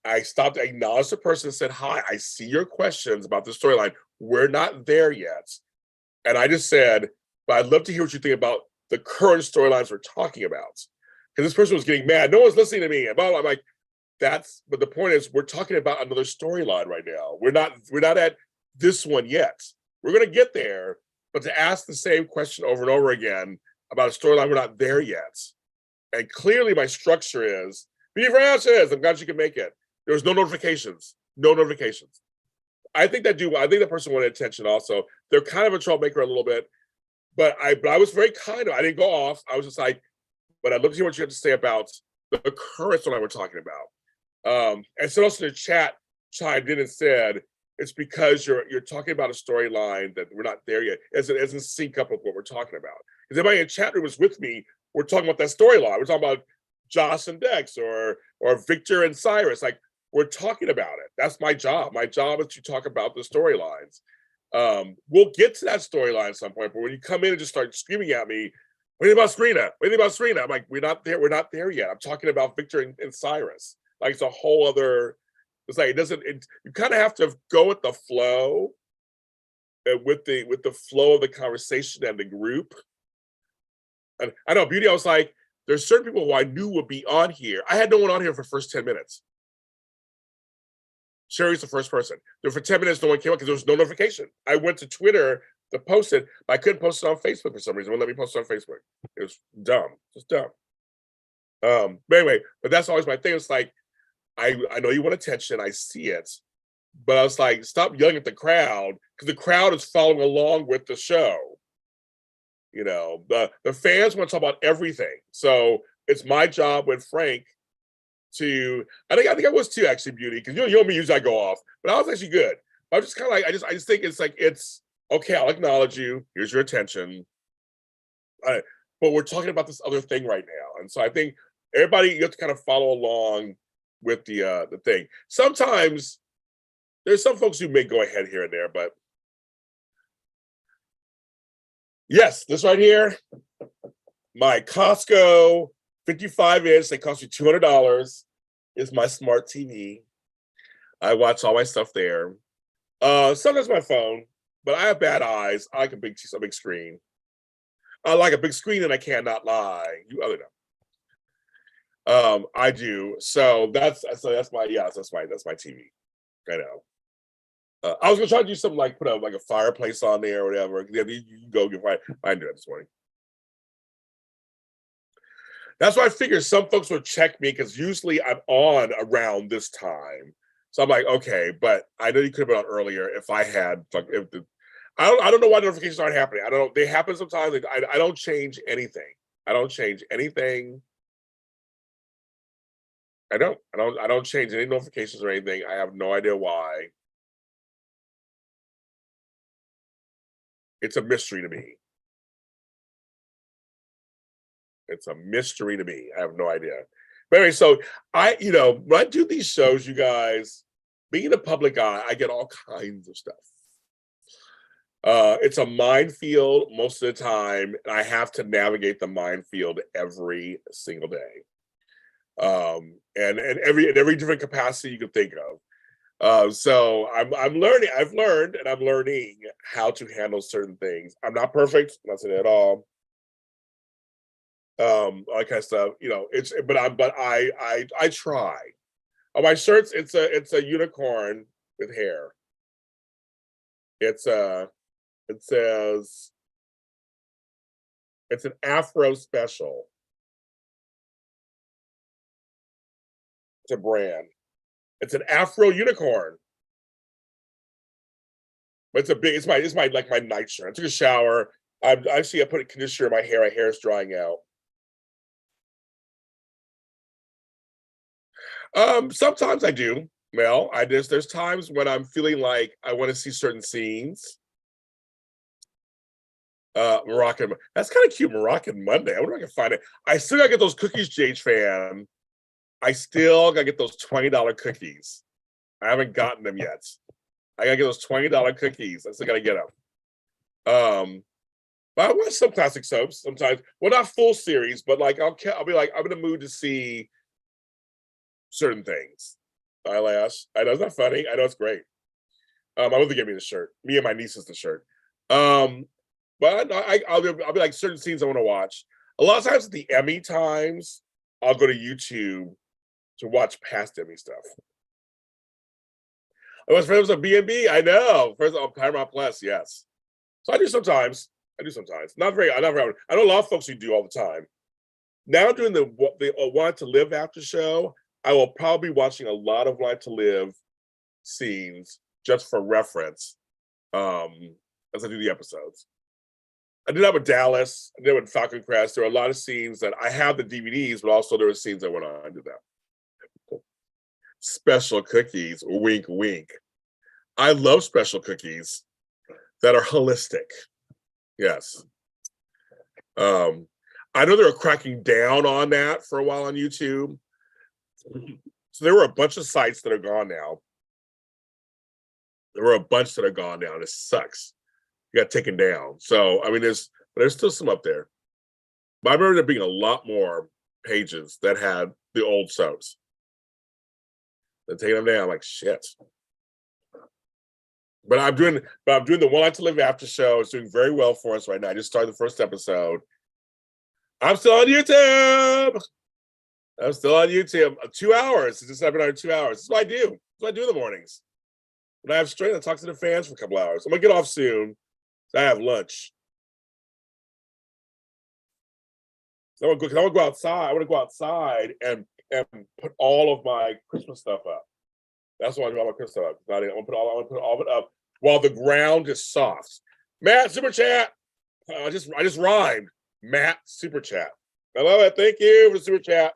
I stopped to acknowledge the person and said, hi, I see your questions about the storyline. We're not there yet. And I just said, but I'd love to hear what you think about the current storylines we're talking about. Because this person was getting mad. No one's listening to me. And blah, blah. I'm like, but the point is, we're talking about another storyline right now. We're not at this one yet. We're going to get there, but to ask the same question over and over again about a storyline, we're not there yet. And clearly my structure is, be Francis, I'm glad you can make it. There was no notifications. No notifications. I think that person wanted attention also. They're kind of a troublemaker a little bit, but I was very kind. I didn't go off. I was just like, but I'd love to hear what you have to say about the current storyline we're talking about. And so also the chat chimed in and said, it's because you're talking about a storyline that we're not there yet. It doesn't sync up with what we're talking about. Because everybody in the chat room was with me. We're talking about that storyline. We're talking about Joss and Dex or Victor and Cyrus. Like, we're talking about it. That's my job. My job is to talk about the storylines. We'll get to that storyline at some point, but when you come in and just start screaming at me, what do you think about Serena? What do you think about Serena? I'm like, we're not there yet. I'm talking about Victor and Cyrus. Like, it's a whole other, it's like, you kind of have to go with the flow, with the flow of the conversation and the group. And I know, Beauty, I was like, there's certain people who I knew would be on here. I had no one on here for the first 10 minutes. Sherry's the first person. There for 10 minutes, no one came up because there was no notification. I went to Twitter to post it, but I couldn't post it on Facebook for some reason. It wouldn't let me post it on Facebook. It was dumb. Just dumb. But anyway, but that's always my thing. It's like, I know you want attention. I see it. But I was like, stop yelling at the crowd, because the crowd is following along with the show. You know, the fans want to talk about everything. So it's my job with Frank to, I think I was too, actually, Beauty, because you know me, usually I go off, but I was actually good. I was just kind of like, I just think it's like, it's okay, I'll acknowledge you, here's your attention, but we're talking about this other thing right now. And so I think everybody, you have to kind of follow along with the thing. Sometimes there's some folks who may go ahead here and there, but yes, this right here, my Costco 55-inch, they cost you $200, is my smart TV. I watch all my stuff there. Sometimes my phone, but I have bad eyes. I like a big screen. I like a big screen, and I cannot lie. You other know. I do. So that's my TV. I know. I was gonna try to do something like put a fireplace on there or whatever. Yeah, you can go get fire. I didn't do that this morning. That's why I figured some folks would check me, because usually I'm on around this time. So I'm like, okay, but I know you could have been on earlier if I had. I don't know why notifications aren't happening. I don't know. They happen sometimes. I don't change anything. I don't change anything. I don't change any notifications or anything. I have no idea why. It's a mystery to me. It's a mystery to me. I have no idea. But anyway, so when I do these shows, you guys, being a public eye, I get all kinds of stuff. It's a minefield most of the time, and I have to navigate the minefield every single day. And every different capacity you can think of. So I'm learning. I've learned, and I'm learning how to handle certain things. I'm not perfect, not saying at all. All that kind of stuff. But I try. On my shirts, it's a unicorn with hair. It says it's an Afro special. It's a brand. It's an Afro unicorn. But it's my like my night shirt. I took a shower. I put a conditioner in my hair. My hair is drying out. Sometimes I do. Mel, there's times when I'm feeling like I want to see certain scenes. Moroccan. That's kind of cute. Moroccan Monday. I wonder if I can find it. I still gotta get those cookies, JH fan. I still gotta get those $20 cookies. I haven't gotten them yet. I gotta get those $20 cookies. I still gotta get them. But I watch some classic soaps sometimes. Well, not full series, but like I'll be like, I'm in the mood to see certain things. Eyelash. I know it's not funny. I know it's great. My mother gave me the shirt. Me and my nieces the shirt. But I'll be like certain scenes I want to watch. A lot of times at the Emmy times, I'll go to YouTube to watch past Emmy stuff. I was friends with B&B. I know. First on Paramount Plus, yes. So I do sometimes. Not very. I know a lot of folks who do all the time. Now doing the Want to Live after show, I will probably be watching a lot of Want to Live scenes just for reference as I do the episodes. I did that with Dallas. I did it with Falcon Crest. There are a lot of scenes that I have the DVDs, but also there were scenes I went on to do that. Special cookies, wink, wink. I love special cookies that are holistic. Yes. I know they were cracking down on that for a while on YouTube. So there were a bunch of sites that are gone now. It sucks. You got taken down. So I mean, there's still some up there. But I remember there being a lot more pages that had the old soaps. They're taking them down. I'm like, shit. But I'm doing the One Life to Live after show. It's doing very well for us right now. I just started the first episode. I'm still on YouTube. 2 hours. It's just I've been on 2 hours. This is what I do. That's what I do in the mornings. When I have strength, I talk to the fans for a couple hours. I'm gonna get off soon. I have lunch. I want to go outside. I want to go outside and put all of my Christmas stuff up. That's what I do. All my Christmas stuff up. I want to put all of it up while the ground is soft. Matt, super chat. I just rhymed. Matt, super chat. I love it. Thank you for the super chat.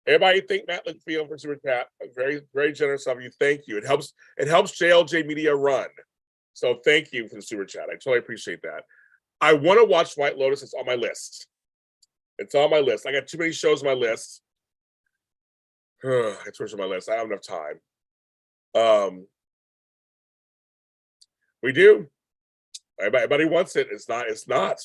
Everybody thank Matt Lickfield for super chat. Very, very generous of you. Thank you. It helps JLJ Media run. So thank you for the super chat. I totally appreciate that. I want to watch White Lotus. It's on my list. I got too many shows on my list. It's on my list. I don't have enough time. We do. Everybody wants it. It's not.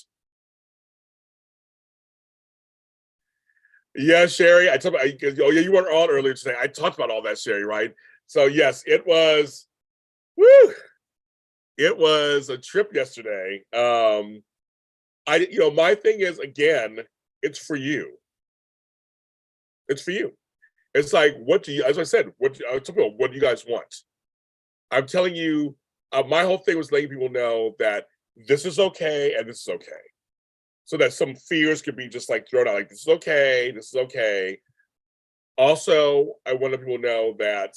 Yeah, Sherry. I talked about. Oh yeah, you weren't on earlier today. I talked about all that, Sherry. Right. So yes, it was. Woo! It was a trip yesterday. My thing is, again, it's for you. It's for you. It's like, as I said, what do you guys want? I'm telling you, my whole thing was letting people know that this is okay and this is okay. So that some fears could be just like thrown out, like, this is okay. Also, I want people to know that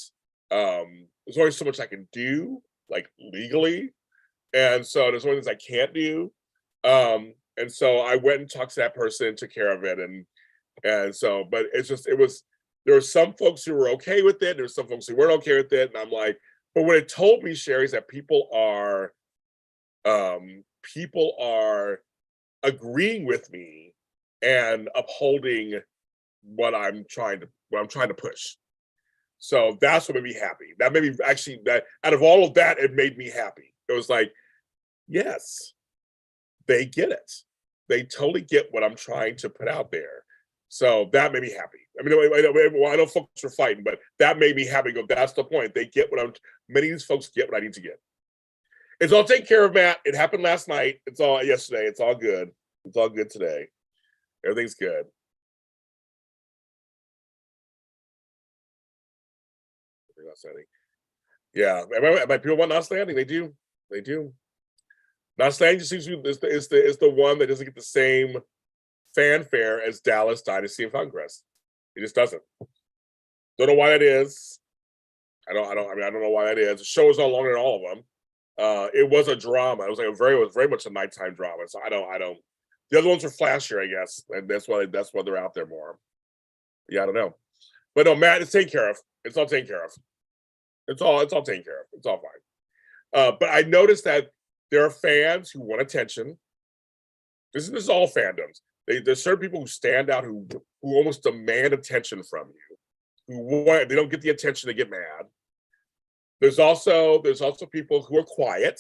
there's only so much I can do, like legally. And so there's only things I can't do. And so I went and talked to that person, took care of it. And so, but there were some folks who were okay with it. There were some folks who weren't okay with it. And I'm like, but what it told me, Sherry, is that people are agreeing with me and upholding what I'm trying to push. So that's what made me happy. That made me actually, that out of all of that, it made me happy. It was like, yes, they get it. They totally get what I'm trying to put out there. So that made me happy. I mean, I know folks are fighting, but that made me happy. Go, that's the point. They get many of these folks get what I need to get. It's all taken care of, Matt. It happened last night. It's all yesterday. It's all good. It's all good today. Everything's good. Yeah, people want Not Standing. They do. Not Standing just seems to be is the one that doesn't get the same fanfare as Dallas, Dynasty, and Conquest. It just doesn't. Don't know why that is. I don't know why that is. The show is no longer than all of them. It was a drama. It was very much a nighttime drama. So I don't. The other ones were flashier, I guess, and that's why they're out there more. Yeah, I don't know. But no, Matt, it's taken care of. It's all taken care of. It's all taken care of. It's all fine. But I noticed that there are fans who want attention. This is all fandoms. There's certain people who stand out who almost demand attention from you. They don't get the attention, they get mad. There's also people who are quiet,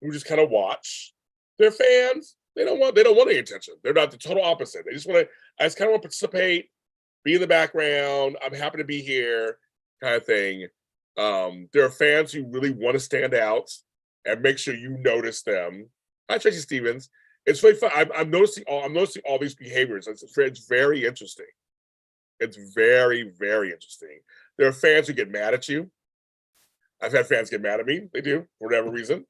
who just kind of watch. They're fans. They don't want any attention. They're not the total opposite. I just kind of want to participate, be in the background. I'm happy to be here, kind of thing. There are fans who really want to stand out and make sure you notice them. Hi, Tracy Stevens. It's really fun. I'm noticing all these behaviors. It's very interesting. It's very, very interesting. There are fans who get mad at you. I've had fans get mad at me. They do, for whatever reason.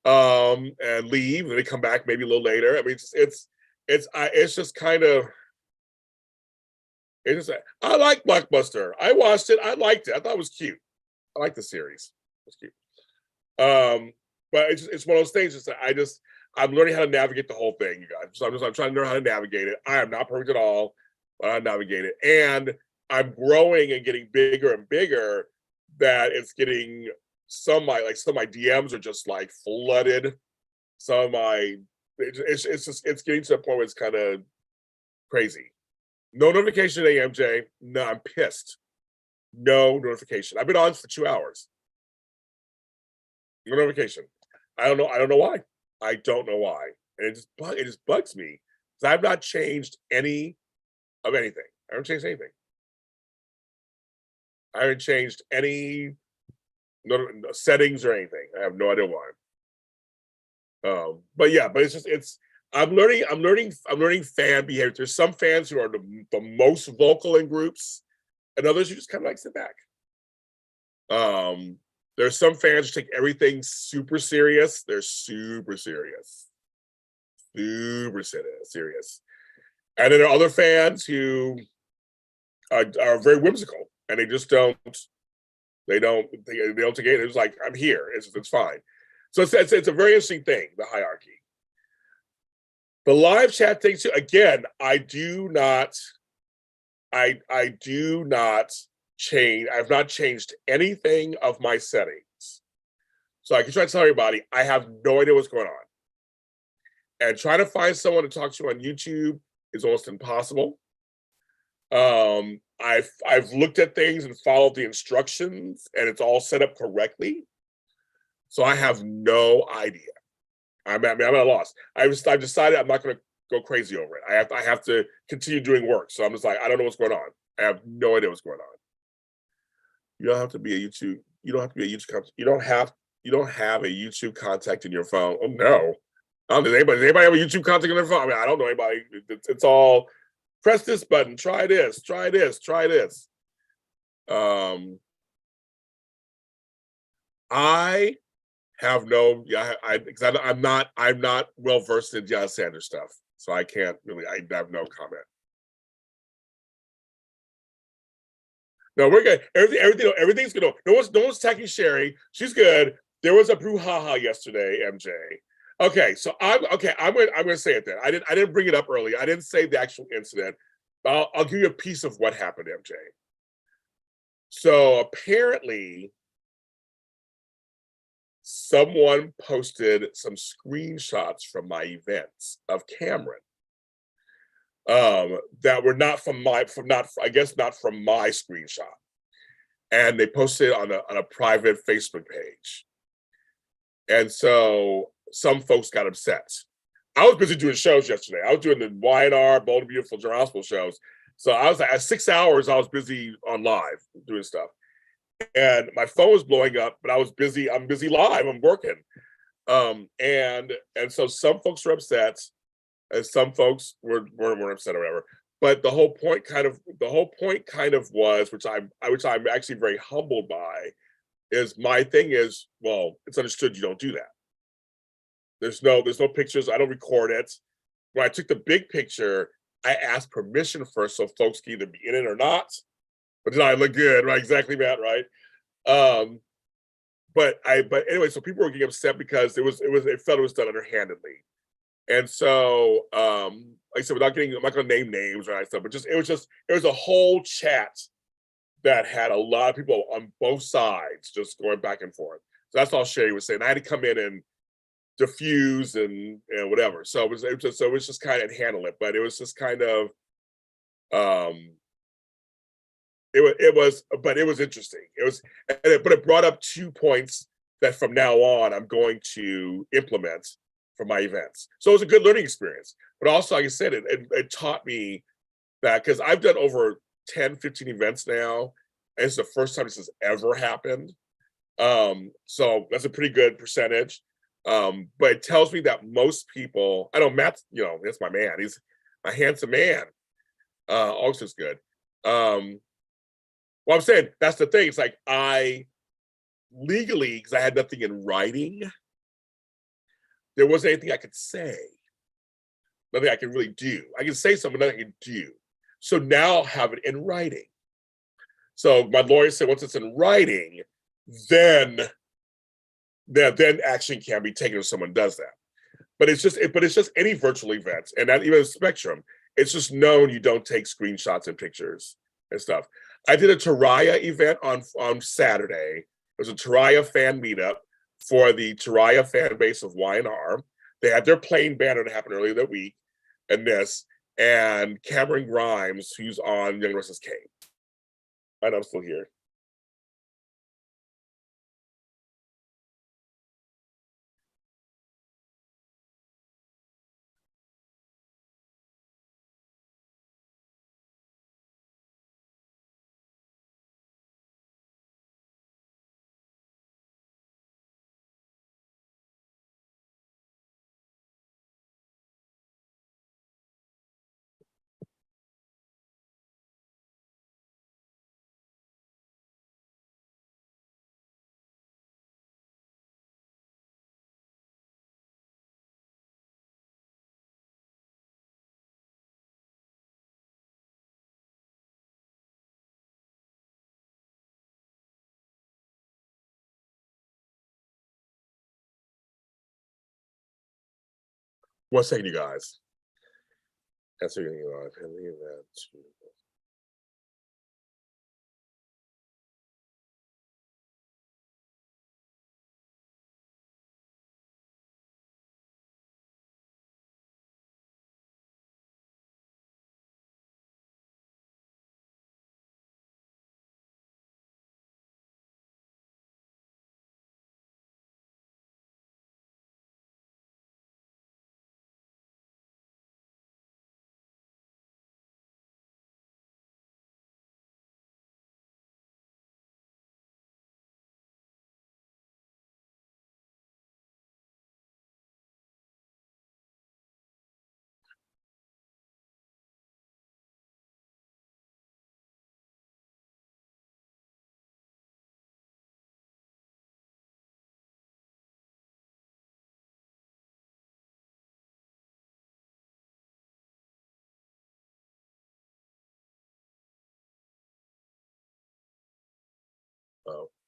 And leave, and they come back maybe a little later. I mean, it's just kind of. I like Blockbuster. I watched it. I liked it. I thought it was cute. I like the series. It's cute. But it's one of those things. I'm learning how to navigate the whole thing, you guys. So I'm trying to learn how to navigate it. I am not perfect at all, but I navigate it, and I'm growing and getting bigger and bigger. That it's getting some of my DMs are just like flooded. Some of my it's getting to a point where it's kind of crazy. No notification today, MJ. No, I'm pissed. No notification. I've been on for 2 hours. No notification. I don't know why. I don't know why. And it just bugs me because I've not changed any of anything. I haven't changed anything. I haven't changed any no settings or anything. I have no idea why. But I'm learning fan behavior. There's some fans who are the most vocal in groups, and others who just kind of like sit back. There's some fans who take everything super serious. They're super serious. Super serious. And then there are other fans who are very whimsical, and they just don't take it. It's like, I'm here. It's fine. So it's a very interesting thing, the hierarchy. The live chat thing too. Again, I do not change. I've not changed anything of my settings. So I can try to tell everybody I have no idea what's going on. And trying to find someone to talk to on YouTube is almost impossible. I've looked at things and followed the instructions, and it's all set up correctly. So I have no idea. I'm at a loss. I've decided I'm not going to go crazy over it. I have to continue doing work. So I'm just like, I don't know what's going on. I have no idea what's going on. You don't have to be a YouTube. You don't have to be a YouTube. You don't have a YouTube contact in your phone. Oh no. Does anybody have a YouTube contact in their phone? I mean, I don't know anybody. It's all press this button. Try this. Try this. Try this. I have no. Yeah, because I'm not well versed in John Sanders stuff, so I can't really. I have no comment. No, we're good. Everything's good. No one's attacking Sherry. She's good. There was a brouhaha yesterday, MJ. Okay, so I'm gonna say it then. I didn't bring it up earlier. I didn't say the actual incident. I'll give you a piece of what happened, MJ. So apparently, someone posted some screenshots from my events of Cameron. That were not from my screenshot, and they posted it on a private Facebook page, and so some folks got upset. I was busy doing shows yesterday. I was doing the Y&R Bold and Beautiful General Hospital shows, so I was at 6 hours. I was busy on live doing stuff, and my phone was blowing up. But I was busy. I'm busy live. I'm working, and so some folks were upset. And some folks weren't upset or whatever. But the whole point kind of was, which I'm actually very humbled by, is my thing is, well, it's understood you don't do that. There's no pictures. I don't record it. When I took the big picture, I asked permission first, so folks can either be in it or not. but did I look good? Right, exactly, Matt. Right. Um, but anyway, so people were getting upset because it felt it was done underhandedly. And so, like I said, I'm not going to name names or that stuff, but it was a whole chat that had a lot of people on both sides just going back and forth. So that's all Sherry was saying. I had to come in and diffuse and whatever. So it was just kind of handle it, but it was just kind of, um, but it was interesting. But it brought up 2 points that from now on I'm going to implement for my events. So it was a good learning experience. But also, like I said, it taught me that, because I've done over 10, 15 events now, and it's the first time this has ever happened. So that's a pretty good percentage. But it tells me that most people, I know Matt's, that's my man. He's a handsome man. Also good. Well, I'm saying that's the thing. It's like I legally, because I had nothing in writing, there wasn't anything I could say. Nothing I could really do. I can say something, nothing I can do. So now I'll have it in writing. So my lawyer said once it's in writing, then action can be taken if someone does that. But it's just any virtual events, and not even a Spectrum. It's just known you don't take screenshots and pictures and stuff. I did a Taraya event on Saturday. It was a Taraya fan meetup for the Taraya fan base of Y&R. They had their plane banner that happened earlier that week, and Cameron Grimes, who's on Young vs. Came. And I'm still here. One second, you guys. That's what you're on.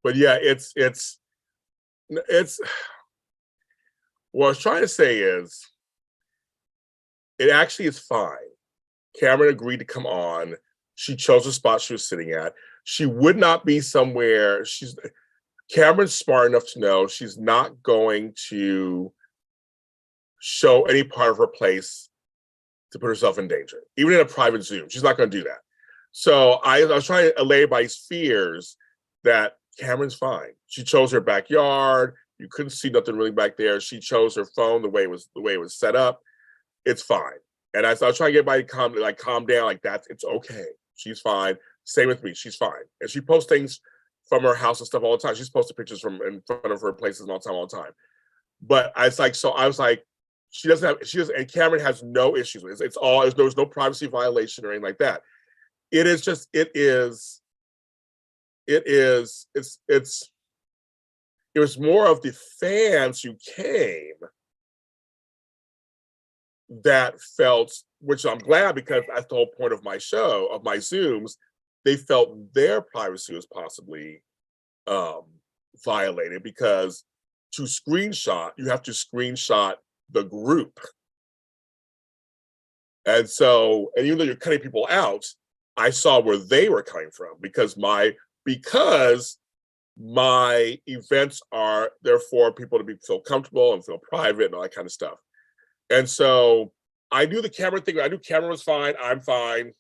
But yeah, it's what I was trying to say is it actually is fine. Cameron agreed to come on. She chose the spot she was sitting at. She would not be somewhere. Cameron's smart enough to know she's not going to show any part of her place to put herself in danger, even in a private Zoom. She's not going to do that. So I was trying to allay everybody's fears that Cameron's fine. She chose her backyard. You couldn't see nothing really back there. She chose her phone the way it was set up. It's fine. And I was trying to get everybody to calm down, like that. It's okay. She's fine. Same with me. She's fine. And she posts things from her house and stuff all the time. She's posted pictures from in front of her places all the time. But I was like, she doesn't, and Cameron has no issues with it. It's all, there's no privacy violation or anything like that. It was more of the fans who came that felt, which I'm glad, because that's the whole point of my show, of my Zooms, they felt their privacy was possibly violated, because to screenshot, you have to screenshot the group. And so, and even though you're cutting people out, I saw where they were coming from, because my events are there for people to feel comfortable and feel private and all that kind of stuff. And so I knew the camera thing. I knew camera was fine. I'm fine.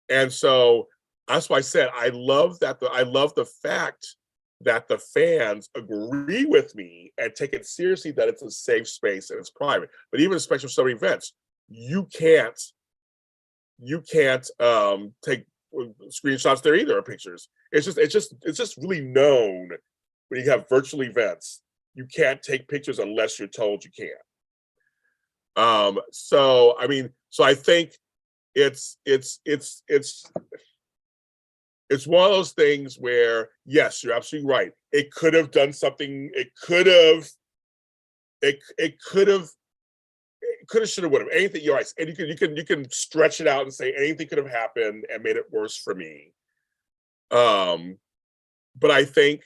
And so that's why I said I love the fact that the fans agree with me and take it seriously, that it's a safe space and it's private. But even especially for some events, you can't take screenshots there either, or pictures. It's just really known when you have virtual events, you can't take pictures unless you're told you can. So I think it's one of those things where, yes, you're absolutely right. It could have done something. It could have, should have, would have, anything. You're right, and you can stretch it out and say anything could have happened and made it worse for me. But I think,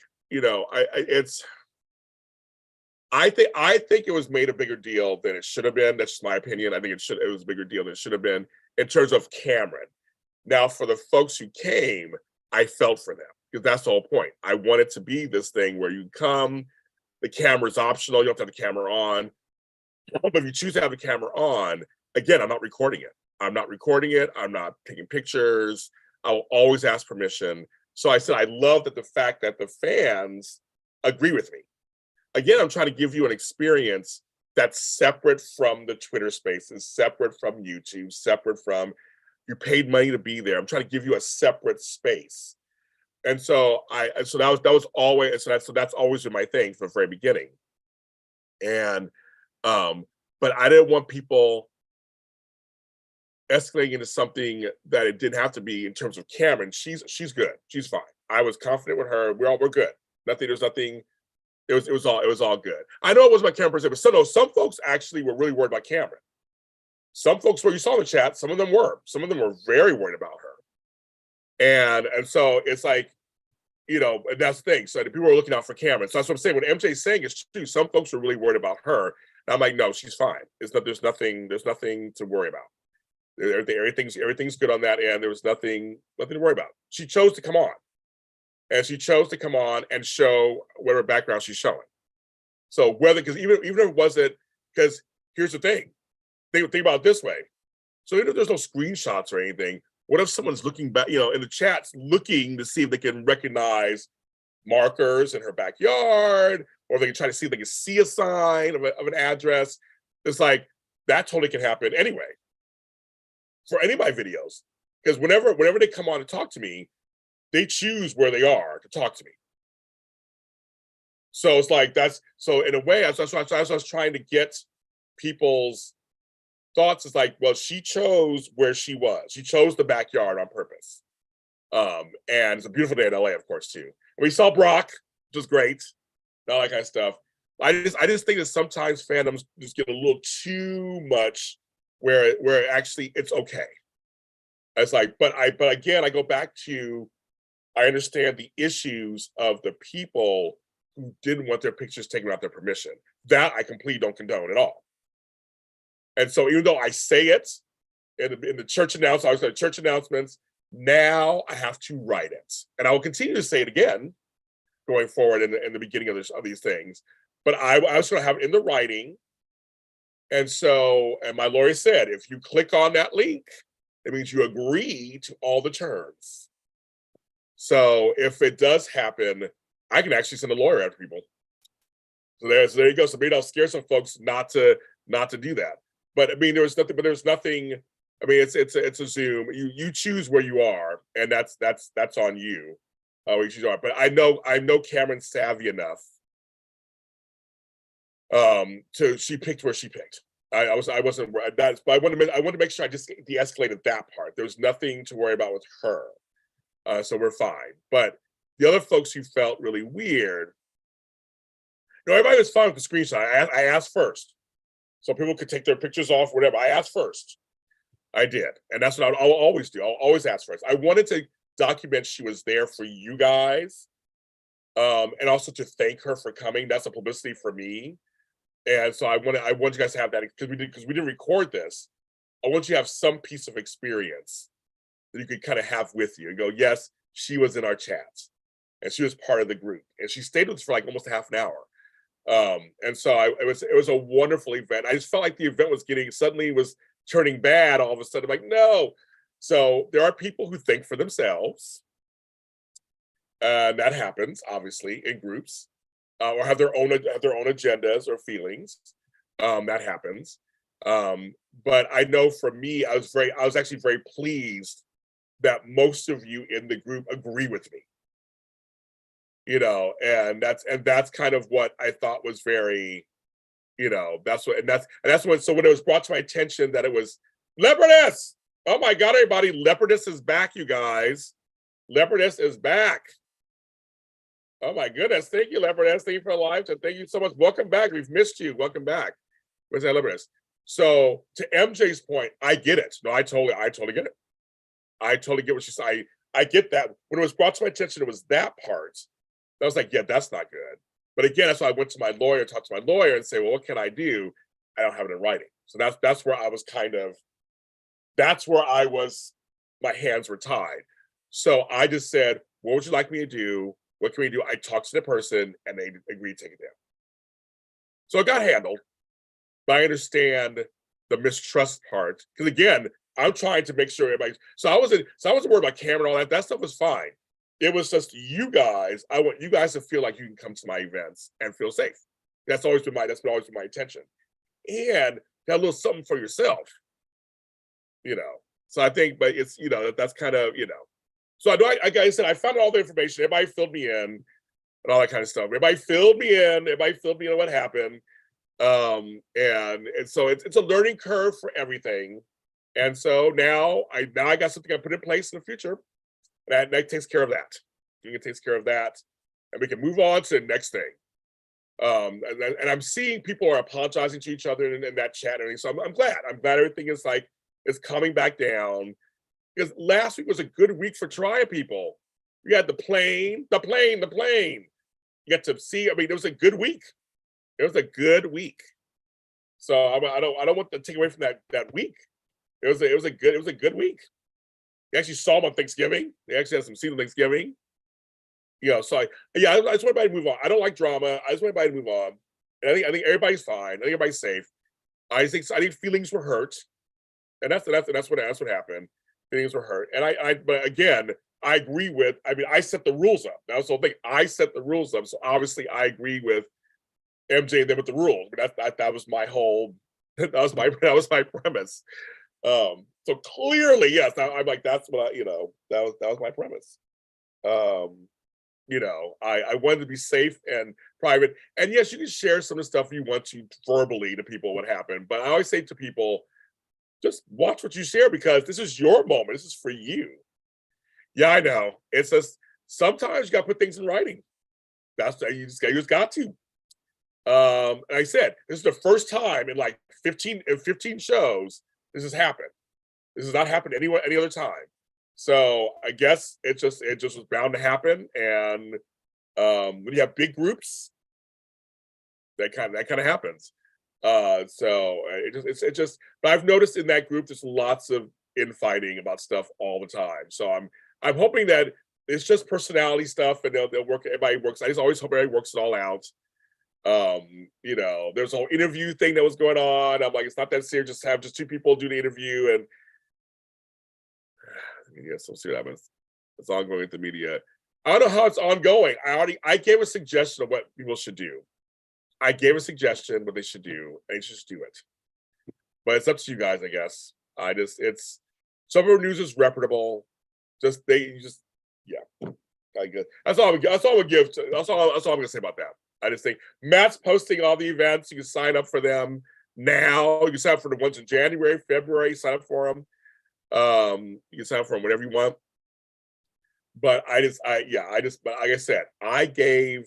I think it was made a bigger deal than it should have been. That's just my opinion. I think it was a bigger deal than it should have been in terms of Cameron. Now, for the folks who came, I felt for them, because that's the whole point. I want it to be this thing where you come, the camera's optional, you don't have to have the camera on. But if you choose to have the camera on, again, I'm not recording it. I'm not taking pictures. I'll always ask permission. So I said, I love that the fact that the fans agree with me. Again, I'm trying to give you an experience that's separate from the Twitter Spaces, separate from YouTube, separate from, you paid money to be there. I'm trying to give you a separate space. And so that was always, so that's always been my thing from the very beginning. And but I didn't want people escalating into something that it didn't have to be in terms of Cameron. She's good. She's fine. I was confident with her. We're good. There's nothing. It was all good. I know it wasn't my Cameron per se, but some folks actually were really worried about Cameron. Some folks were, you saw in the chat, some of them were very worried about her. And so it's like, and that's the thing. So the people are looking out for Cameron. So that's what I'm saying. What MJ's saying is true. Some folks are really worried about her. And I'm like, no, she's fine. There's nothing to worry about. Everything's good on that end. There was nothing to worry about. She chose to come on. And she chose to come on and show whatever background she's showing. So because even if it wasn't, because here's the thing. Think about it this way. So even if there's no screenshots or anything, what if someone's looking back, in the chats, looking to see if they can recognize markers in her backyard, or they can try to see if they can see a sign of an address? It's like, that totally can happen anyway for any of my videos. Because whenever they come on to talk to me, they choose where they are to talk to me. So it's like, so in a way, as I was trying to get people's thoughts, is like, well, she chose where she was. She chose the backyard on purpose. And it's a beautiful day in LA, of course, too. And we saw Brock, which was great, all that kind of stuff. I just think that sometimes fandoms just get a little too much, where actually it's okay. It's like, but again, I go back to, I understand the issues of the people who didn't want their pictures taken without their permission. That I completely don't condone at all. And so even though I say it in the church announcements, I was at church announcements, now I have to write it. And I will continue to say it again going forward in the beginning of these things. But I was going to have it in the writing. And my lawyer said, if you click on that link, it means you agree to all the terms. So if it does happen, I can actually send a lawyer after people. So there you go. So maybe I'll scare some folks not to do that. But there's nothing. It's a Zoom. You choose where you are, and that's on you. Where you are. But I know Cameron's savvy enough. She picked where she picked. I wasn't. But I wanted to make sure I just de-escalated that part. There's nothing to worry about with her. So we're fine. But the other folks who felt really weird, everybody was fine with the screenshot. I asked first, so people could take their pictures off, whatever. I asked first. I did, and that's what I'll always do. I'll always ask first. I wanted to document she was there for you guys, and also to thank her for coming. That's a publicity for me. And so I want you guys to have that, because we didn't record this. I want you to have some piece of experience that you could kind of have with you and go, yes, she was in our chats and she was part of the group, and she stayed with us for like almost a half an hour. And so it was a wonderful event. I just felt like the event was suddenly turning bad all of a sudden. I'm like, no. So there are people who think for themselves. That happens, obviously, in groups, or have their own agendas or feelings. That happens. But I know for me, I was actually very pleased that most of you in the group agree with me. You know, and that's kind of what I thought was very, you know, that's when so when it was brought to my attention that it was Leopardess. Oh my God, everybody, Leopardess is back, you guys. Leopardess is back. Oh my goodness, thank you, Leopardess. Thank you for live. And thank you so much. Welcome back. We've missed you. Welcome back. Where's that, Leopardess? So to MJ's point, I get it. No, I totally get it. I totally get what she said. I get that. When it was brought to my attention, it was that part. I was like, yeah, that's not good. But again, that's why I went to my lawyer, talked to my lawyer, and say, well, what can I do? I don't have it in writing. So that's where I was my hands were tied. So I just said, what would you like me to do? What can we do? I talked to the person and they agreed to take it down. So it got handled. But I understand the mistrust part. Because again, I'm trying to make sure everybody. So I wasn't worried about camera and all that. That stuff was fine. It was just you guys. I want you guys to feel like you can come to my events and feel safe. That's always been my intention. And have a little something for yourself. You know. So I think, but it's, you know, that's kind of, you know. So like I said, I found all the information. Everybody filled me in and all that kind of stuff. Everybody filled me in on what happened. And so it's a learning curve for everything. And so now I got something I put in place in the future. That takes care of that. It takes care of that. And we can move on to the next thing. And I'm seeing people are apologizing to each other in that chat. And so I'm glad. I'm glad everything is coming back down. Because last week was a good week for Tria people. We had the plane. You got to see, I mean, it was a good week. It was a good week. So I don't want to take away from that week. It was a good week. They actually saw them on Thanksgiving. They actually had some scenes on Thanksgiving. You know, so I just want everybody to move on. I don't like drama. I just want everybody to move on. And I think everybody's fine. I think everybody's safe. I think feelings were hurt. And that's what happened. Feelings were hurt. And but again, I agree with, I mean, I set the rules up. That was the whole thing. I set the rules up. So obviously I agree with MJ and them with the rules. But that was my whole, that was my premise. So clearly, yes, I'm like, that's what that was my premise. You know, I wanted to be safe and private. And yes, you can share some of the stuff you want to verbally to people what happened. But I always say to people, just watch what you share, because this is your moment. This is for you. Yeah, I know. It's just sometimes you got to put things in writing. You just got to. And I said, this is the first time in like 15 shows this has happened. This has not happened any other time. So I guess it just was bound to happen. And when you have big groups, that kind of happens. So it just. But I've noticed in that group there's lots of infighting about stuff all the time. So I'm hoping that it's just personality stuff, and they'll work. Everybody works. I just always hope everybody works it all out. You know, there's a whole interview thing that was going on. I'm like, it's not that serious. Just have two people do the interview, and yes, we'll see what happens. It's ongoing with the media. I don't know how it's ongoing. I gave a suggestion of what people should do. I gave a suggestion what they should do. They should just do it. But it's up to you guys, I guess. It's some of the news is reputable. Yeah. I guess that's all I'm gonna say about that. I just think Matt's posting all the events. You can sign up for them now. You can sign up for the ones in January, February. Sign up for them. You can sign up for them whenever you want. But but like I said, I gave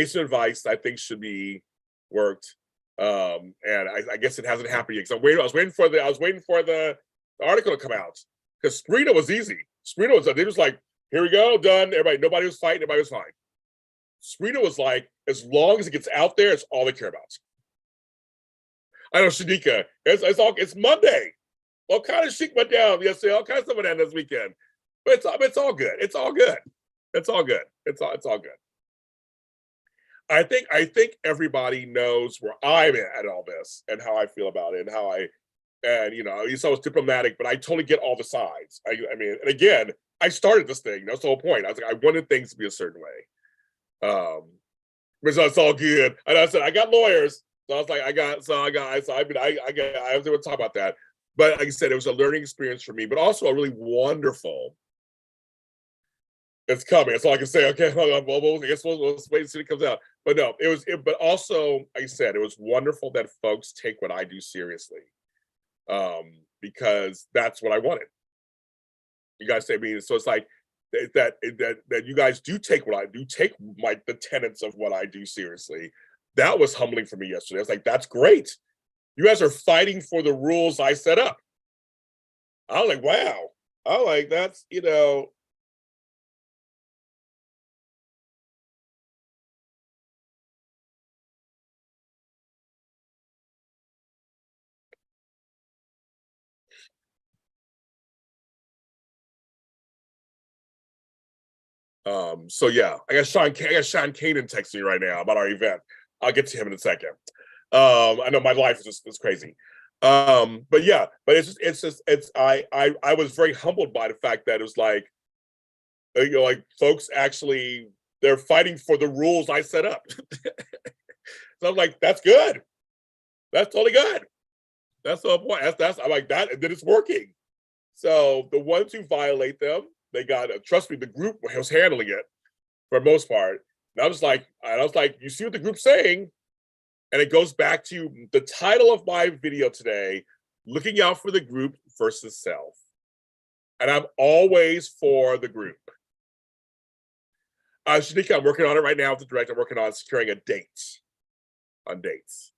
some advice that I think should be worked. And I guess it hasn't happened yet. Because I was waiting for the article to come out. Because Sprina was easy. Sprina was Here we go, done. Everybody, nobody was fighting, everybody was fine. Serena was like, as long as it gets out there, it's all they care about. I know, Shanika, it's Monday. All kind of shit went down yesterday, all kinds of stuff went down this weekend. But it's all good. It's all good. It's all good. It's all good. I think everybody knows where I'm at all this and how I feel about it and you know, you saw it's diplomatic, but I totally get all the sides. I mean, and again, I started this thing. That's the whole point. I was like, I wanted things to be a certain way. But so it's all good. And I said, I got lawyers. So I was like, I was able to talk about that. But like I said, it was a learning experience for me, but also a really wonderful. It's coming. That's all I can say. Okay, I guess we'll wait and see it comes out. But no, but also, like I said, it was wonderful that folks take what I do seriously, because that's what I wanted. You guys say, I mean, so it's like that you guys do take what I do, take the tenets of what I do seriously. That was humbling for me yesterday. I was like, that's great. You guys are fighting for the rules I set up. I was like, wow. I was like, that's, you know. So yeah, I got Sean Kanan texting me right now about our event. I'll get to him in a second. I know my life is just crazy. But yeah, but I was very humbled by the fact that it was like, you know, like folks actually they're fighting for the rules I set up. So I'm like, that's good. That's totally good. That's the whole point. That's I'm like that, and then it's working. So the ones who violate them, they got trust me, the group was handling it for the most part. And I was like, you see what the group's saying? And it goes back to the title of my video today, looking out for the group versus self. And I'm always for the group. Shanika, I'm working on it right now with the director. I'm working on securing a date on dates.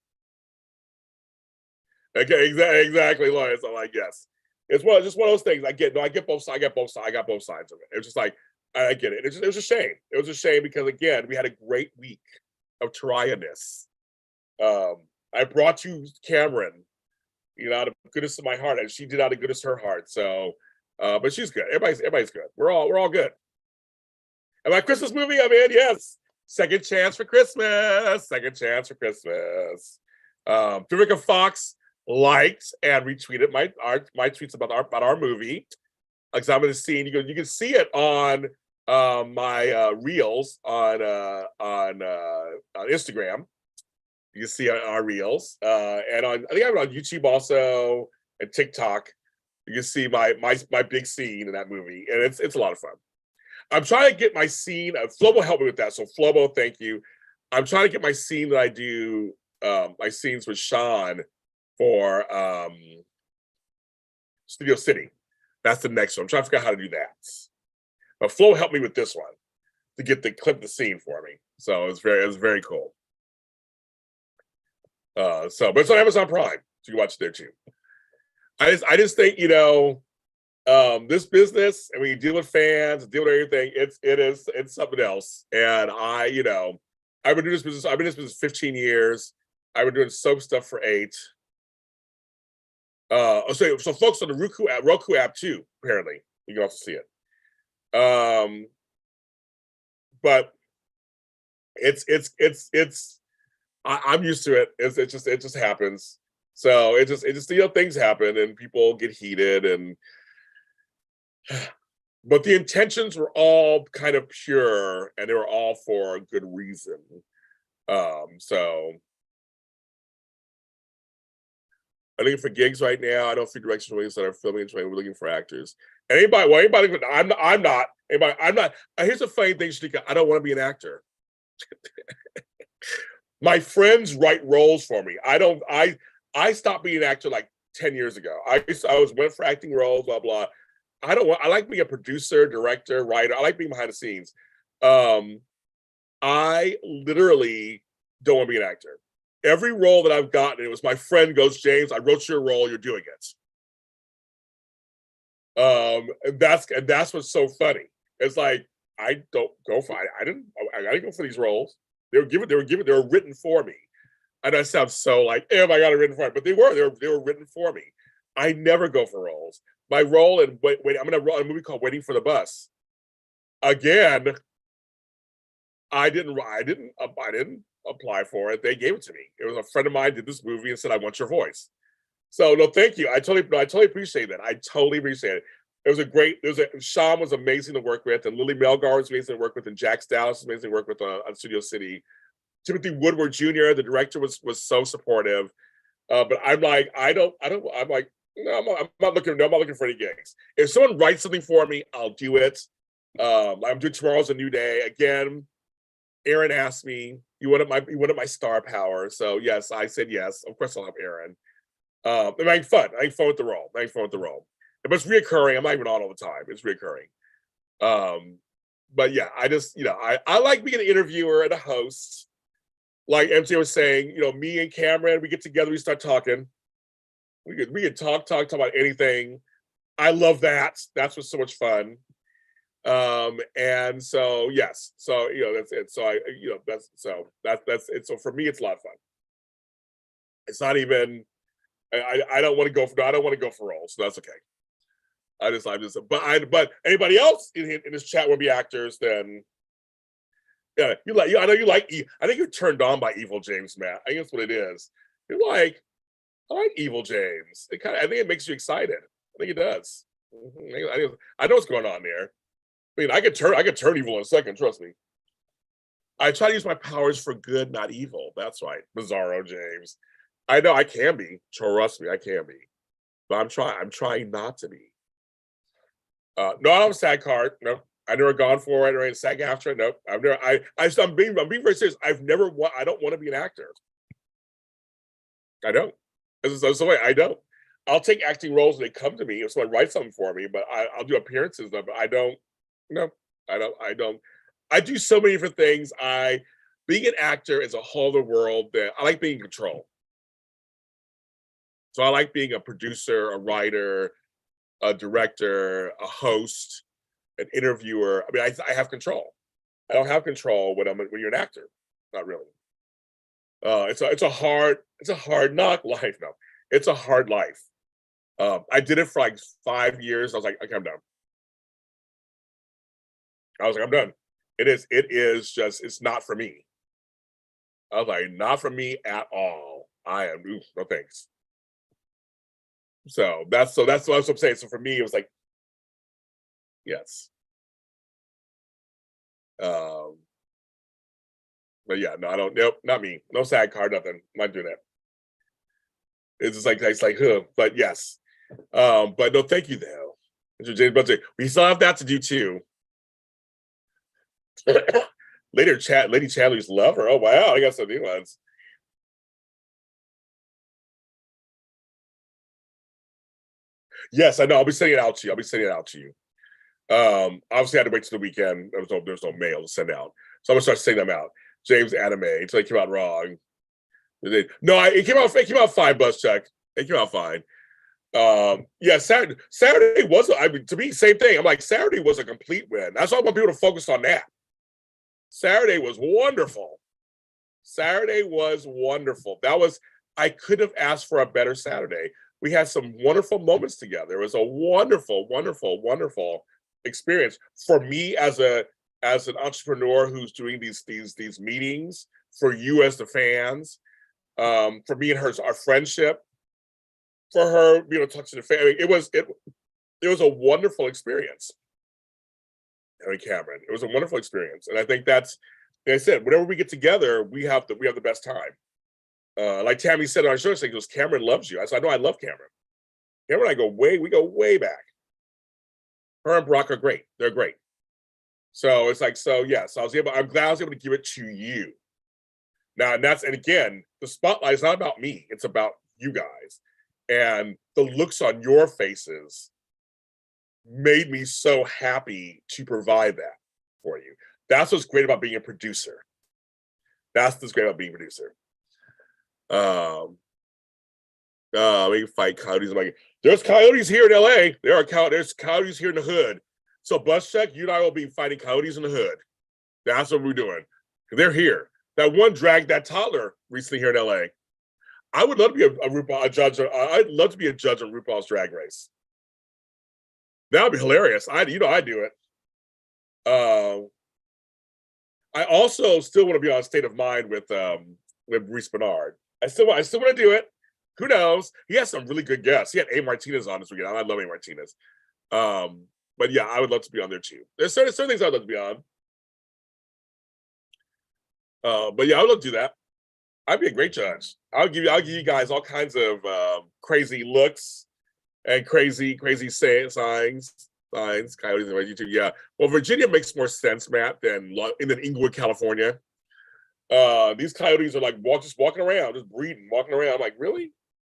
Okay, exactly, Lauren. So I'm like, yes. It's just one of those things. I get both sides. I got both sides of it. It's just like, I get it. It was a shame. It was a shame because again, we had a great week of Tarianess. I brought you Cameron, you know, out of the goodness of my heart, and she did out of the goodness of her heart. So, but she's good. Everybody's good. We're all good. And my Christmas movie, I'm in. Yes, Second Chance for Christmas. Second Chance for Christmas. Vivica Fox liked and retweeted my tweets about our movie. Because I'm in the scene. You can see it on my reels on Instagram. You can see our reels, and I think I'm on YouTube also and TikTok. You can see my big scene in that movie, and it's a lot of fun. I'm trying to get my scene. Flobo helped me with that, so Flobo, thank you. I'm trying to get my scene that I do, my scenes with Sean for Studio City. That's the next one. I'm trying to figure out how to do that. But Flo helped me with this one to get the scene for me. So it was very cool. But it's on Amazon Prime, so you can watch it there too. I just think, you know, this business, and when you deal with fans, deal with everything, it's something else. And you know, I've been doing this business. I've been in this business 15 years. I've been doing soap stuff for 8. So folks on the Roku app too. Apparently, you can also see it. But I'm used to it. It just happens. So it just you know, things happen and people get heated and. But the intentions were all kind of pure and they were all for a good reason. So I'm looking for gigs right now. I don't see direction release that are filming and training. We're looking for actors. Anybody, I'm not. Here's the funny thing, Shanika. I don't want to be an actor. My friends write roles for me. I stopped being an actor like 10 years ago. I went for acting roles, blah, blah. I like being a producer, director, writer. I like being behind the scenes. I literally don't want to be an actor. Every role that I've gotten, it was my friend goes, James, I wrote your role, you're doing it. And that's what's so funny. It's like, I don't go for I didn't go for these roles. They were written for me. And I sound so like, I got it written for me, but they were written for me. I never go for roles. My role in I'm gonna run a movie called Waiting for the Bus. Again, I didn't apply for it. They gave it to me. It was a friend of mine did this movie and said, "I want your voice." So no, thank you. I totally appreciate that. I totally appreciate it. Sean was amazing to work with, and Lily Melgar was amazing to work with, and Jack Dallas was amazing to work with on Studio City. Timothy Woodward Jr., the director, was so supportive. But I'm like, I'm like, no, I'm not looking. No, I'm not looking for any gigs. If someone writes something for me, I'll do it. I'm doing Tomorrow's a New Day again. Aaron asked me, you wanted my star power, so yes, I said yes. Of course, I'll have Aaron. And I had fun. I had fun with the role. But it's reoccurring. I'm not even on all the time. It's reoccurring. But yeah, I just, I like being an interviewer and a host. Like MJ was saying, me and Cameron, we get together, we start talking. We could talk about anything. I love that. That's what's so much fun. And so yes, so that's it. So that's it. So for me, it's a lot of fun. It's not even. I don't want to go for roles, so that's okay. But anybody else in this chat will be actors, then yeah, I know you like. I think you're turned on by Evil James, Matt. I think that's what it is. You're like, I like Evil James. I think it makes you excited. I think it does. I know what's going on there. I mean, I could turn evil in a second. Trust me. I try to use my powers for good, not evil. That's right, Bizarro James. I know I can be. Trust me, I can be. But I'm trying not to be. No, I don't have a SAG card. No, I never gone for it or any SAG after it. Nope. I've never. I'm being very serious. I don't want to be an actor. I don't. That's the way I don't. I'll take acting roles when they come to me if someone writes something for me, but I'll do appearances. But I don't. No, I don't. I do so many different things. Being an actor is a whole other world that I like being in control. So I like being a producer, a writer, a director, a host, an interviewer. I mean, I have control. I don't have control when you're an actor. Not really. It's a hard knock life. No, it's a hard life. I did it for like 5 years. I was like, okay, I'm done. I'm done. It is just, it's not for me. I was like, not for me at all. No thanks. So that's what I'm saying. So for me, it was like, yes. But yeah, no, I don't. Nope, not me. No SAG card, nothing. I'm not doing that. It's like, huh. But yes. But no, thank you though. We still have that to do too. Lady Chandler's lover. Oh wow, I got some new ones. Yes, I know. I'll be sending it out to you. Obviously, I had to wait till the weekend. There's no mail to send out, so I'm gonna start sending them out. James Anime. Until it came out wrong. No, it came out. It came out fine. Bus check. It came out fine. Yeah, Saturday was. To me, same thing. I'm like, Saturday was a complete win. That's why I want people to focus on that. Saturday was wonderful. Saturday was wonderful. I could have asked for a better Saturday. We had some wonderful moments together. It was a wonderful, wonderful, wonderful experience for me as an entrepreneur who's doing these meetings, for you as the fans, for me and our friendship, for her, touching the family. It was a wonderful experience. Harry Cameron. It was a wonderful experience, and I think that's, like I said, whenever we get together, we have the best time. Like Tammy said on our show, she goes, "Cameron loves you." I said, "I know, I love Cameron." Cameron and I we go way back. Her and Brock are great. They're great. So it's like, so yeah. So I'm glad I was able to give it to you. Now, and again, the spotlight is not about me. It's about you guys, and the looks on your faces made me so happy to provide that for you. That's what's great about being a producer. That's what's great about being a producer. We can fight coyotes. There's coyotes here in LA. There's coyotes here in the hood. So bus check, you and I will be fighting coyotes in the hood. That's what we're doing. They're here. That one dragged that toddler recently here in LA. I would love to be a judge. I'd love to be a judge on RuPaul's Drag Race. That would be hilarious. I'd do it. I also still want to be on State of Mind with Reese Bernard. I still want to do it. Who knows? He has some really good guests. He had A. Martinez on this weekend. I love A. Martinez. But yeah, I would love to be on there too. There's certain things I'd love to be on. But yeah, I would love to do that. I'd be a great judge. I'll give you guys all kinds of crazy looks and crazy signs, coyotes on YouTube. Yeah. Well, Virginia makes more sense, Matt, than Inglewood, California. These coyotes are like just walking around, just breeding, walking around. I'm like, really?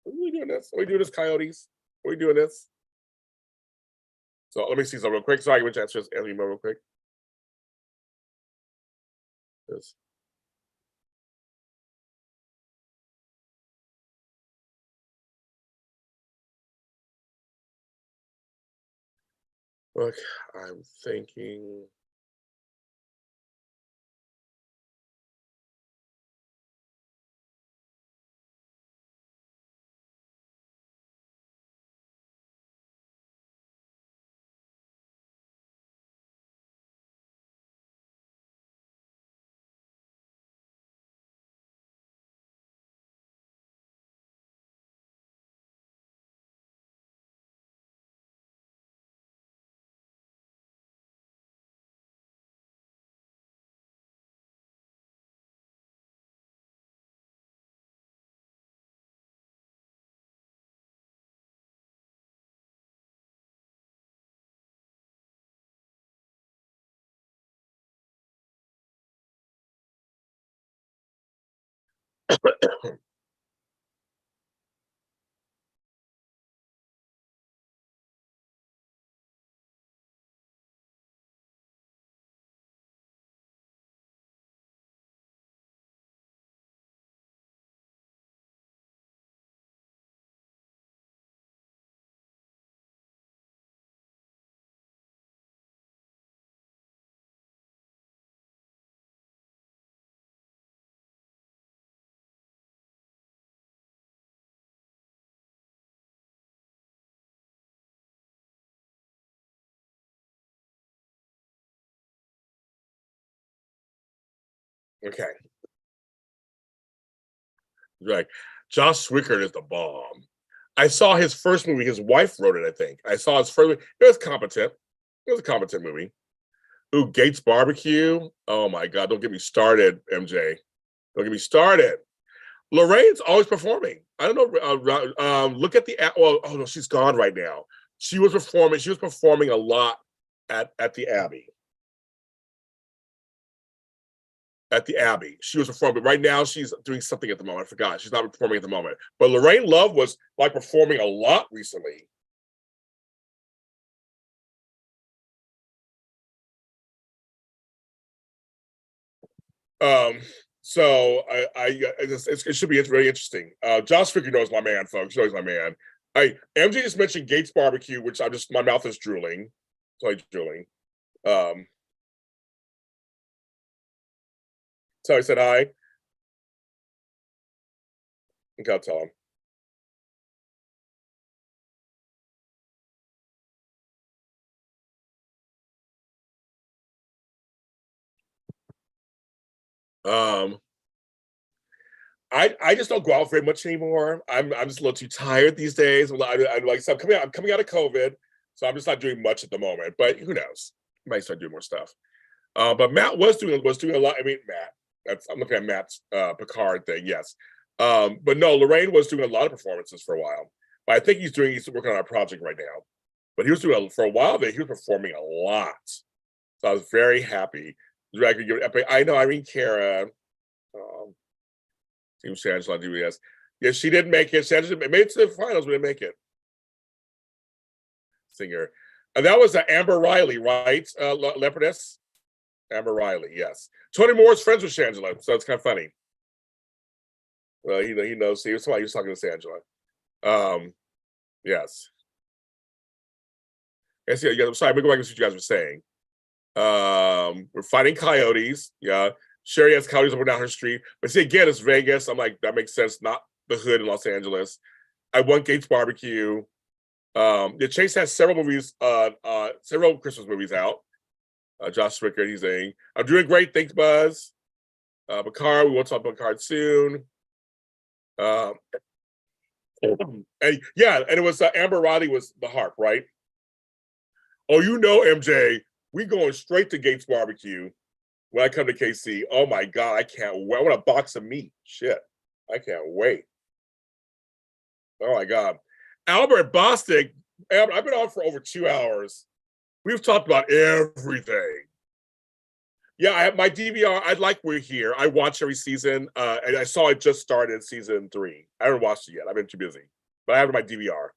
Are we doing this? Are we doing this, coyotes? Are we doing this? So let me see something real quick. Sorry, I went to answer this email real quick. Yes. Look, I'm thinking. Okay. Right. Josh Swickard is the bomb. I saw his first movie. His wife wrote it, I think. I saw his first movie. It was competent. It was a competent movie. Ooh, Gates Barbecue. Oh my God. Don't get me started, MJ. Don't get me started. Lorraine's always performing. I don't know. Look at the oh no, she's gone right now. She was performing a lot at the Abbey. At the Abbey, she was performing. Right now, she's doing something at the moment. I forgot. She's not performing at the moment. But Lorraine Love was like performing a lot recently. So it should be really interesting. Josh Ficker knows my man, folks. He knows my man. MJ just mentioned Gates Barbecue, which my mouth is drooling. It's like drooling. So I said hi. Okay, I'll tell him. Um, I just don't go out very much anymore. I'm just a little too tired these days. I'm coming out of COVID, so I'm just not doing much at the moment. But who knows? I might start doing more stuff. But Matt was doing a lot. I mean, I'm looking at Matt's Picard thing. Yes, but no, Lorraine was doing a lot of performances for a while. But I think he's working on a project right now. But he was doing for a while there. He was performing a lot, so I was very happy. I know Irene Cara. Um, Team Shangela DBS. Yeah, she didn't make it. Shangela made it to the finals, but didn't make it. Singer. And that was Amber Riley, right? Leopardess? Amber Riley, yes. Tony Moore's friends with Shangela, so it's kind of funny. Well, he knows. He was talking to Shangela. Yes. And so, yeah, I'm sorry, I'm gonna go back to what you guys were saying. We're fighting coyotes. Yeah. Sherry has coyotes up and down her street. But see, again, it's Vegas. I'm like, that makes sense, not the hood in Los Angeles. I won Gates Barbecue. The Chase has several movies, several Christmas movies out. Josh Swickard, he's saying, I'm doing great. Thanks, Buzz. Bakar, we will talk about Bakar soon. And yeah, and it was Amber Roddy was the harp, right? Oh, you know, MJ, we going straight to Gates Barbecue when I come to KC. Oh my God, I can't wait. I want a box of meat. Shit, I can't wait. Oh my God. Albert Bostic, I've been on for over 2 hours. We've talked about everything. Yeah, I have my DVR. I'd like We're Here. I watch every season, and I saw it just started season 3. I haven't watched it yet. I've been too busy, but I have my DVR.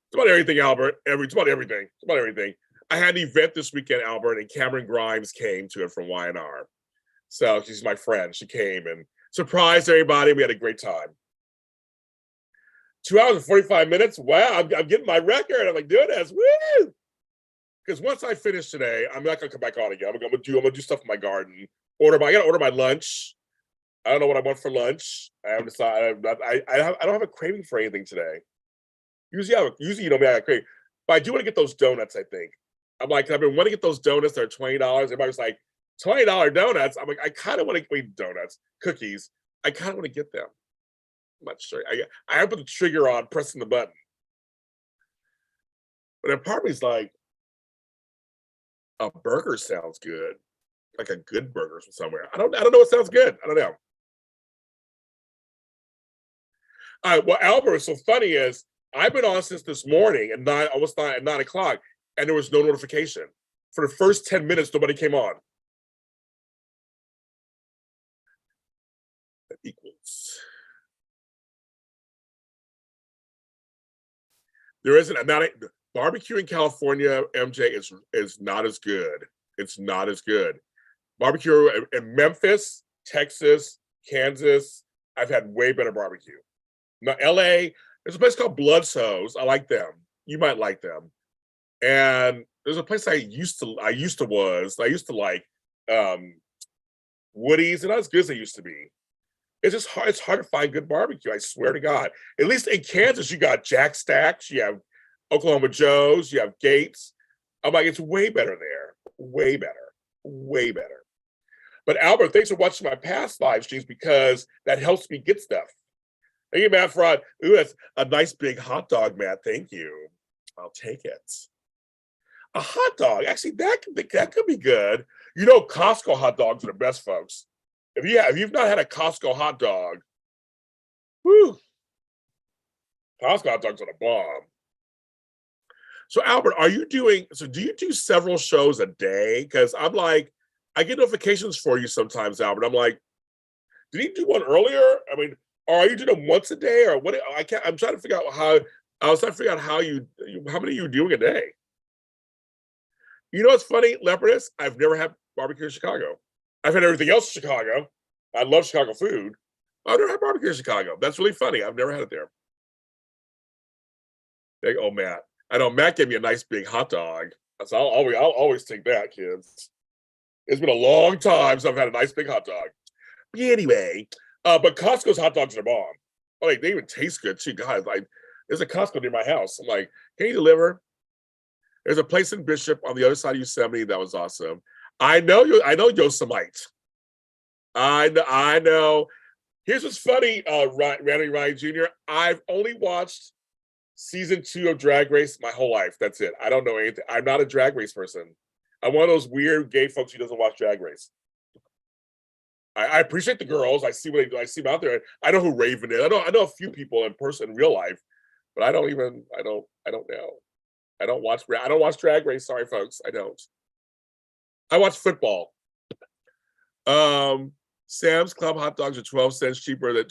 It's about everything, Albert. It's about everything. It's about everything. I had an event this weekend, Albert, and Cameron Grimes came to it from YNR. So she's my friend. She came and surprised everybody. We had a great time. 2 hours and 45 minutes. Wow, I'm getting my record. I'm like doing this. Woo! Because once I finish today, I'm not gonna come back on again. I'm gonna do stuff in my garden. I gotta order my lunch. I don't know what I want for lunch. I haven't decided. I don't have a craving for anything today. Usually you know me, I have a craving. But I do want to get those donuts, I think. I've been wanting to get those donuts. They're $20. Everybody's like, $20 donuts. I'm like, I kind of want to eat donuts, cookies. I kind of want to get them. I'm not sure. I have put the trigger on pressing the button. But then part of me's like, a burger sounds good. Like a good burger from somewhere. I don't know what sounds good. I don't know. All right, well, Albert, what's so funny is I've been on since this morning at 9 o'clock, and there was no notification. For the first 10 minutes, nobody came on. That equals. There isn't barbecue in California, MJ, is not as good. It's not as good. Barbecue in Memphis, Texas, Kansas, I've had way better barbecue. Now, LA, there's a place called Bloodsoes. I like them. You might like them. And there's a place I used to like Woody's, and not as good as they used to be. It's just hard. It's hard to find good barbecue. I swear to God. At least in Kansas, you got Jack Stacks, you have Oklahoma Joe's, you have Gates. I'm like, it's way better there. Way better. Way better. But Albert, thanks for watching my past live streams because that helps me get stuff. Thank you, Matt Fraud. Ooh, that's a nice big hot dog, Matt. Thank you. I'll take it. A hot dog. Actually, that could be good. You know, Costco hot dogs are the best, folks. If you've not had a Costco hot dog, whoo, Costco hot dogs are the bomb. So Albert, do you do several shows a day? Because I'm like, I get notifications for you sometimes, Albert. I'm like, did he do one earlier? I mean, or are you doing them once a day or what? I'm trying to figure out how many you're doing a day. You know what's funny, Leopardus? I've never had barbecue in Chicago. I've had everything else in Chicago. I love Chicago food. I've never had barbecue in Chicago. That's really funny. I've never had it there. Oh, Matt. I know Matt gave me a nice big hot dog. So I'll always take that, kids. It's been a long time since I've had a nice big hot dog. But anyway, but Costco's hot dogs are bomb. Oh, like, they even taste good too. God, like, there's a Costco near my house. I'm like, can you deliver? There's a place in Bishop on the other side of Yosemite that was awesome. I know Yosemite. I know. Here's what's funny, Randy Ryan Jr. I've only watched season 2 of Drag Race my whole life. That's it. I don't know anything. I'm not a Drag Race person. I'm one of those weird gay folks who doesn't watch Drag Race. I appreciate the girls. I see them out there. I know who Raven is. I know a few people in person in real life, but I don't know. I don't watch Drag Race. Sorry, folks. I don't. I watch football. Sam's Club hot dogs are 12 cents cheaper than.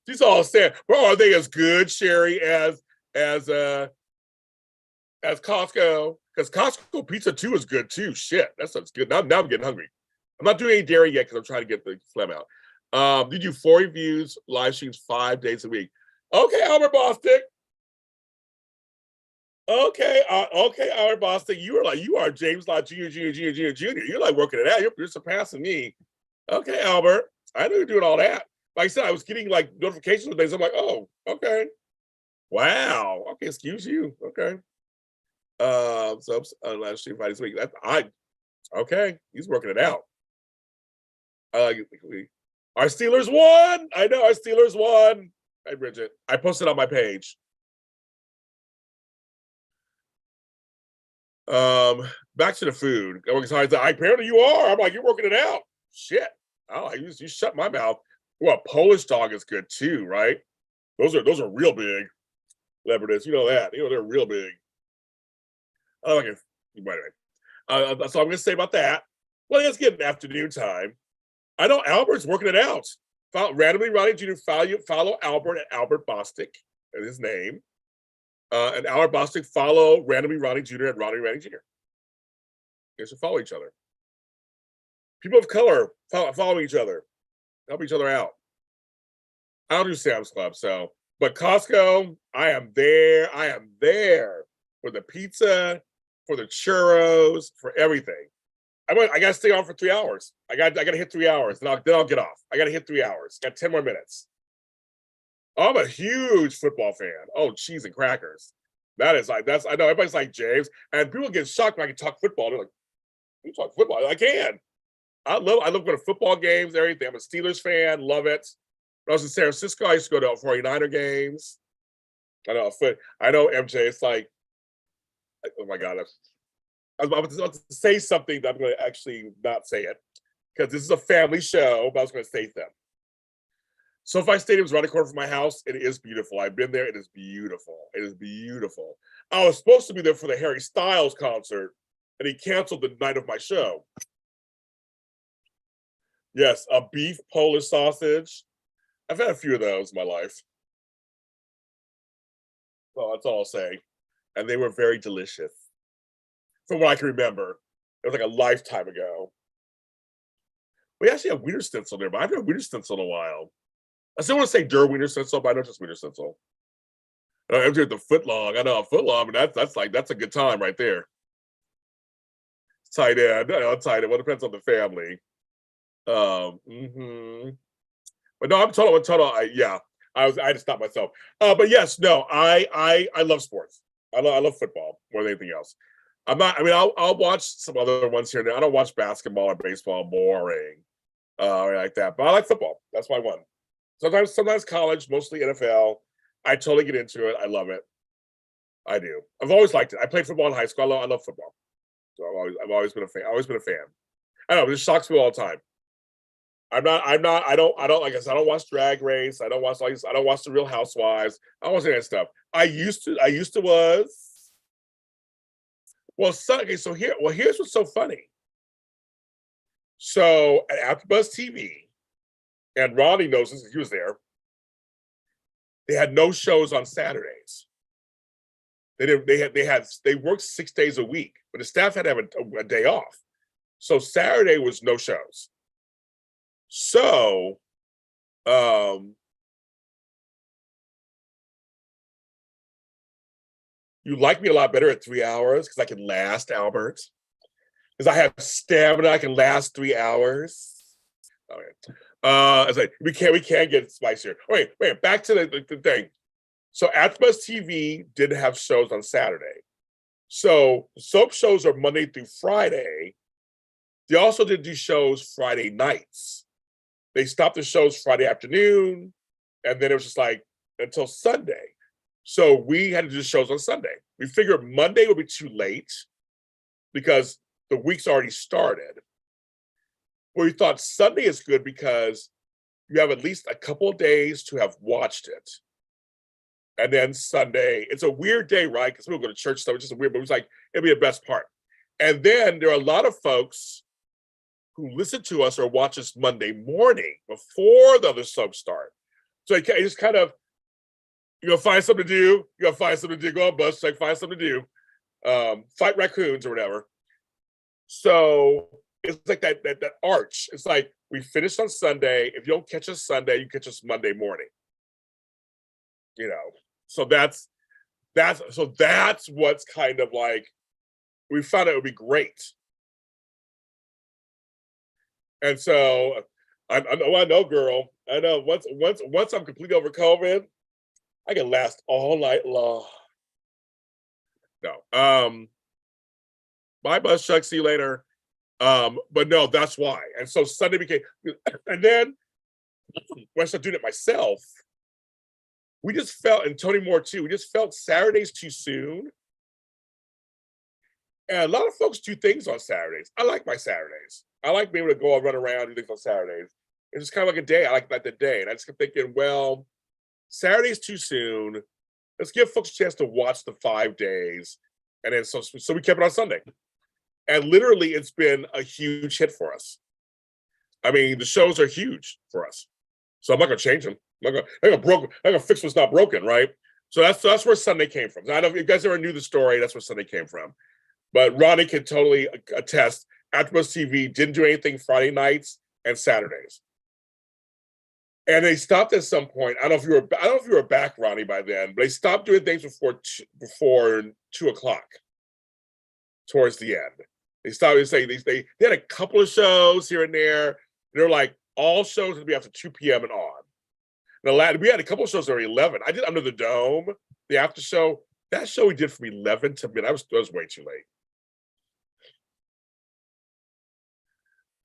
She's all saying, well, are they as good, Sherry, as Costco? Because Costco pizza too is good too. Shit, that sounds good. Now I'm getting hungry. I'm not doing any dairy yet because I'm trying to get the phlegm out. You do 4 reviews, live streams 5 days a week. Okay, Albert Bostic. Okay, Albert Boston, you are James Lott Jr. You're like working it out. You're surpassing me. Okay, Albert, I knew you were doing all that. Like I said, I was getting like notifications of things. I'm like, oh, okay, wow, okay, excuse you, okay. So last year, this week, okay, he's working it out. Uh, our Steelers won. I know our Steelers won. Hey, Bridget, I posted on my page. Back to the food. Apparently you are. I'm like, you're working it out. Shit. Oh, you shut my mouth. Well, Polish dog is good too, right? Those are real big leopards. You know that. You know they're real big. I like it. Anyway, that's all I'm gonna say about that. Well, let's get afternoon time. I know Albert's working it out. Randomly Ronnie Jr. Follow Albert at Albert Bostic, is his name. And Albert Bostic follow Randomly Ronnie Jr. at Ronnie Jr. They should follow each other. People of color follow each other, help each other out. I don't do Sam's Club, but Costco, I am there. I am there for the pizza, for the churros, for everything. I gotta stay on for 3 hours. I gotta hit 3 hours, then I'll get off. I gotta hit 3 hours. Got 10 more minutes. I'm a huge football fan. Oh, cheese and crackers. I know everybody's like James, and people get shocked when I can talk football. They're like, you talk football? I can. I love going to football games, everything. I'm a Steelers fan, love it. When I was in San Francisco, I used to go to 49er games. I know MJ, it's like, oh my God. I was about to say something that I'm going to actually not say it because this is a family show, but I was going to say them. SoFi Stadium is right across from my house. It is beautiful. I've been there. It is beautiful. It is beautiful. I was supposed to be there for the Harry Styles concert, and he canceled the night of my show. Yes, a beef Polish sausage. I've had a few of those in my life. Well, that's all I'll say. And they were very delicious. From what I can remember. It was like a lifetime ago. We actually have Wiener Schnitzel there, but I haven't had Wiener Schnitzel in a while. I still want to say Der Wiener Schnitzel, but I know just Wiener Schnitzel. I'm doing the footlong. I know a footlong, but that's a good time right there. Tight end. Tight end. Well, it depends on the family. But no, I'm total. I had to stop myself. But yes, no, I love sports. I love football more than anything else. I'll watch some other ones here and there. I don't watch basketball or baseball, boring, like that. But I like football. That's my one. Sometimes college, mostly NFL. I totally get into it. I love it. I do. I've always liked it. I played football in high school. I love football. So I've always been a fan. I know, it just shocks me all the time. I don't like I said, I don't watch Drag Race. I don't watch the Real Housewives. I don't watch any of that stuff. I used to was. Well, here's what's so funny. So at AfterBuzz TV, and Ronnie knows this, he was there. They had no shows on Saturdays. They worked 6 days a week, but the staff had to have a day off. So Saturday was no shows. So, you like me a lot better at 3 hours because I can last, Albert. Because I have stamina, I can last 3 hours. Okay. I was like, we can't get spicier. Wait, back to the thing. So AfterBuzz TV didn't have shows on Saturday. So soap shows are Monday through Friday. They also did do shows Friday nights. They stopped the shows Friday afternoon, and then it was just like until Sunday. So we had to do shows on Sunday. We figured Monday would be too late because the week's already started. But we thought Sunday is good because you have at least a couple of days to have watched it. And then Sunday, it's a weird day, right? Because we'll go to church stuff. It's just a weird, but it was like, it'll be the best part. And then there are a lot of folks who listen to us or watch us Monday morning before the other soaps start. So you just kind of, you're going to find something to do. You're going to find something to do. Go on bus, like find something to do. Fight raccoons or whatever. So it's like that arch. It's like we finish on Sunday. If you don't catch us Sunday, you catch us Monday morning. You know, so that's That's what's kind of like, we found it would be great. And so I know, girl. I know once I'm completely over COVID, I can last all night long. No. Bye, bus Chuck. See you later. But no, that's why. And so Sunday became, and then when I started doing it myself, we just felt, and Tony Moore too, we just felt Saturdays too soon. And a lot of folks do things on Saturdays. I like my Saturdays. I like being able to go and run around and do things on Saturdays. It's just kind of like a day. I like the day. And I just kept thinking, well, Saturday's too soon. Let's give folks a chance to watch the 5 days. And then so we kept it on Sunday. And literally, it's been a huge hit for us. I mean, the shows are huge for us. So I'm not going to change them. I'm not going to fix what's not broken, right? So that's where Sunday came from. I don't know if you guys ever knew the story. That's where Sunday came from. But Ronnie can totally attest. AfterBuzz TV didn't do anything Friday nights and Saturdays. And they stopped at some point. I don't know if you were back, Ronnie, by then, but they stopped doing things before 2:00 towards the end. They started saying they had a couple of shows here and there. They're like, all shows would be after 2 p.m. and on. And we had a couple of shows that were 11. I did Under the Dome, the after show. That show we did from 11 to midnight. I was way too late.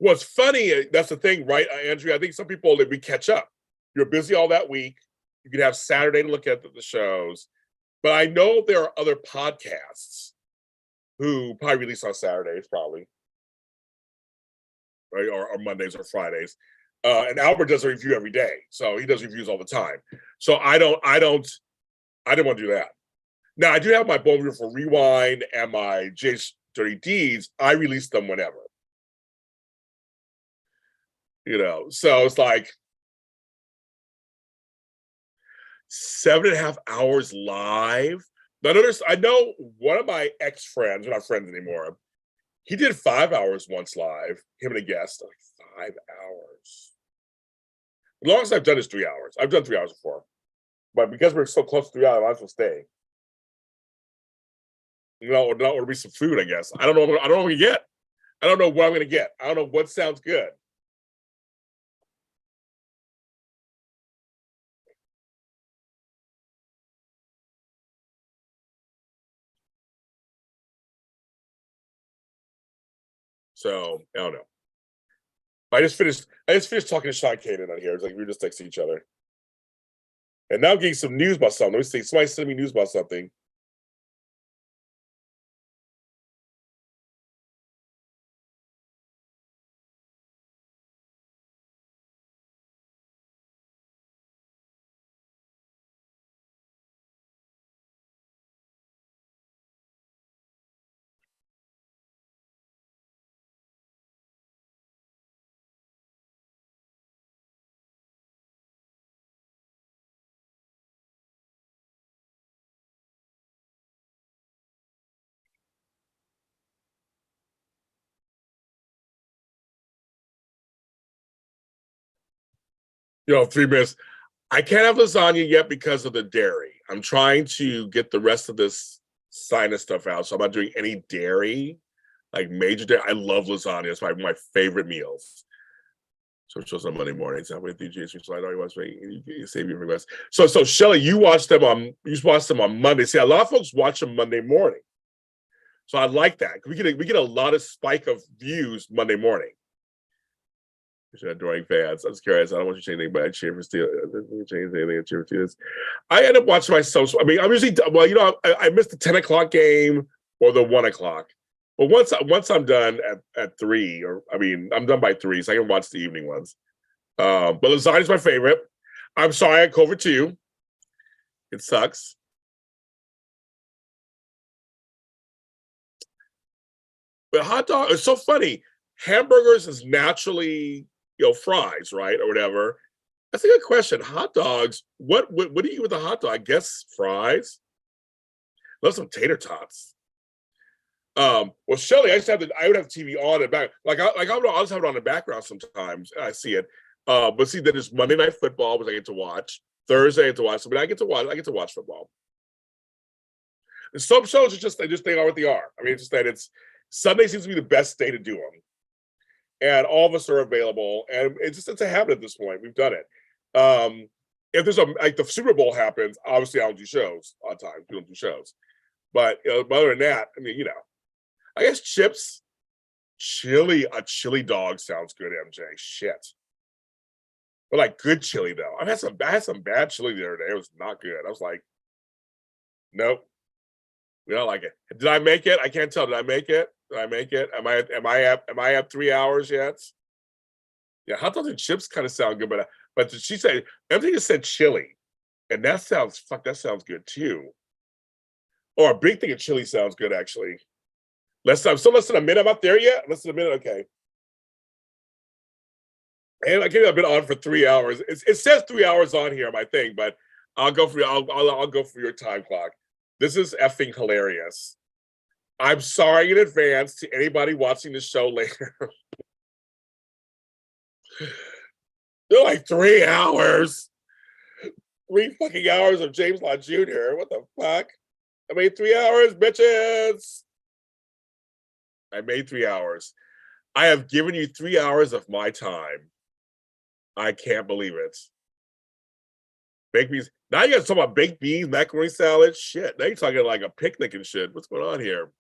What's funny, that's the thing, right, Andrea? I think some people, we catch up. You're busy all that week. You can have Saturday to look at the shows. But I know there are other podcasts who probably release on Saturdays, probably, right, or Mondays or Fridays. And Albert does a review every day, so he does reviews all the time. So I didn't want to do that. Now I do have my Bone Beautiful Rewind and my Jay's Dirty Deeds. I release them whenever, So it's like 7.5 hours live. I know one of my ex-friends, we're not friends anymore, he did 5 hours once live, him and a guest, like 5 hours. The longest I've done is 3 hours. I've done 3 hours before. But because we're so close to 3 hours, I might as well stay. Order me some food, I guess. I don't know what I'm going to get. I don't know what I'm going to get. I don't know what sounds good. So I don't know. I just finished talking to Sean Kanan on here. It's like we were just texting each other. And now I'm getting some news about something. Let me see. Somebody sent me news about something. You know, 3 minutes. I can't have lasagna yet because of the dairy. I'm trying to get the rest of this sinus stuff out, so I'm not doing any dairy, like major dairy. I love lasagna. It's my favorite meals. So it shows on Monday mornings. I'm with DJ, so I know you watch me. You save your request. So Shelly, you watch them on Monday. See, a lot of folks watch them Monday morning. So I like that. We get a lot of spike of views Monday morning. Adoring fans. I'm just curious. I don't want you to change anything, but I cheer for Steel. Change anything. I cheer for Steelers. I end up watching myself. I mean, I'm usually I missed the 10 o'clock game or the 1 o'clock. But once I'm done at 3, I'm done by 3, so I can watch the evening ones. But lasagna is my favorite. I'm sorry I had COVID too. It sucks. But hot dog is so funny. Hamburgers is naturally, fries, right? Or whatever. That's a good question. Hot dogs, what do you eat with a hot dog? I guess fries. Love some tater tots. Well, Shelly, I would have TV on in the back. I'll just have it on the background sometimes. I see it. But see, then there's Monday Night Football, which I get to watch. Thursday I get to watch. I get to watch football. Some shows are just they are what they are. I mean, it's just that Sunday seems to be the best day to do them, and all of us are available, and it's a habit at this point. We've done it. If there's like the Super Bowl happens, obviously I don't do shows on time. We don't do shows, but other than that, I mean, I guess a chili dog sounds good, MJ. Shit. But like good chili though. I had some bad chili the other day. It was not good. I was like, nope. We don't like it. Did I make it? I can't tell. Did I make it? Did I make it? Am I at 3 hours yet? Yeah, hot dogs and chips kind of sound good, but she said everything just said chili. And that sounds good too. Or a big thing of chili sounds good actually. Less than a minute. I'm not there yet. Less than a minute. Okay. And I I've been on for 3 hours. It says 3 hours on here, my thing, but I'll go for your time clock. This is effing hilarious. I'm sorry in advance to anybody watching the show later. They're like 3 hours. 3 fucking hours of James Lott Jr. What the fuck? I made 3 hours, bitches. I made 3 hours. I have given you 3 hours of my time. I can't believe it. Baked beans. Now you guys talking about baked beans, macaroni salad. Shit. Now you're talking like a picnic and shit. What's going on here?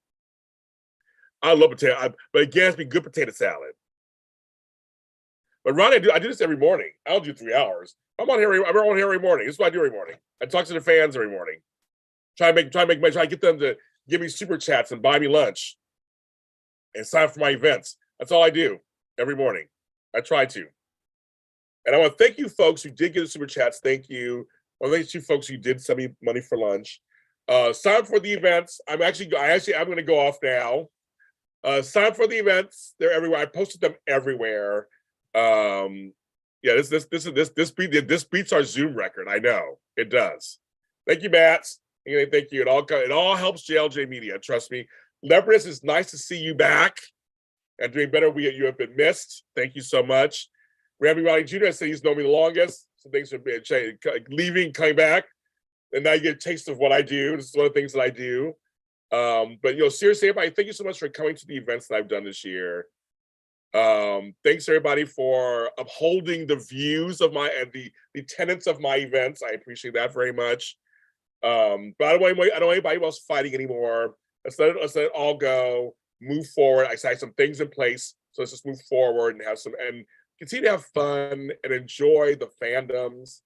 I love potato, but it has to be good potato salad. But Ronnie, I do this every morning. I don't do 3 hours. I'm on here every morning. This is what I do every morning. I talk to the fans every morning. Try to get them to give me super chats and buy me lunch and sign up for my events. That's all I do every morning. I try to. And I want to thank you folks who did get the super chats. Thank you. I want to thank you folks who did send me money for lunch. Sign up for the events. I'm going to go off now. Sign up for the events. They're everywhere. I posted them everywhere. Yeah, this beats our Zoom record. I know it does. Thank you, Bats. Thank you. It all helps JLJ Media. Trust me. Leopardus, it's nice to see you back and doing better. You have been missed. Thank you so much. Randy Ronnie Jr. said he's known me the longest. So thanks for leaving, coming back, and now you get a taste of what I do. This is one of the things that I do. But seriously, everybody, thank you so much for coming to the events that I've done this year. Thanks everybody for upholding the views of the tenets of my events. I appreciate that very much. But I don't want anybody else fighting anymore. Let's let it all go. Move forward. I have some things in place, so let's just move forward and continue to have fun and enjoy the fandoms.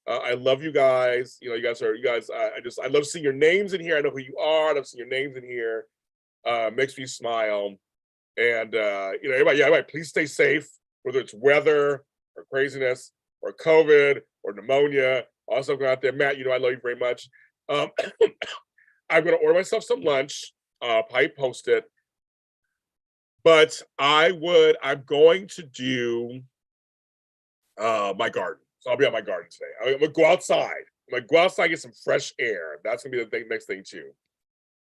I love you guys. You guys. I love seeing your names in here. I know who you are. I love seeing your names in here. Makes me smile. And everybody, please stay safe, whether it's weather or craziness or COVID or pneumonia. Also going out there, Matt. I love you very much. I'm going to order myself some lunch. Probably post it. But I'm going to do my garden. So I'll be on my garden today. I'm going to go outside. I'm going to go outside and get some fresh air. That's going to be the next thing too.